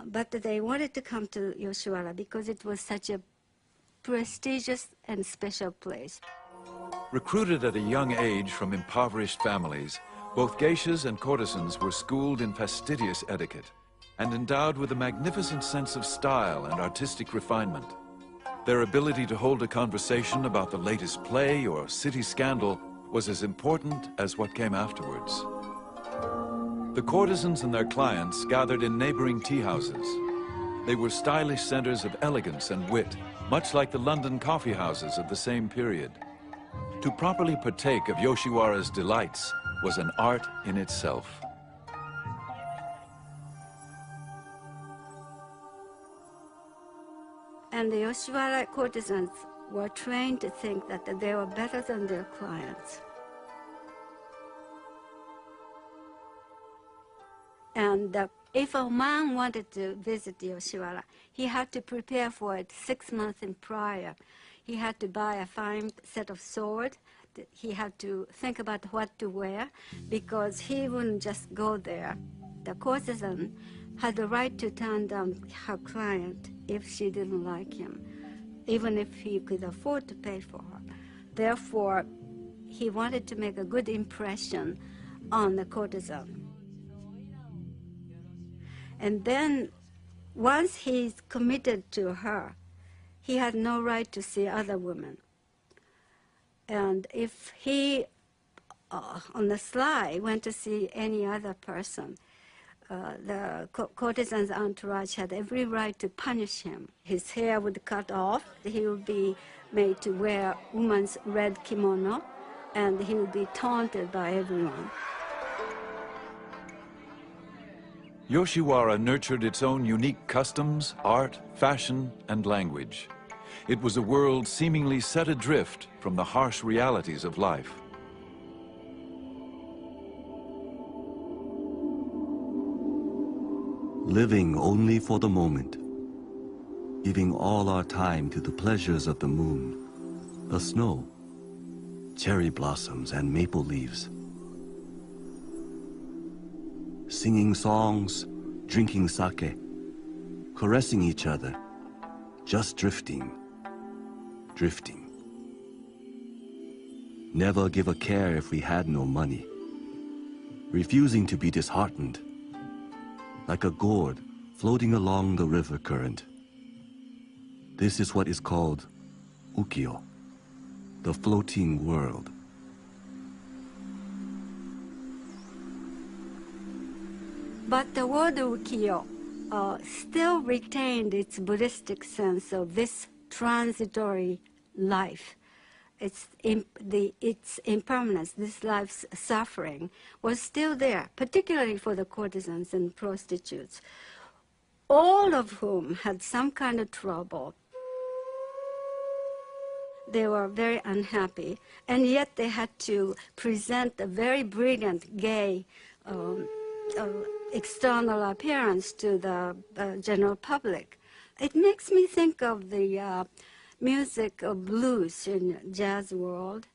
But they wanted to come to Yoshiwara because it was such a prestigious and special place. Recruited at a young age from impoverished families, both geishas and courtesans were schooled in fastidious etiquette and endowed with a magnificent sense of style and artistic refinement. Their ability to hold a conversation about the latest play or city scandal was as important as what came afterwards. The courtesans and their clients gathered in neighboring tea houses. They were stylish centers of elegance and wit, much like the London coffee houses of the same period. To properly partake of Yoshiwara's delights was an art in itself. And the Yoshiwara courtesans were trained to think that they were better than their clients. And if a man wanted to visit Yoshiwara, he had to prepare for it 6 months in prior. He had to buy a fine set of sword. He had to think about what to wear, because he wouldn't just go there. The courtesan had the right to turn down her client if she didn't like him, even if he could afford to pay for her. Therefore, he wanted to make a good impression on the courtesan. And then, once he's committed to her, he had no right to see other women. And if he, on the sly, went to see any other person, the courtesan's entourage had every right to punish him. His hair would cut off, he would be made to wear woman's red kimono, and he would be taunted by everyone. Yoshiwara nurtured its own unique customs, art, fashion, and language. It was a world seemingly set adrift from the harsh realities of life. Living only for the moment, giving all our time to the pleasures of the moon, the snow, cherry blossoms, and maple leaves. Singing songs, drinking sake, caressing each other, just drifting, drifting. Never give a care if we had no money, refusing to be disheartened, like a gourd floating along the river current. This is what is called ukiyo, the floating world. But the word ukiyo still retained its Buddhistic sense of this transitory life. Its impermanence, this life's suffering, was still there, particularly for the courtesans and prostitutes, all of whom had some kind of trouble. They were very unhappy, and yet they had to present a very brilliant, gay, external appearance to the general public. It makes me think of the music of blues in jazz world,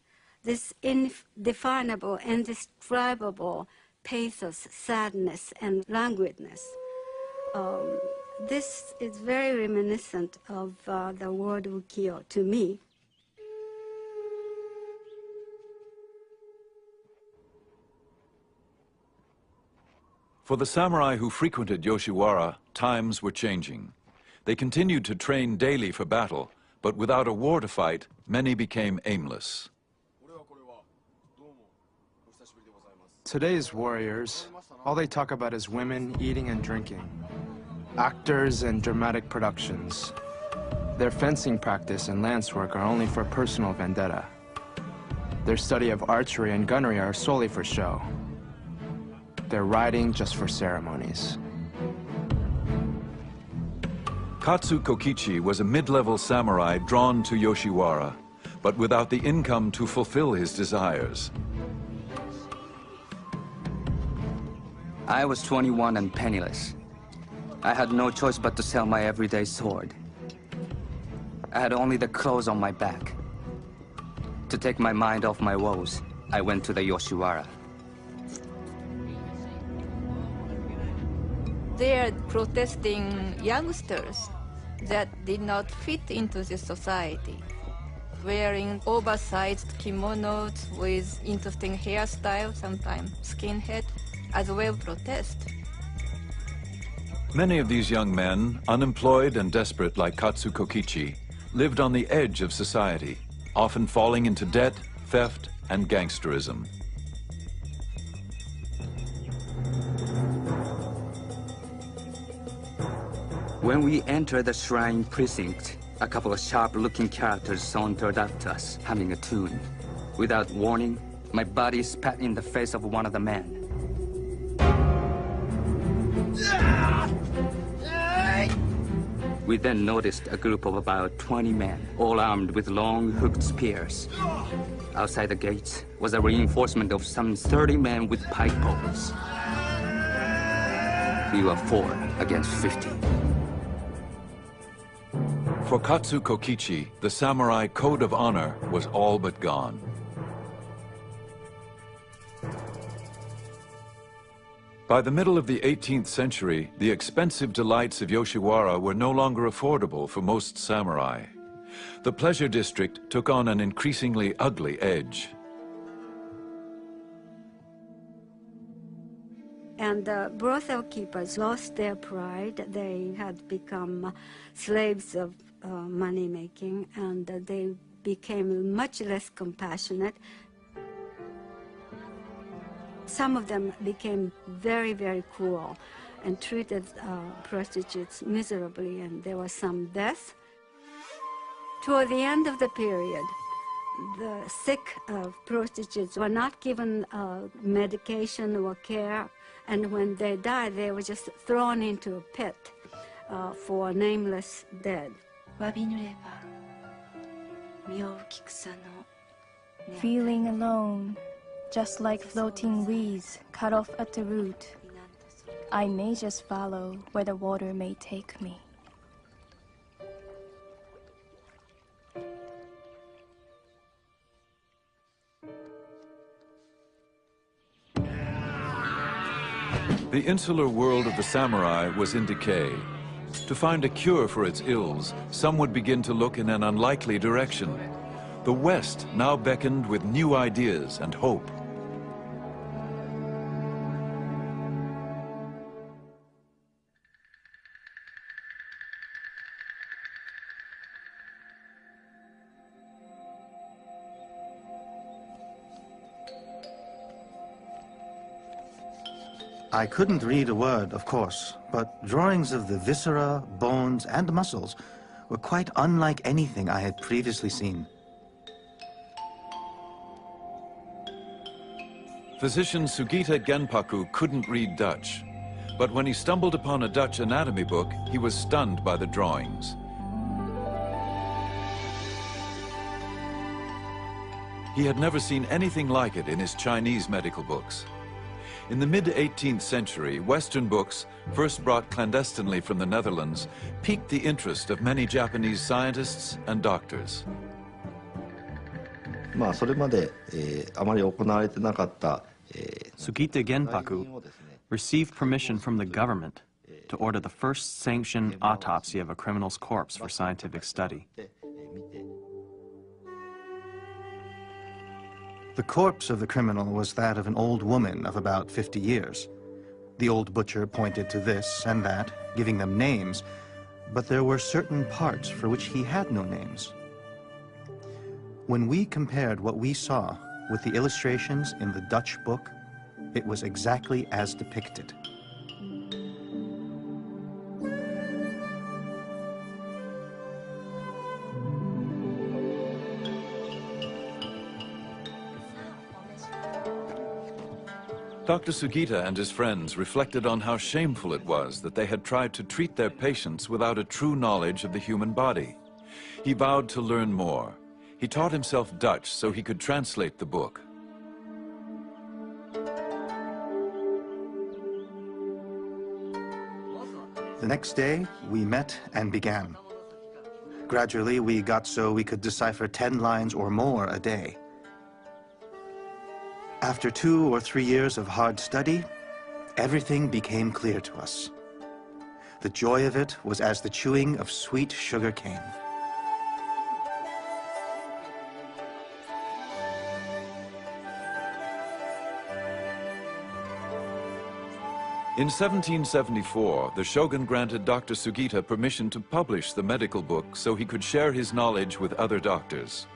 this indefinable, indescribable pathos, sadness, and languidness. This is very reminiscent of the word ukiyo to me. For the samurai who frequented Yoshiwara, times were changing. They continued to train daily for battle, but without a war to fight, many became aimless. Today's warriors, all they talk about is women, eating, and drinking. Actors and dramatic productions. Their fencing practice and lance work are only for personal vendetta. Their study of archery and gunnery are solely for show. Their riding just for ceremonies. Katsu Kokichi was a mid-level samurai drawn to Yoshiwara, but without the income to fulfill his desires. I was 21 and penniless. I had no choice but to sell my everyday sword. I had only the clothes on my back. To take my mind off my woes, I went to the Yoshiwara. They are protesting youngsters that did not fit into the society, wearing oversized kimonos with interesting hairstyle, sometimes skinhead, as well protest. Many of these young men, unemployed and desperate like Katsu Kokichi, lived on the edge of society, often falling into debt, theft, and gangsterism. When we entered the shrine precinct, a couple of sharp-looking characters sauntered up to us, humming a tune. Without warning, my body spat in the face of one of the men. We then noticed a group of about 20 men, all armed with long hooked spears. Outside the gates was a reinforcement of some 30 men with pike poles. We were 4 against 50. For Katsu Kokichi, the samurai code of honor was all but gone. By the middle of the 18th century, the expensive delights of Yoshiwara were no longer affordable for most samurai. The pleasure district took on an increasingly ugly edge. And the brothel keepers lost their pride. They had become slaves of money-making, and they became much less compassionate. Some of them became very, very cruel and treated prostitutes miserably, and there was some death. Toward the end of the period, the sick prostitutes were not given medication or care, and when they died, they were just thrown into a pit for nameless dead. Feeling alone, just like floating weeds cut off at the root, I may just follow where the water may take me. The insular world of the samurai was in decay. To find a cure for its ills, some would begin to look in an unlikely direction. The West now beckoned with new ideas and hope. I couldn't read a word, of course, but drawings of the viscera, bones, and muscles were quite unlike anything I had previously seen. Physician Sugita Genpaku couldn't read Dutch, but when he stumbled upon a Dutch anatomy book, he was stunned by the drawings. He had never seen anything like it in his Chinese medical books. In the mid-18th century, Western books, first brought clandestinely from the Netherlands, piqued the interest of many Japanese scientists and doctors. Sugita Genpaku received permission from the government to order the first sanctioned autopsy of a criminal's corpse for scientific study. The corpse of the criminal was that of an old woman of about 50 years. The old butcher pointed to this and that, giving them names, but there were certain parts for which he had no names. When we compared what we saw with the illustrations in the Dutch book, it was exactly as depicted. Dr. Sugita and his friends reflected on how shameful it was that they had tried to treat their patients without a true knowledge of the human body. He vowed to learn more. He taught himself Dutch so he could translate the book. The next day, we met and began. Gradually, we got so we could decipher 10 lines or more a day. After 2 or 3 years of hard study, everything became clear to us. The joy of it was as the chewing of sweet sugar cane. In 1774, the shogun granted Dr. Sugita permission to publish the medical book so he could share his knowledge with other doctors.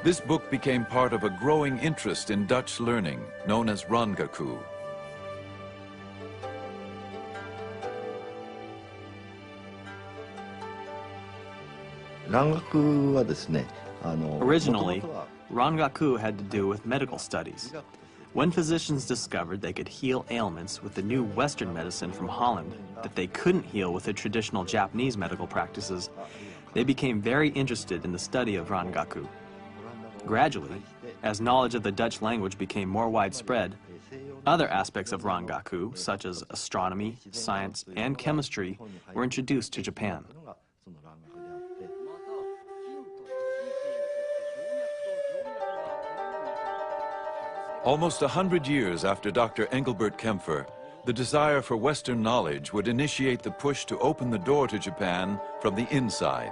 This book became part of a growing interest in Dutch learning, known as Rangaku. Originally, Rangaku had to do with medical studies. When physicians discovered they could heal ailments with the new Western medicine from Holland that they couldn't heal with the traditional Japanese medical practices, they became very interested in the study of Rangaku. Gradually, as knowledge of the Dutch language became more widespread, other aspects of Rangaku, such as astronomy, science, and chemistry, were introduced to Japan. Almost 100 years after Dr. Engelbert Kempfer, the desire for Western knowledge would initiate the push to open the door to Japan from the inside.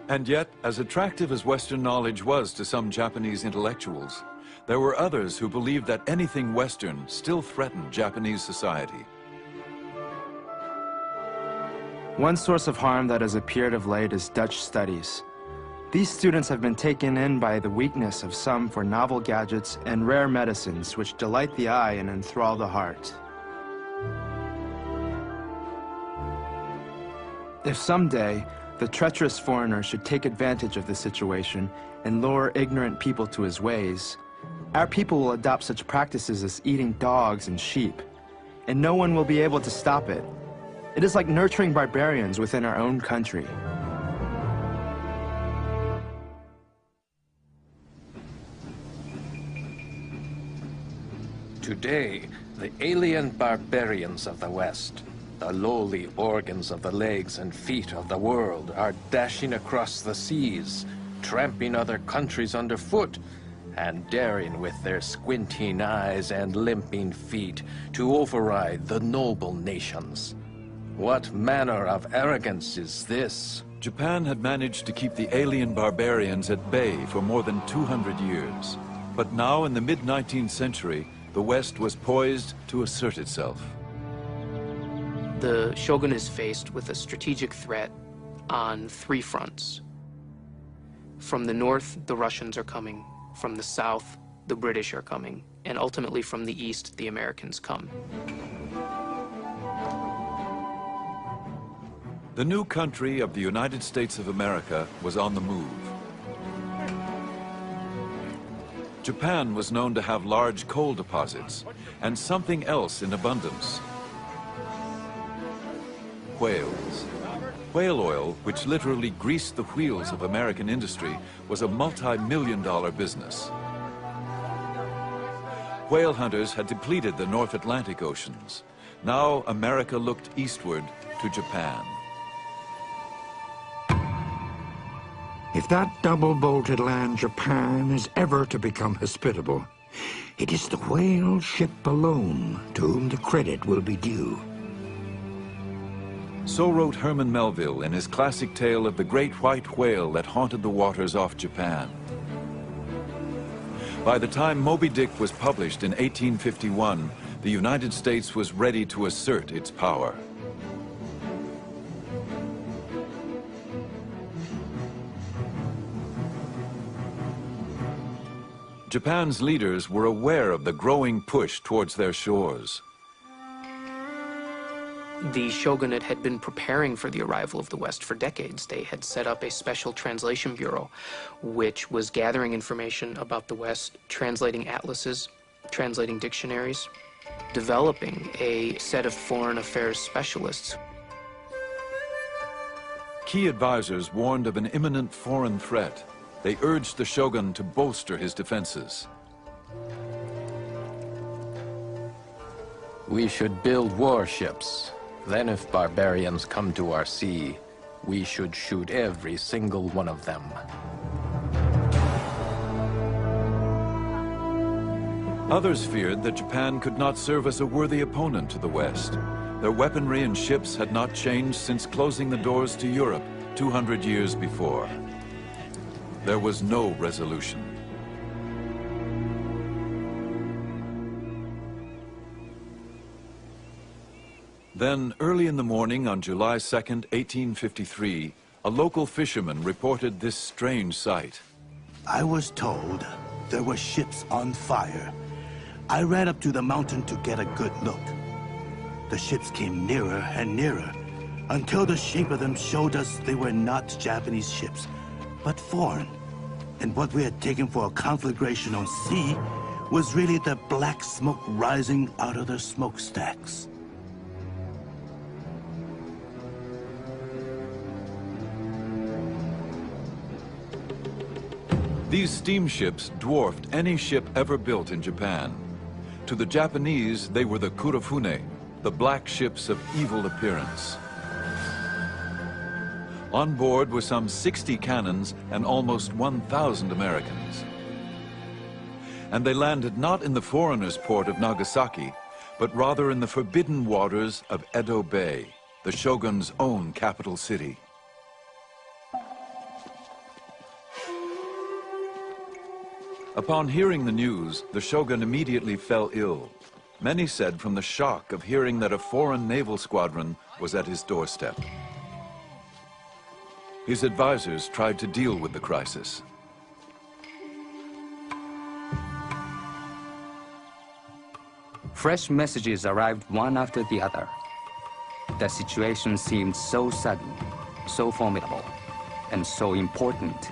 And yet, as attractive as Western knowledge was to some Japanese intellectuals, there were others who believed that anything Western still threatened Japanese society. One source of harm that has appeared of late is Dutch studies. These students have been taken in by the weakness of some for novel gadgets and rare medicines which delight the eye and enthrall the heart. If someday the treacherous foreigner should take advantage of the situation and lure ignorant people to his ways, our people will adopt such practices as eating dogs and sheep, and no one will be able to stop it. It is like nurturing barbarians within our own country. Today, the alien barbarians of the West, the lowly organs of the legs and feet of the world, are dashing across the seas, tramping other countries underfoot, and daring with their squinting eyes and limping feet to override the noble nations. What manner of arrogance is this? Japan had managed to keep the alien barbarians at bay for more than 200 years. But now, in the mid-19th century, the West was poised to assert itself. The shogun is faced with a strategic threat on three fronts. From the north, the Russians are coming. From the south, the British are coming. And ultimately, from the east, the Americans come. The new country of the United States of America was on the move. Japan was known to have large coal deposits and something else in abundance: whales. Whale oil, which literally greased the wheels of American industry, was a multi-million-dollar business. Whale hunters had depleted the North Atlantic oceans. Now America looked eastward to Japan. If that double-bolted land Japan is ever to become hospitable, it is the whale ship alone to whom the credit will be due. So wrote Herman Melville in his classic tale of the great white whale that haunted the waters off Japan. By the time Moby Dick was published in 1851, the United States was ready to assert its power. Japan's leaders were aware of the growing push towards their shores. The shogunate had been preparing for the arrival of the West for decades. They had set up a special translation bureau, which was gathering information about the West, translating atlases, translating dictionaries, developing a set of foreign affairs specialists. Key advisors warned of an imminent foreign threat. They urged the shogun to bolster his defenses. We should build warships. Then if barbarians come to our sea, we should shoot every single one of them. Others feared that Japan could not serve as a worthy opponent to the West. Their weaponry and ships had not changed since closing the doors to Europe 200 years before. There was no resolution. Then, early in the morning on July 2nd, 1853, a local fisherman reported this strange sight. I was told there were ships on fire. I ran up to the mountain to get a good look. The ships came nearer and nearer. until the shape of them showed us they were not Japanese ships, but foreign. And what we had taken for a conflagration on sea was really the black smoke rising out of their smokestacks. These steamships dwarfed any ship ever built in Japan. To the Japanese, they were the kurofune, the black ships of evil appearance. On board were some 60 cannons and almost 1,000 Americans. And they landed not in the foreigners' port of Nagasaki, but rather in the forbidden waters of Edo Bay, the shogun's own capital city. Upon hearing the news, the shogun immediately fell ill. Many said from the shock of hearing that a foreign naval squadron was at his doorstep. His advisors tried to deal with the crisis. Fresh messages arrived one after the other. The situation seemed so sudden, so formidable, and so important.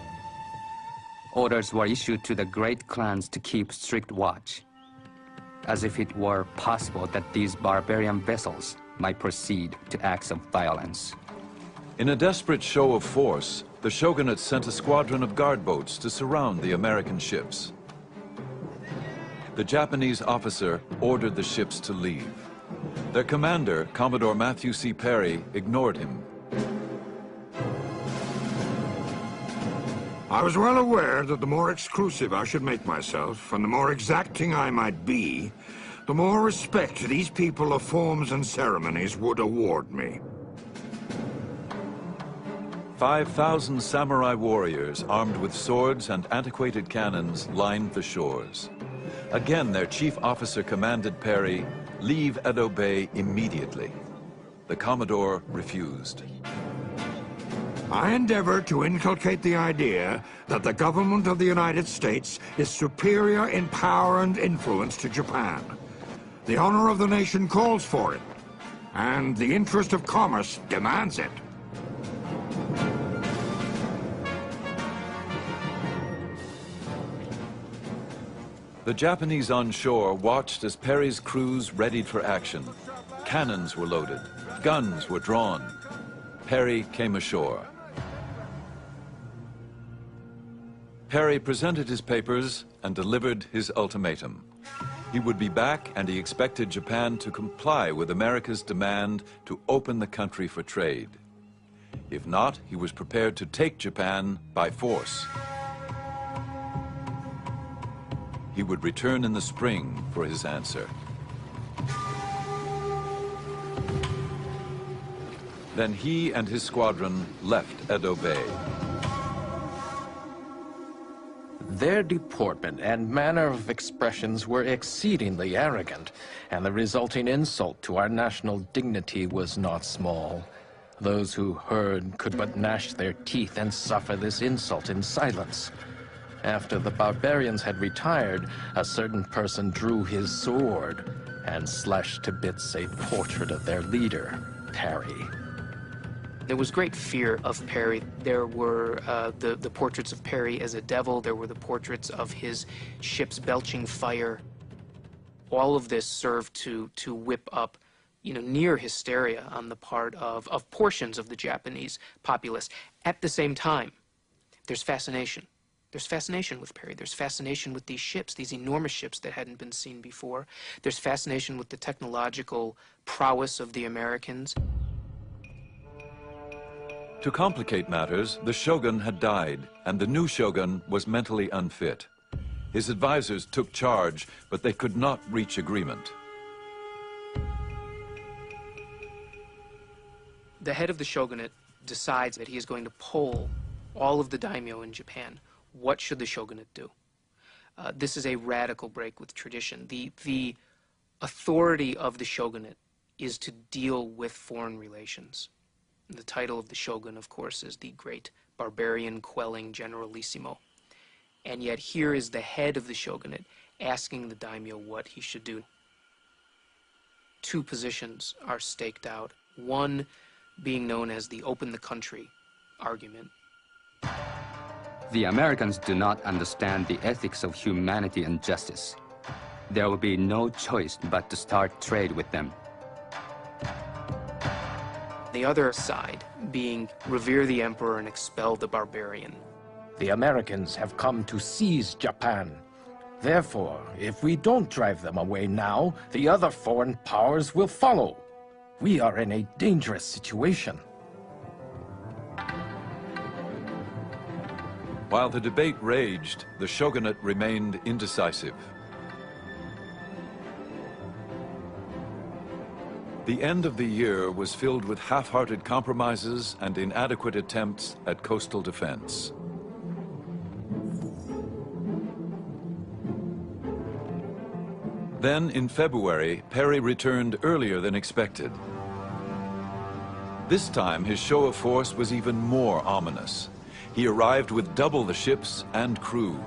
Orders were issued to the great clans to keep strict watch, as if it were possible that these barbarian vessels might proceed to acts of violence. In a desperate show of force, the shogunate sent a squadron of guard boats to surround the American ships. The Japanese officer ordered the ships to leave. Their commander, Commodore Matthew C. Perry, ignored him. I was well aware that the more exclusive I should make myself, and the more exacting I might be, the more respect these people of forms and ceremonies would award me. 5,000 samurai warriors armed with swords and antiquated cannons lined the shores. Again, their chief officer commanded Perry, leave Edo Bay immediately. The Commodore refused. I endeavor to inculcate the idea that the government of the United States is superior in power and influence to Japan. The honor of the nation calls for it, and the interest of commerce demands it. The Japanese on shore watched as Perry's crews readied for action. Cannons were loaded, guns were drawn. Perry came ashore. Perry presented his papers and delivered his ultimatum. He would be back, and he expected Japan to comply with America's demand to open the country for trade. If not, he was prepared to take Japan by force. He would return in the spring for his answer. Then he and his squadron left Edo Bay. Their deportment and manner of expressions were exceedingly arrogant, and the resulting insult to our national dignity was not small. Those who heard could but gnash their teeth and suffer this insult in silence. After the barbarians had retired, a certain person drew his sword and slashed to bits a portrait of their leader, Perry. There was great fear of Perry. There were the portraits of Perry as a devil. There were the portraits of his ships belching fire. All of this served to whip up, near hysteria on the part of portions of the Japanese populace. At the same time, there's fascination. There's fascination with Perry. There's fascination with these ships, these enormous ships that hadn't been seen before. There's fascination with the technological prowess of the Americans. To complicate matters, the shogun had died, and the new shogun was mentally unfit. His advisors took charge, but they could not reach agreement. The head of the shogunate decides that he is going to poll all of the daimyo in Japan. What should the shogunate do? This is a radical break with tradition. The authority of the shogunate is to deal with foreign relations. The title of the shogun, of course, is the great barbarian quelling generalissimo. And yet here is the head of the shogunate asking the daimyo what he should do. Two positions are staked out. One, being known as the open the country argument. The Americans do not understand the ethics of humanity and justice. There will be no choice but to start trade with them. The other side being revere the emperor and expel the barbarian. The Americans have come to seize Japan. Therefore, if we don't drive them away now, the other foreign powers will follow. We are in a dangerous situation. While the debate raged, the shogunate remained indecisive. The end of the year was filled with half-hearted compromises and inadequate attempts at coastal defense. Then, in February, Perry returned earlier than expected. This time, his show of force was even more ominous. He arrived with double the ships and crew.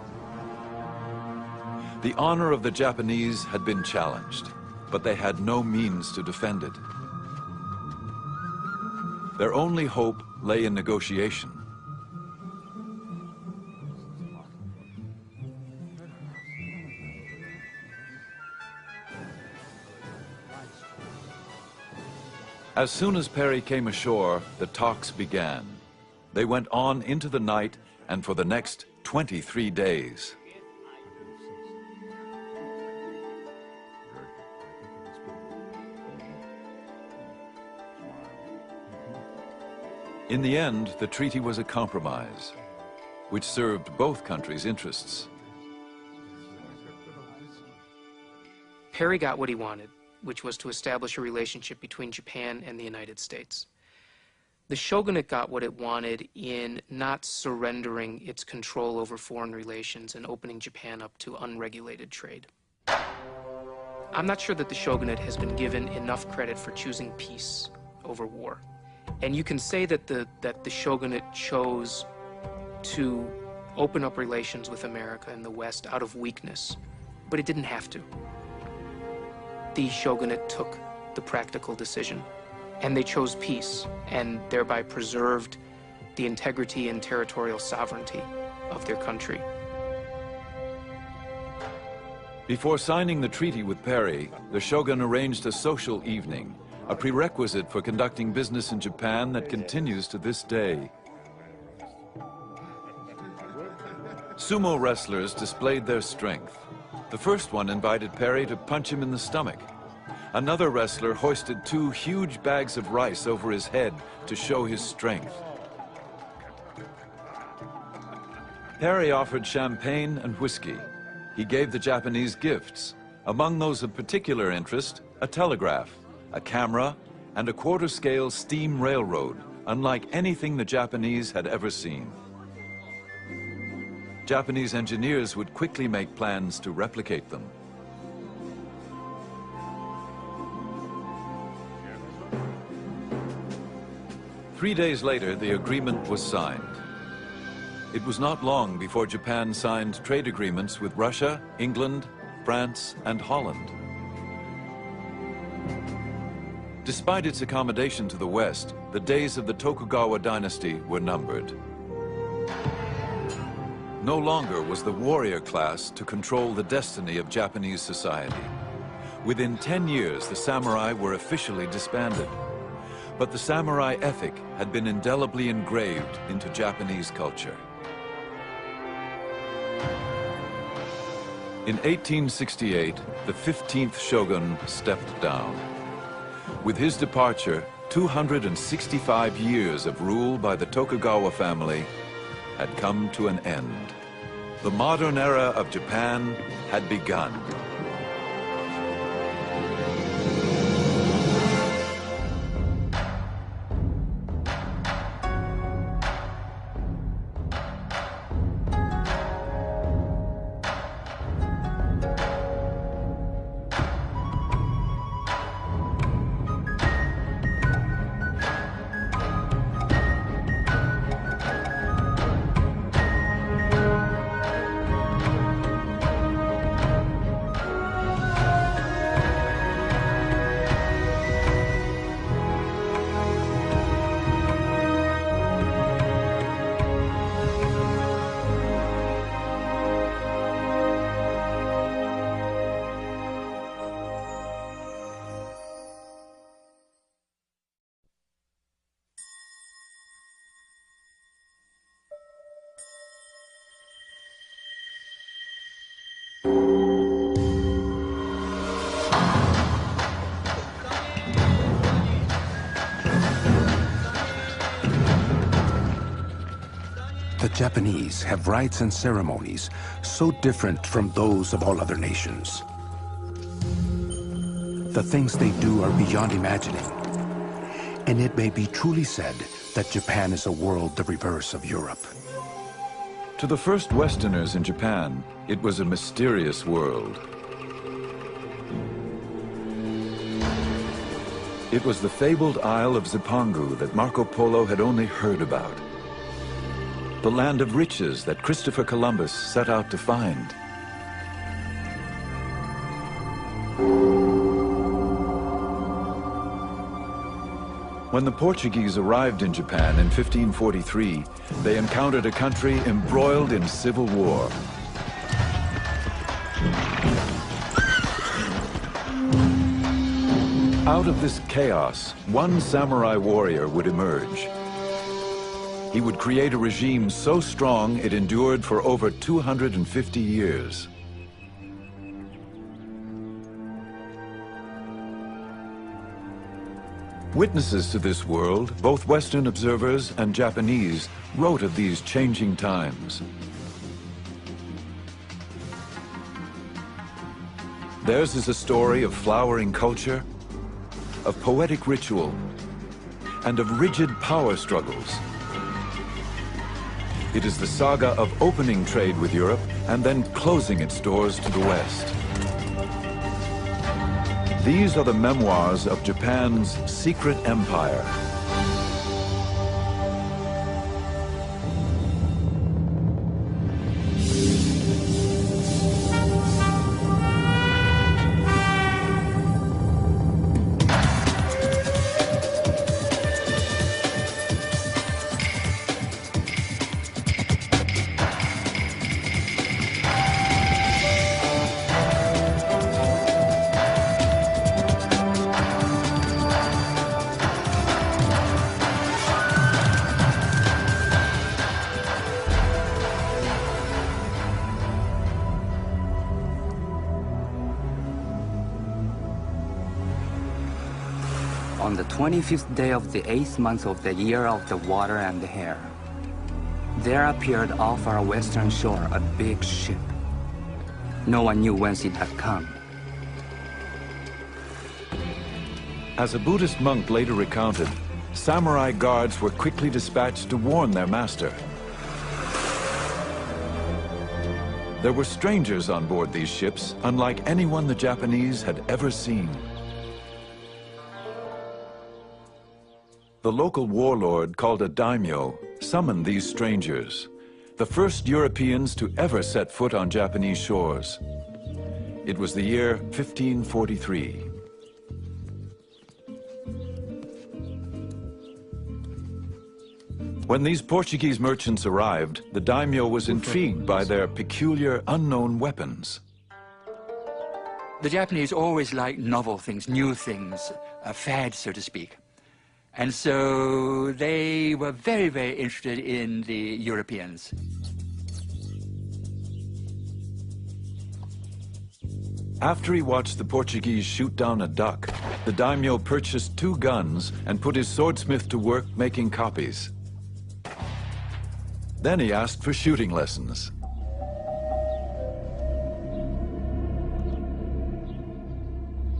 The honor of the Japanese had been challenged, but they had no means to defend it. Their only hope lay in negotiation. As soon as Perry came ashore, the talks began. They went on into the night and for the next 23 days. In the end, the treaty was a compromise, which served both countries' interests. Perry got what he wanted, which was to establish a relationship between Japan and the United States. The shogunate got what it wanted in not surrendering its control over foreign relations and opening Japan up to unregulated trade. I'm not sure that the shogunate has been given enough credit for choosing peace over war. And you can say that the shogunate chose to open up relations with America and the West out of weakness, but it didn't have to. The shogunate took the practical decision, and they chose peace, and thereby preserved the integrity and territorial sovereignty of their country. Before signing the treaty with Perry, the shogun arranged a social evening, a prerequisite for conducting business in Japan that continues to this day. Sumo wrestlers displayed their strength. The first one invited Perry to punch him in the stomach. Another wrestler hoisted 2 huge bags of rice over his head to show his strength. Perry offered champagne and whiskey. He gave the Japanese gifts. Among those of particular interest, a telegraph, a camera, and a quarter-scale steam railroad, unlike anything the Japanese had ever seen. Japanese engineers would quickly make plans to replicate them. Three days later, the agreement was signed. It was not long before Japan signed trade agreements with Russia, England, France, and Holland. Despite its accommodation to the West, the days of the Tokugawa dynasty were numbered. No longer was the warrior class to control the destiny of Japanese society. Within 10 years, the samurai were officially disbanded. But the samurai ethic had been indelibly engraved into Japanese culture. In 1868, the 15th shogun stepped down. With his departure, 265 years of rule by the Tokugawa family had come to an end. The modern era of Japan had begun. Japanese have rites and ceremonies so different from those of all other nations. The things they do are beyond imagining, and it may be truly said that Japan is a world the reverse of Europe. To the first Westerners in Japan, it was a mysterious world. It was the fabled Isle of Zipangu that Marco Polo had only heard about. The land of riches that Christopher Columbus set out to find. When the Portuguese arrived in Japan in 1543, they encountered a country embroiled in civil war. Out of this chaos, one samurai warrior would emerge. He would create a regime so strong it endured for over 250 years. Witnesses to this world, both Western observers and Japanese, wrote of these changing times. Theirs is a story of flowering culture, of poetic ritual, and of rigid power struggles. It is the saga of opening trade with Europe and then closing its doors to the West. These are the memoirs of Japan's secret empire. On the 25th day of the 8th month of the year of the water and the hair, there appeared off our western shore a big ship. No one knew whence it had come. As a Buddhist monk later recounted, samurai guards were quickly dispatched to warn their master. There were strangers on board these ships, unlike anyone the Japanese had ever seen. The local warlord, called a daimyo, summoned these strangers, the first Europeans to ever set foot on Japanese shores. It was the year 1543. When these Portuguese merchants arrived, the daimyo was intrigued by their peculiar, unknown weapons. The Japanese always liked novel things, new things, a fad, so to speak. And so they were very, very interested in the Europeans. After he watched the Portuguese shoot down a duck, the daimyo purchased 2 guns and put his swordsmith to work making copies. Then he asked for shooting lessons.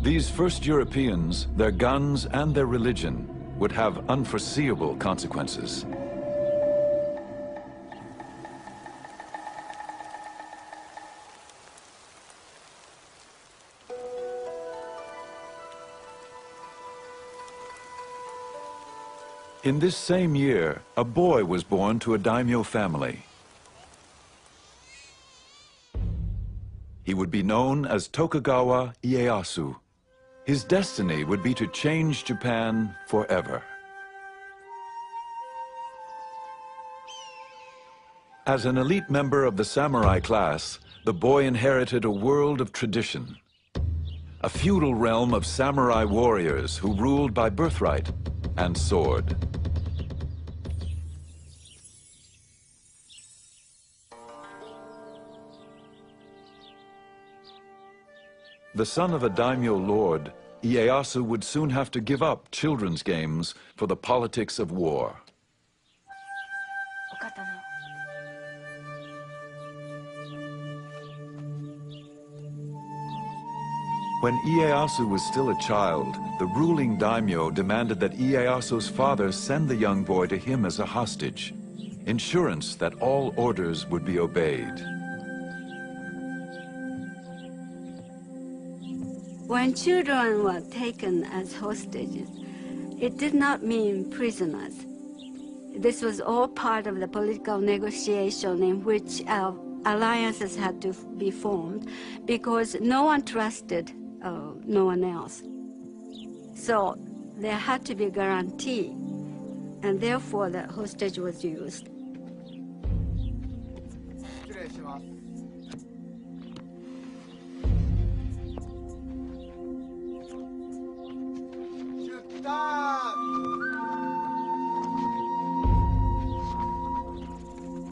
These first Europeans, their guns and their religion, would have unforeseeable consequences. In this same year, a boy was born to a daimyo family. He would be known as Tokugawa Ieyasu. His destiny would be to change Japan forever. As an elite member of the samurai class, the boy inherited a world of tradition. A feudal realm of samurai warriors who ruled by birthright and sword. The son of a daimyo lord, Ieyasu would soon have to give up children's games for the politics of war. When Ieyasu was still a child, the ruling daimyo demanded that Ieyasu's father send the young boy to him as a hostage, insurance that all orders would be obeyed. When children were taken as hostages, it did not mean prisoners. This was all part of the political negotiation in which alliances had to be formed because no one trusted no one else. So there had to be a guarantee, and therefore the hostage was used.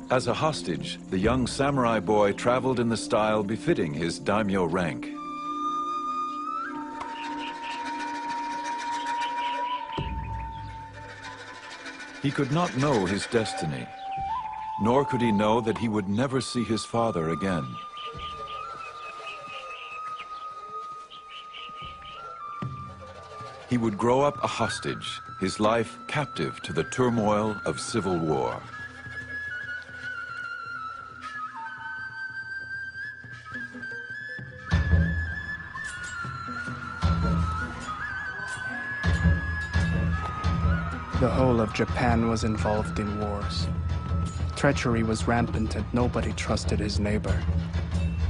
As a hostage, the young samurai boy traveled in the style befitting his daimyo rank. He could not know his destiny, nor could he know that he would never see his father again. He would grow up a hostage, his life captive to the turmoil of civil war. The whole of Japan was involved in wars. Treachery was rampant and nobody trusted his neighbor.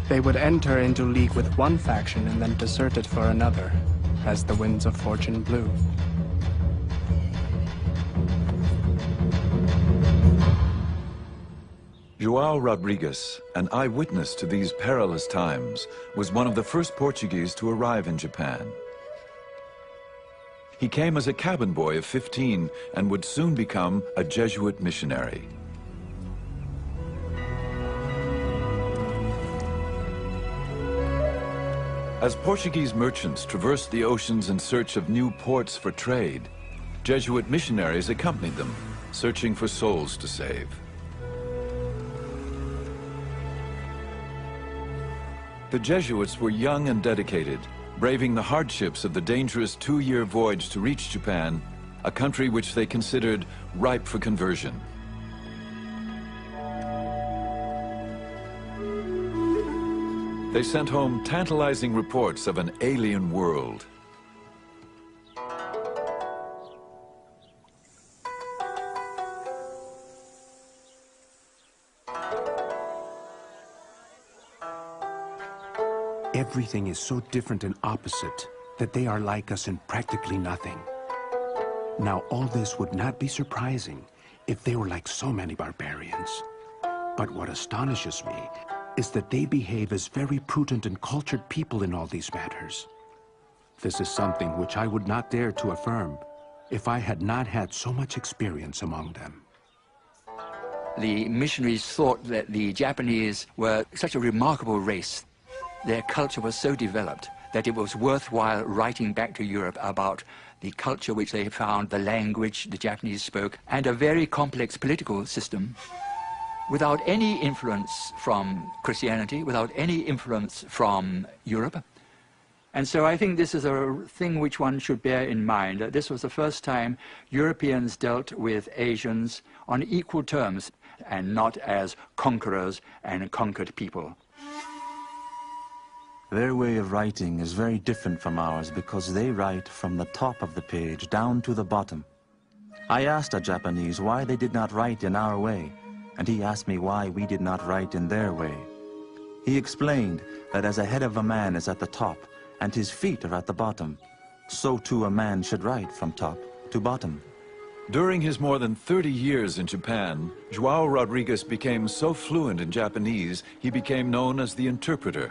They would enter into league with one faction and then desert it for another, as the winds of fortune blew. João Rodrigues, an eyewitness to these perilous times, was one of the first Portuguese to arrive in Japan. He came as a cabin boy of 15 and would soon become a Jesuit missionary. As Portuguese merchants traversed the oceans in search of new ports for trade, Jesuit missionaries accompanied them, searching for souls to save. The Jesuits were young and dedicated, braving the hardships of the dangerous 2-year voyage to reach Japan, a country which they considered ripe for conversion. They sent home tantalizing reports of an alien world. Everything is so different and opposite that they are like us in practically nothing. Now, all this would not be surprising if they were like so many barbarians. But what astonishes me is that they behave as very prudent and cultured people in all these matters. This is something which I would not dare to affirm if I had not had so much experience among them. The missionaries thought that the Japanese were such a remarkable race. Their culture was so developed that it was worthwhile writing back to Europe about the culture which they found, the language the Japanese spoke, and a very complex political system without any influence from Christianity, without any influence from Europe. And so I think this is a thing which one should bear in mind, that this was the first time Europeans dealt with Asians on equal terms and not as conquerors and conquered people. Their way of writing is very different from ours because they write from the top of the page down to the bottom. I asked a Japanese why they did not write in our way, and he asked me why we did not write in their way. He explained that as a head of a man is at the top and his feet are at the bottom, so too a man should write from top to bottom. During his more than 30 years in Japan, João Rodrigues became so fluent in Japanese, he became known as the interpreter.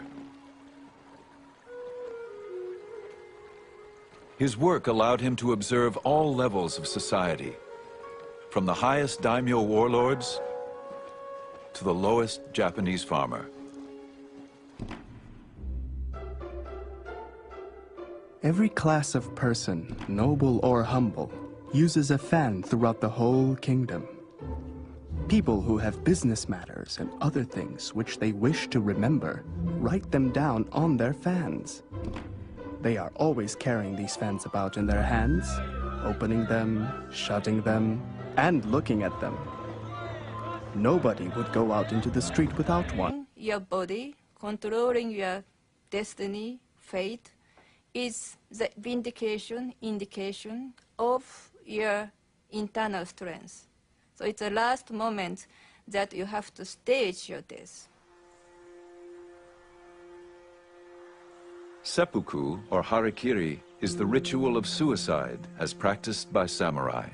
His work allowed him to observe all levels of society, from the highest daimyo warlords to the lowest Japanese farmer. Every class of person, noble or humble, uses a fan throughout the whole kingdom. People who have business matters and other things which they wish to remember, write them down on their fans. They are always carrying these fans about in their hands, opening them, shutting them, and looking at them. Nobody would go out into the street without one. Your body, controlling your destiny, fate, is the indication of your internal strength. So it's the last moment that you have to stage your death. Seppuku, or harikiri, is the ritual of suicide as practiced by samurai.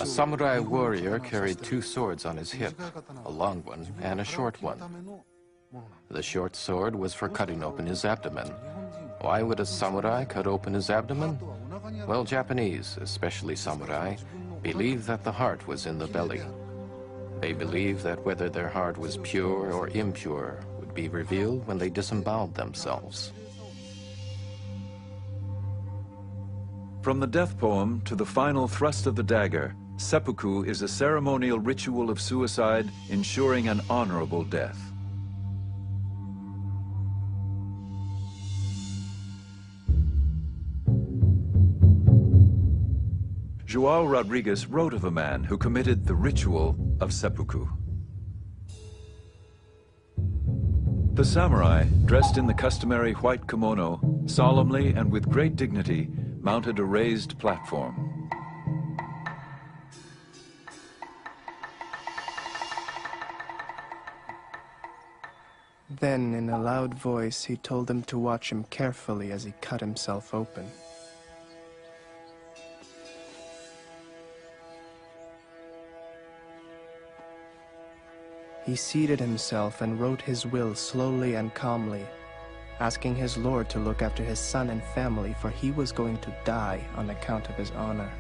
A samurai warrior carried two swords on his hip, a long one and a short one. The short sword was for cutting open his abdomen. Why would a samurai cut open his abdomen? Well, Japanese, especially samurai, believe that the heart was in the belly. They believed that whether their heart was pure or impure would be revealed when they disemboweled themselves. From the death poem to the final thrust of the dagger, seppuku is a ceremonial ritual of suicide ensuring an honorable death. João Rodrigues wrote of a man who committed the ritual of seppuku. The samurai, dressed in the customary white kimono, solemnly and with great dignity, mounted a raised platform. Then, in a loud voice, he told them to watch him carefully as he cut himself open. He seated himself and wrote his will slowly and calmly, asking his lord to look after his son and family, for he was going to die on account of his honor.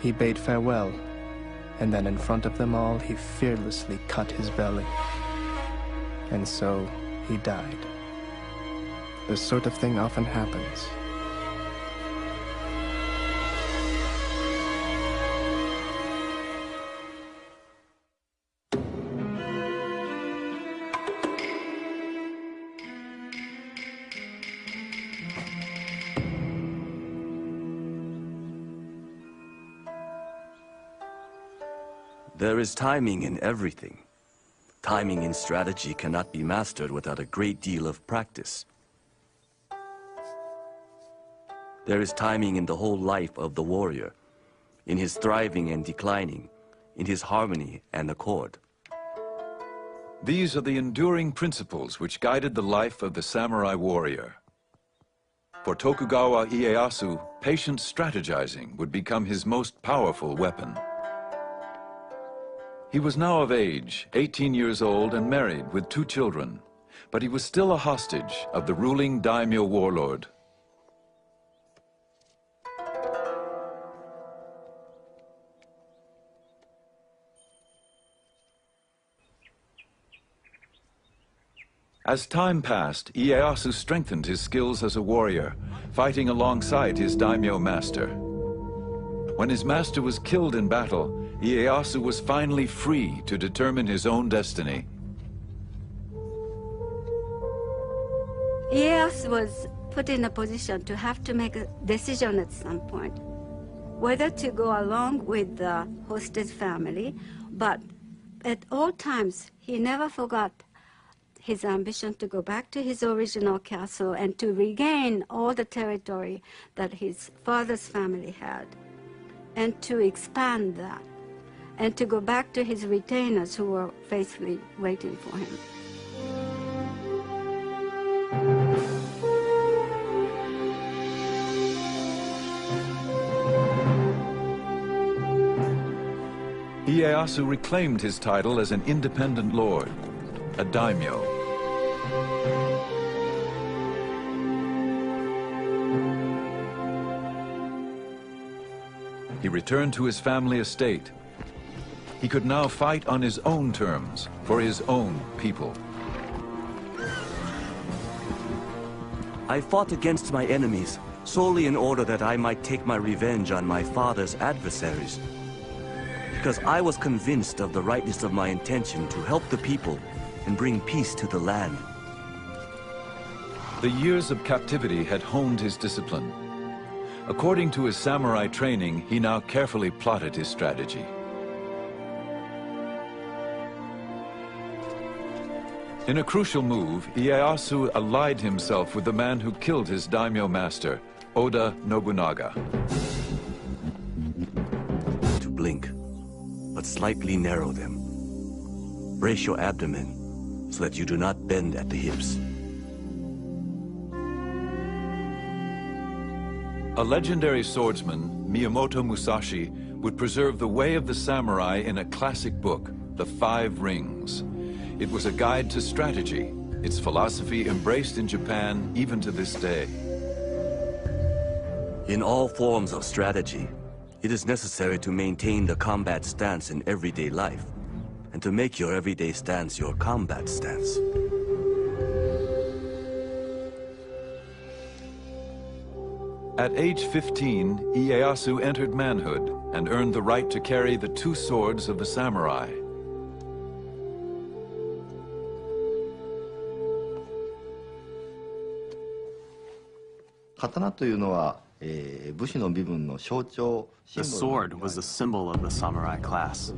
He bade farewell, and then in front of them all, he fearlessly cut his belly. And so he died. This sort of thing often happens. There is timing in everything. Timing in strategy cannot be mastered without a great deal of practice. There is timing in the whole life of the warrior, in his thriving and declining, in his harmony and accord. These are the enduring principles which guided the life of the samurai warrior. For Tokugawa Ieyasu, patient strategizing would become his most powerful weapon. He was now of age, 18 years old and married with 2 children, but he was still a hostage of the ruling daimyo warlord. As time passed, Ieyasu strengthened his skills as a warrior, fighting alongside his daimyo master. When his master was killed in battle, Ieyasu was finally free to determine his own destiny. Ieyasu was put in a position to have to make a decision at some point, whether to go along with the hostage family, but at all times he never forgot his ambition to go back to his original castle and to regain all the territory that his father's family had, and to expand that, and to go back to his retainers who were faithfully waiting for him. Ieyasu reclaimed his title as an independent lord, a daimyo. He returned to his family estate. He could now fight on his own terms, for his own people. I fought against my enemies solely in order that I might take my revenge on my father's adversaries. because I was convinced of the rightness of my intention to help the people and bring peace to the land. The years of captivity had honed his discipline. According to his samurai training, he now carefully plotted his strategy. In a crucial move, Ieyasu allied himself with the man who killed his daimyo master, Oda Nobunaga. To blink, but slightly narrow them. Brace your abdomen so that you do not bend at the hips. A legendary swordsman, Miyamoto Musashi, would preserve the way of the samurai in a classic book, The Five Rings. It was a guide to strategy, its philosophy embraced in Japan even to this day. In all forms of strategy, it is necessary to maintain the combat stance in everyday life, and to make your everyday stance your combat stance. At age 15, Ieyasu entered manhood and earned the right to carry the two swords of the samurai. The sword was the symbol of the samurai class.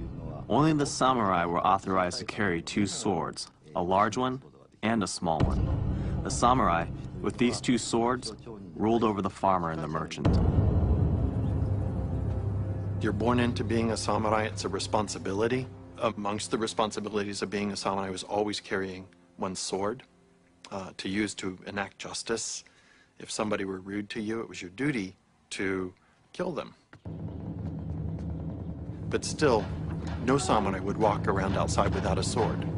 Only the samurai were authorized to carry two swords, a large one and a small one. The samurai, with these two swords, ruled over the farmer and the merchant. You're born into being a samurai, it's a responsibility. Amongst the responsibilities of being a samurai was always carrying one's sword to use to enact justice. If somebody were rude to you, it was your duty to kill them. But still, no samurai would walk around outside without a sword.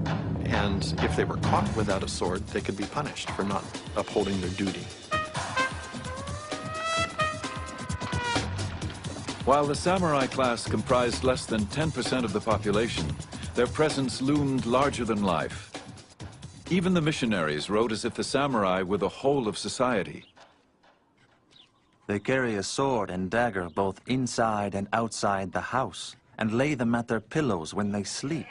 And if they were caught without a sword, they could be punished for not upholding their duty. While the samurai class comprised less than 10% of the population, their presence loomed larger than life. Even the missionaries wrote as if the samurai were the whole of society. They carry a sword and dagger both inside and outside the house, and lay them at their pillows when they sleep.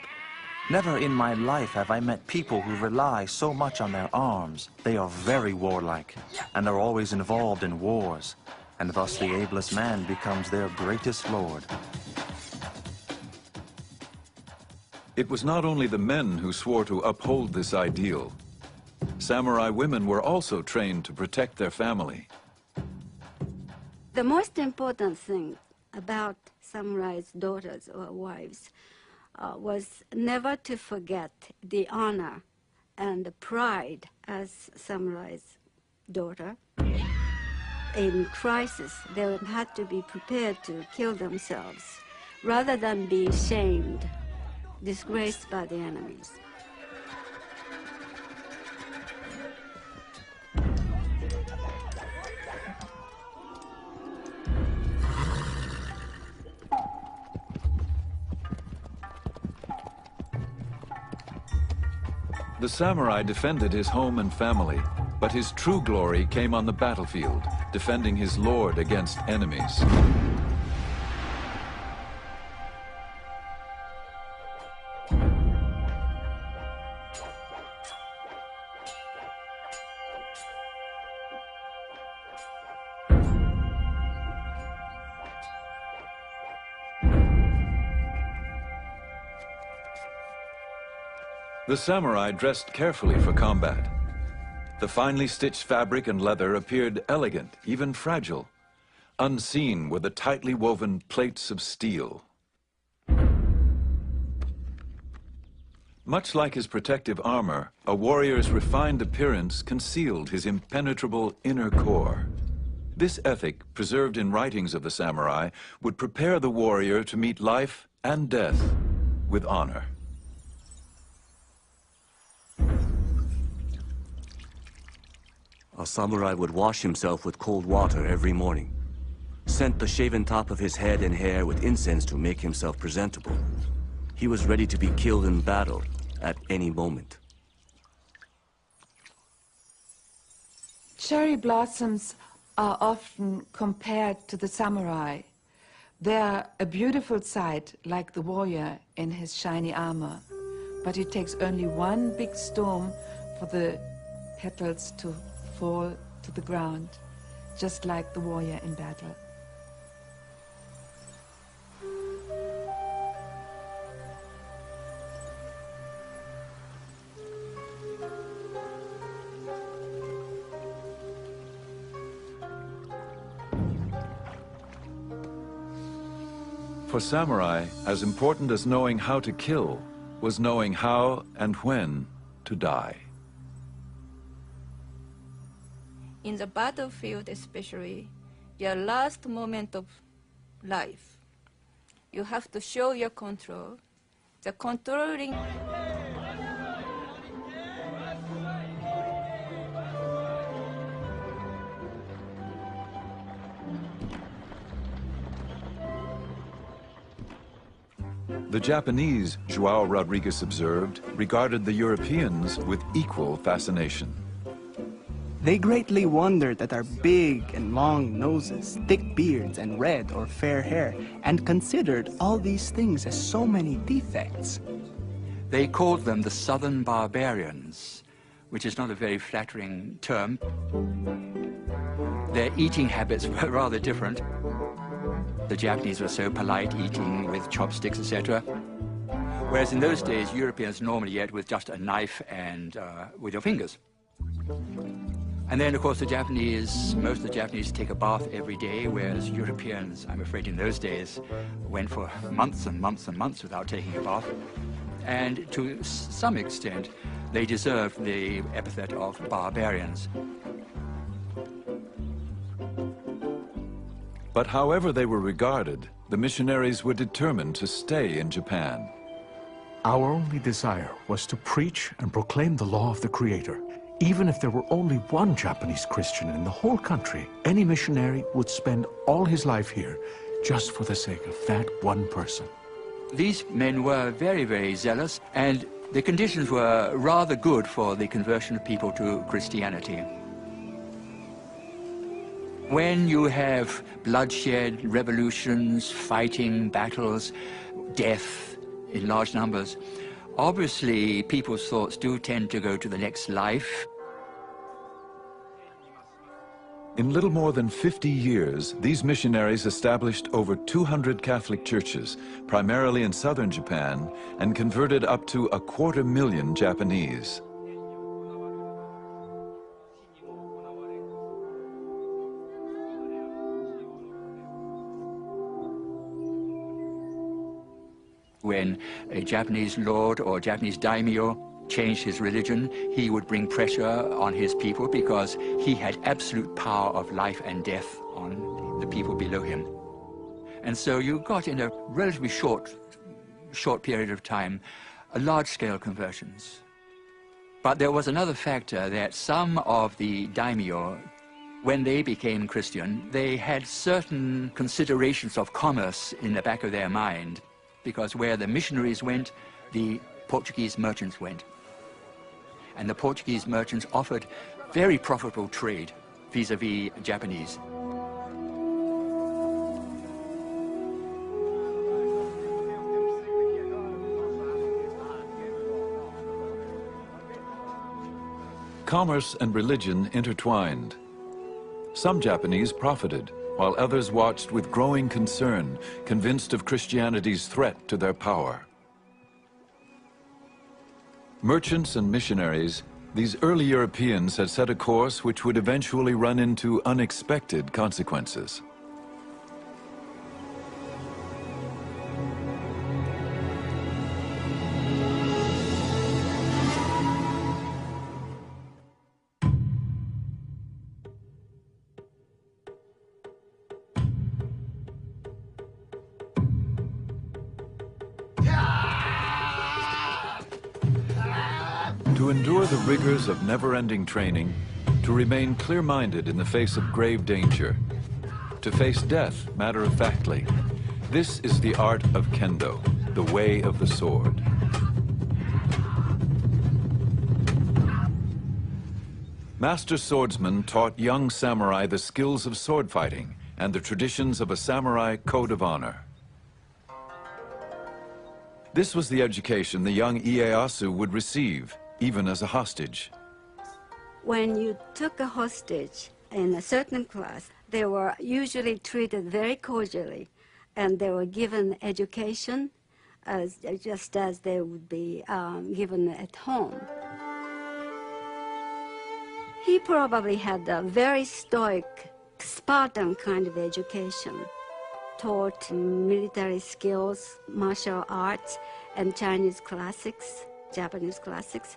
Never in my life have I met people who rely so much on their arms. They are very warlike, and are always involved in wars, and thus the ablest man becomes their greatest lord. It was not only the men who swore to uphold this ideal. Samurai women were also trained to protect their family. The most important thing about samurai's daughters or wives was never to forget the honor and the pride as samurai's daughter. In crisis, they had to be prepared to kill themselves rather than be shamed, disgraced by the enemies. The samurai defended his home and family, but his true glory came on the battlefield, defending his lord against enemies. The samurai dressed carefully for combat. The finely stitched fabric and leather appeared elegant, even fragile. Unseen were the tightly woven plates of steel. Much like his protective armor, a warrior's refined appearance concealed his impenetrable inner core. This ethic, preserved in writings of the samurai, would prepare the warrior to meet life and death with honor. A samurai would wash himself with cold water every morning, scent the shaven top of his head and hair with incense to make himself presentable. He was ready to be killed in battle at any moment. Cherry blossoms are often compared to the samurai, They are a beautiful sight, like the warrior in his shiny armor, but it takes only one big storm for the petals to fall to the ground, just like the warrior in battle. For samurai, as important as knowing how to kill was knowing how and when to die. In the battlefield especially, your last moment of life, you have to show your control. The controlling The Japanese, João Rodrigues observed, regarded the Europeans with equal fascination. They greatly wondered at our big and long noses, thick beards, and red or fair hair, and considered all these things as so many defects. They called them the Southern Barbarians, which is not a very flattering term. Their eating habits were rather different. The Japanese were so polite, eating with chopsticks, etc. Whereas in those days, Europeans normally ate with just a knife and with your fingers. And then, of course, most of the Japanese take a bath every day, whereas Europeans, I'm afraid in those days, went for months and months and months without taking a bath. And to some extent, they deserved the epithet of barbarians. But however they were regarded, the missionaries were determined to stay in Japan. Our only desire was to preach and proclaim the law of the Creator. Even if there were only one Japanese Christian in the whole country, any missionary would spend all his life here just for the sake of that one person. These men were very, very zealous, and the conditions were rather good for the conversion of people to Christianity. When you have bloodshed, revolutions, fighting, battles, death in large numbers, obviously people's thoughts do tend to go to the next life. In little more than 50 years, these missionaries established over 200 Catholic churches, primarily in southern Japan, and converted up to 250,000 Japanese. When a Japanese lord or Japanese daimyo changed his religion, he would bring pressure on his people because he had absolute power of life and death on the people below him. And so you got in a relatively short period of time, large-scale conversions. But there was another factor that some of the daimyo, when they became Christian, they had certain considerations of commerce in the back of their mind, because where the missionaries went, the Portuguese merchants went. And the Portuguese merchants offered very profitable trade vis-à-vis Japanese. Commerce and religion intertwined. Some Japanese profited, while others watched with growing concern, convinced of Christianity's threat to their power. Merchants and missionaries, these early Europeans had set a course which would eventually run into unexpected consequences. To endure the rigors of never-ending training, to remain clear-minded in the face of grave danger, to face death matter-of-factly, this is the art of kendo, the way of the sword. Master swordsmen taught young samurai the skills of sword fighting and the traditions of a samurai code of honor. This was the education the young Ieyasu would receive, even as a hostage. When you took a hostage in a certain class, they were usually treated very cordially, and they were given education just as they would be given at home. He probably had a very stoic, Spartan kind of education, taught military skills, martial arts, and Chinese classics, Japanese classics.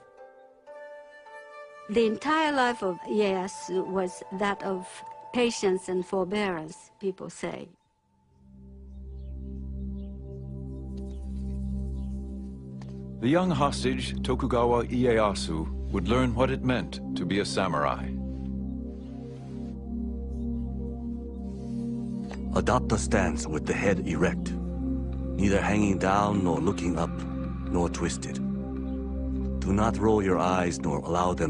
The entire life of Ieyasu was that of patience and forbearance, people say. The young hostage, Tokugawa Ieyasu, would learn what it meant to be a samurai. Adopt a stance with the head erect, neither hanging down nor looking up, nor twisted. Do not roll your eyes nor allow them